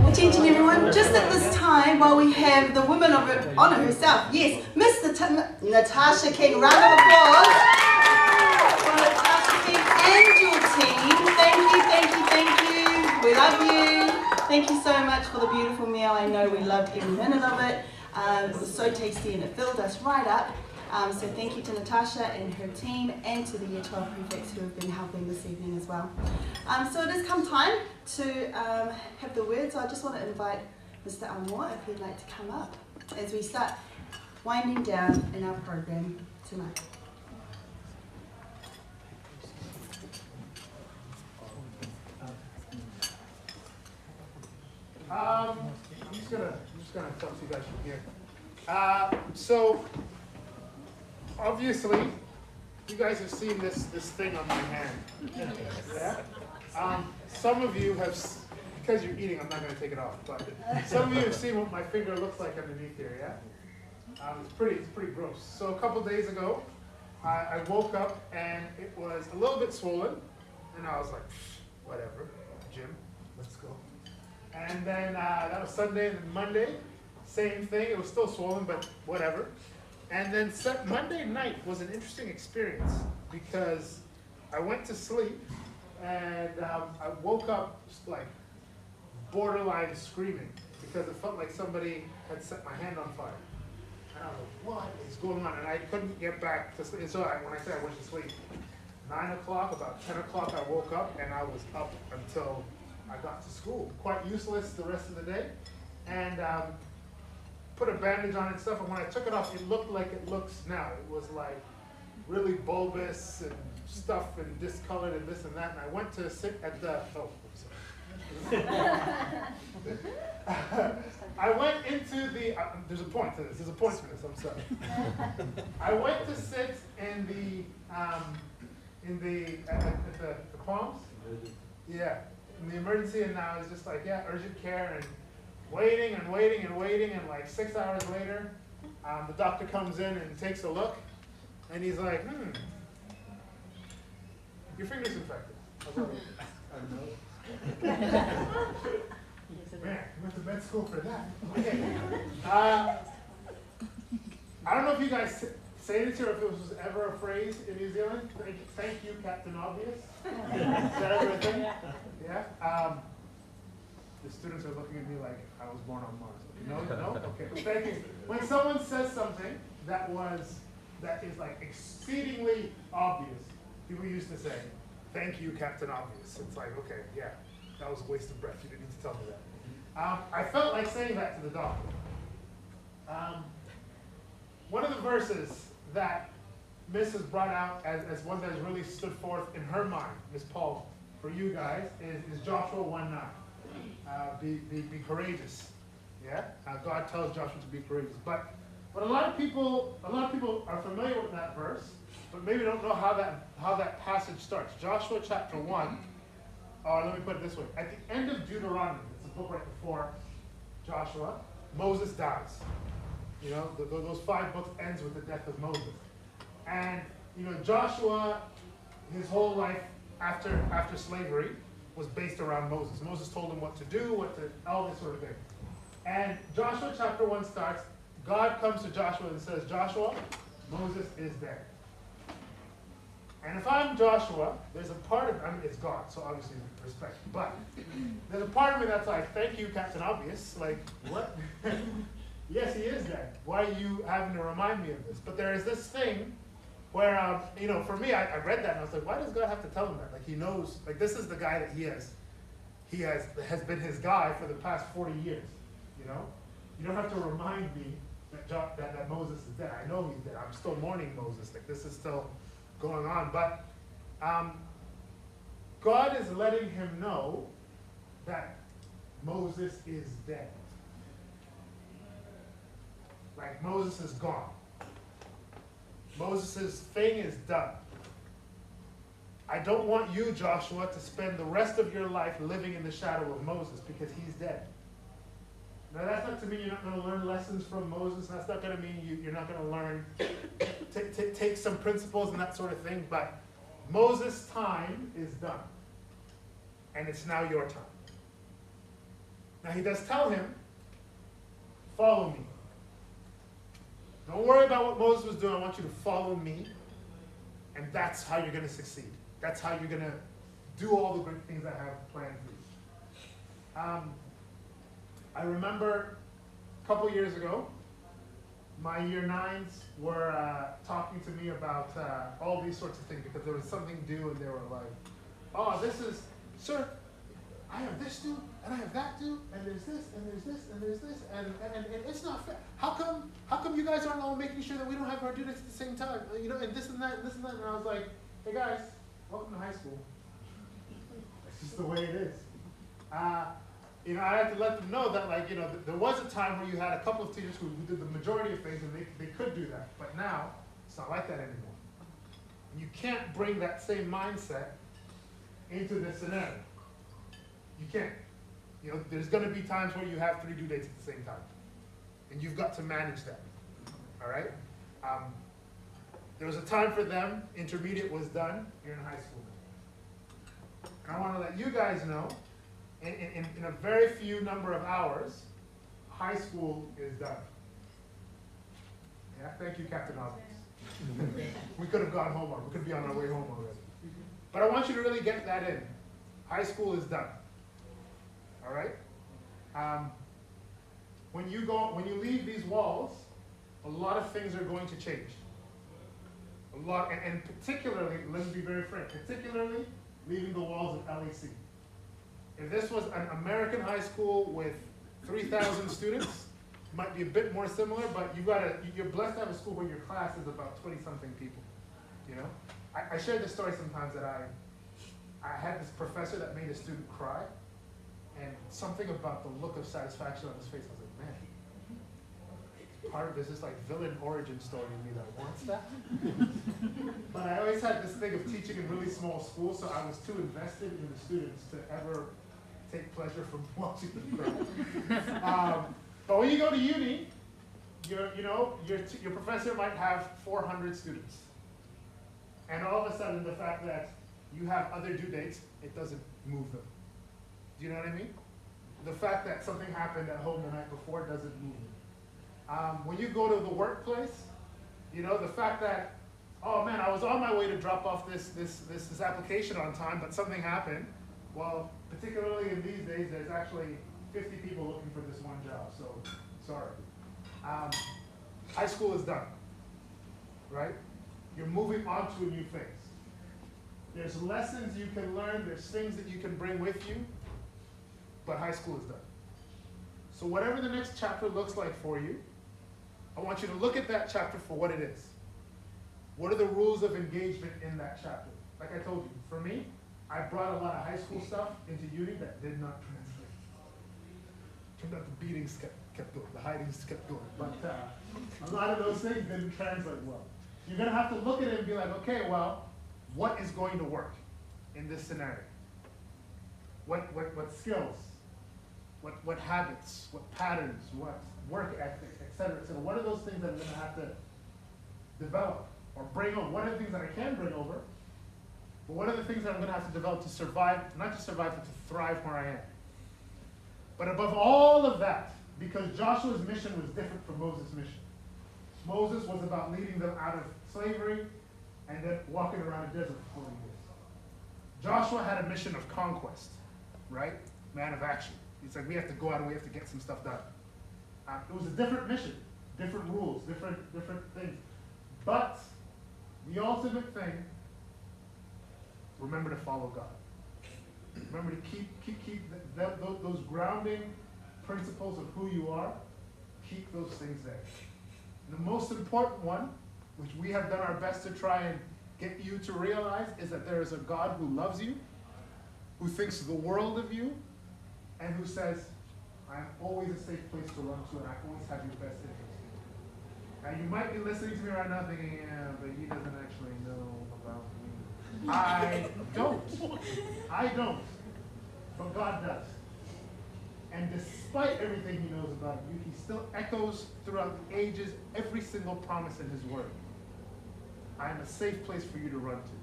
Attention everyone, just at this time while we have the woman of honour herself, yes, Miss Natasha King, round of applause for Natasha King and your team. Thank you, we love you. Thank you so much for the beautiful meal. I know we loved every minute of it. It was so tasty and it filled us right up. So thank you to Natasha and her team and to the Year 12 prefects who have been helping this evening as well. So it has come time to have the word, so I just want to invite Mr. Almore if he'd like to come up as we start winding down in our program tonight. I'm just gonna talk to you guys from here. So obviously, you guys have seen this thing on my hand. Yeah. Some of you have, because you're eating, I'm not gonna take it off. But some of you have seen what my finger looks like underneath here. Yeah. It's pretty gross. So a couple days ago, I woke up and it was a little bit swollen, and I was like, whatever, gym, let's go. And then that was Sunday, and then Monday, same thing. It was still swollen, but whatever. And then Monday night was an interesting experience because I went to sleep and I woke up like borderline screaming because it felt like somebody had set my hand on fire. And I was like, what is going on? And I couldn't get back to sleep. And so when I say I went to sleep, 9 o'clock, about 10 o'clock I woke up and I was up until I got to school. Quite useless the rest of the day. And put a bandage on it and stuff, and when I took it off, it looked like it looks now. It was like really bulbous and stuff and discolored and this and that, and I went to sit at the, I went into the, there's a point to this, there's a point to this, I'm sorry. I went to sit in the Palms, yeah, in the emergency, and I was just like, yeah, urgent care, and waiting, and like 6 hours later, the doctor comes in and takes a look, and he's like, your finger's infected. I was like, I know. went to med school for that. Okay. I don't know if you guys say this or if it was ever a phrase in New Zealand. Thank you, Captain Obvious. Is that ever a thing? Yeah? The students are looking at me like I was born on Mars. No? Okay. Thank you. When someone says something that is like exceedingly obvious, people used to say, thank you, Captain Obvious. It's like, okay, yeah, that was a waste of breath. You didn't need to tell me that. I felt like saying that to the doctor. One of the verses that Miss has brought out as one that has really stood forth in her mind, Miss Paul, for you guys, is Joshua 1:9. Be courageous. Yeah? God tells Joshua to be courageous. But a lot of people are familiar with that verse, but maybe don't know how that passage starts. Joshua chapter 1, or let me put it this way. At the end of Deuteronomy, it's a book right before Joshua, Moses dies. You know, those 5 books ends with the death of Moses. And, you know, Joshua, his whole life after slavery was based around Moses. Moses told him what to do, all this sort of thing. And Joshua chapter 1 starts, God comes to Joshua and says, Joshua, Moses is dead. And if I'm Joshua, there's a part of, it's God, so obviously respect, but there's a part of me that's like, thank you, Captain Obvious. Like, what? Yes, he is dead. Why are you having to remind me of this? But there is this thing where, you know, for me, I read that and I was like, why does God have to tell him that? Like, he knows, like, this is the guy that he has been his guy for the past 40 years, you know? You don't have to remind me that Moses is dead. I know he's dead. I'm still mourning Moses. Like, this is still going on. But God is letting him know that Moses is dead. Like, Moses is gone. Moses' thing is done. I don't want you, Joshua, to spend the rest of your life living in the shadow of Moses because he's dead. Now, that's not to mean you're not going to learn lessons from Moses. That's not going to mean you're not going to learn, take some principles and that sort of thing. But Moses' time is done. And it's now your time. Now, he does tell him, follow me. Don't worry about what Moses was doing. I want you to follow me. And that's how you're going to succeed. That's how you're going to do all the great things I have planned for you. I remember a couple years ago, my year 9s were talking to me about all these sorts of things because there was something due and they were like, oh, this is, sir, I have this due, and I have that due, and there's this, and there's this, and there's this, and it's not fair. How come you guys aren't all making sure that we don't have our due dates at the same time? You know, and this and that, and this and that. And I was like, hey guys, welcome to high school. It's just the way it is. You know, I had to let them know that, like, you know, there was a time where you had a couple of teachers who did the majority of things, and they could do that. But now, it's not like that anymore. You can't bring that same mindset into this scenario. You can't. You know, there's going to be times where you have 3 due dates at the same time. And you've got to manage that. All right? There was a time for them, intermediate was done, you're in high school now. And I want to let you guys know, in a very few number of hours, high school is done. Yeah, thank you, Captain Obvious. We could have gone home, or we could be on our way home already. But I want you to really get that in. High school is done. All right? When you leave these walls, a lot of things are going to change. A lot, and particularly, let me be very frank, particularly leaving the walls of LAC. If this was an American high school with 3,000 students, it might be a bit more similar, but you're blessed to have a school where your class is about 20-something people. You know? I share this story sometimes that I had this professor that made a student cry, and something about the look of satisfaction on his face, I was like, man, part of this is like villain origin story in me that wants that. But I always had this thing of teaching in really small schools, so I was too invested in the students to ever take pleasure from watching them cry. But when you go to uni, your professor might have 400 students. And all of a sudden, the fact that you have other due dates, it doesn't move them. Do you know what I mean? the fact that something happened at home the night before doesn't move me. When you go to the workplace, you know, the fact that, oh man, I was on my way to drop off this application on time, but something happened. Well, particularly in these days, there's actually 50 people looking for this one job, so sorry. High school is done, right? You're moving on to a new phase. There's lessons you can learn, there's things that you can bring with you, but high school is done. So whatever the next chapter looks like for you, I want you to look at that chapter for what it is. What are the rules of engagement in that chapter? Like I told you, for me, I brought a lot of high school stuff into uni that did not translate. Turned out the beatings kept going, the hidings kept going, but a lot of those things didn't translate well. You're gonna have to look at it and be like, okay, well, what is going to work in this scenario? What skills? What habits? What patterns? What work ethic, et cetera, et cetera. What are those things that I'm gonna have to develop or bring over? What are the things that I can bring over? But what are the things that I'm gonna have to develop to survive, not just survive, but to thrive where I am? But above all of that, because Joshua's mission was different from Moses' mission. Moses was about leading them out of slavery and then walking around a desert for 40 years. Joshua had a mission of conquest, right? Man of action. He's like, we have to go out and we have to get some stuff done. It was a different mission, different rules, different things. But the ultimate thing, remember to follow God. Remember to keep those grounding principles of who you are, keep those things there. And the most important one, which we have done our best to try and get you to realize, is that there is a God who loves you, who thinks the world of you, and who says, I'm always a safe place to run to, and I always have your best interest. And you might be listening to me right now thinking, yeah, but he doesn't actually know about me. I don't. But God does. And despite everything he knows about you, he still echoes throughout the ages every single promise in his word. I am a safe place for you to run to.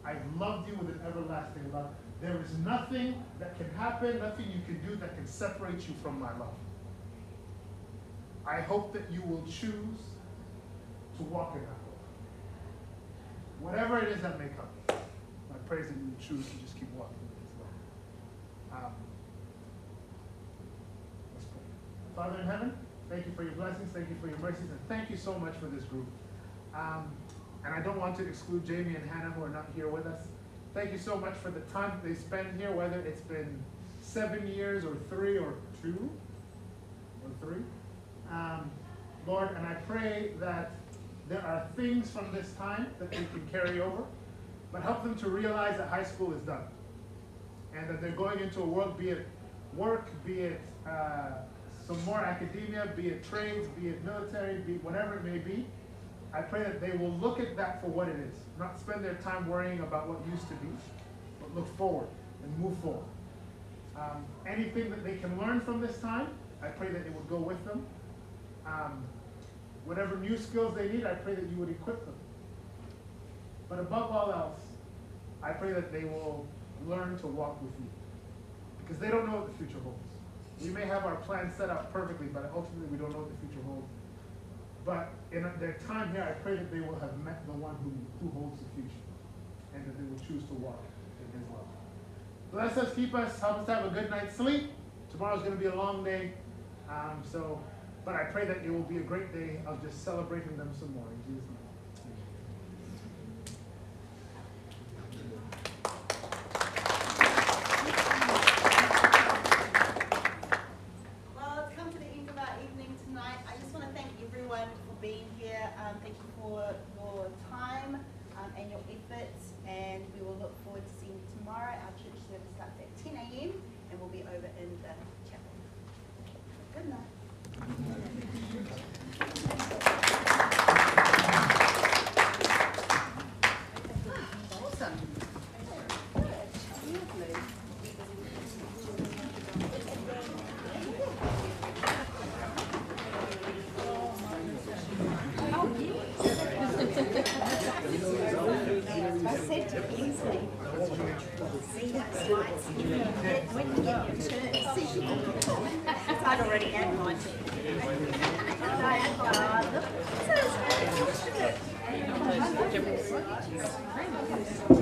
I've loved you with an everlasting love. There is nothing that can happen, nothing you can do that can separate you from my love. I hope that you will choose to walk in that love. Whatever it is that may come, my prayer is that you will choose to just keep walking in his love. Let's pray. Father in heaven, thank you for your blessings, thank you for your mercies, and thank you so much for this group. And I don't want to exclude Jamie and Hannah who are not here with us. Thank you so much for the time that they spend here, whether it's been 7 years or 3 or 2 or 3. Lord, and I pray that there are things from this time that they can carry over, but help them to realize that high school is done. And that they're going into a world, be it work, be it some more academia, be it trades, be it military, be it whatever it may be. I pray that they will look at that for what it is, not spend their time worrying about what used to be, but look forward and move forward. Anything that they can learn from this time, I pray that it would go with them. Whatever new skills they need, I pray that you would equip them. But above all else, I pray that they will learn to walk with you, because they don't know what the future holds. We may have our plans set out perfectly, but ultimately we don't know what the future holds. But in their time here, I pray that they will have met the one who holds the future, and that they will choose to walk in his love. Bless us, keep us, help us to have a good night's sleep. Tomorrow's going to be a long day, but I pray that it will be a great day of just celebrating them some more. In Jesus' name. Being here. Thank you for your time and your efforts, and we will look forward to seeing you tomorrow. Our church service starts at 10 a.m. and we'll be over in the chapel. Good night. said to Kingsley, see those lights? When you get your turn, see people. I'd already had mine. So it's very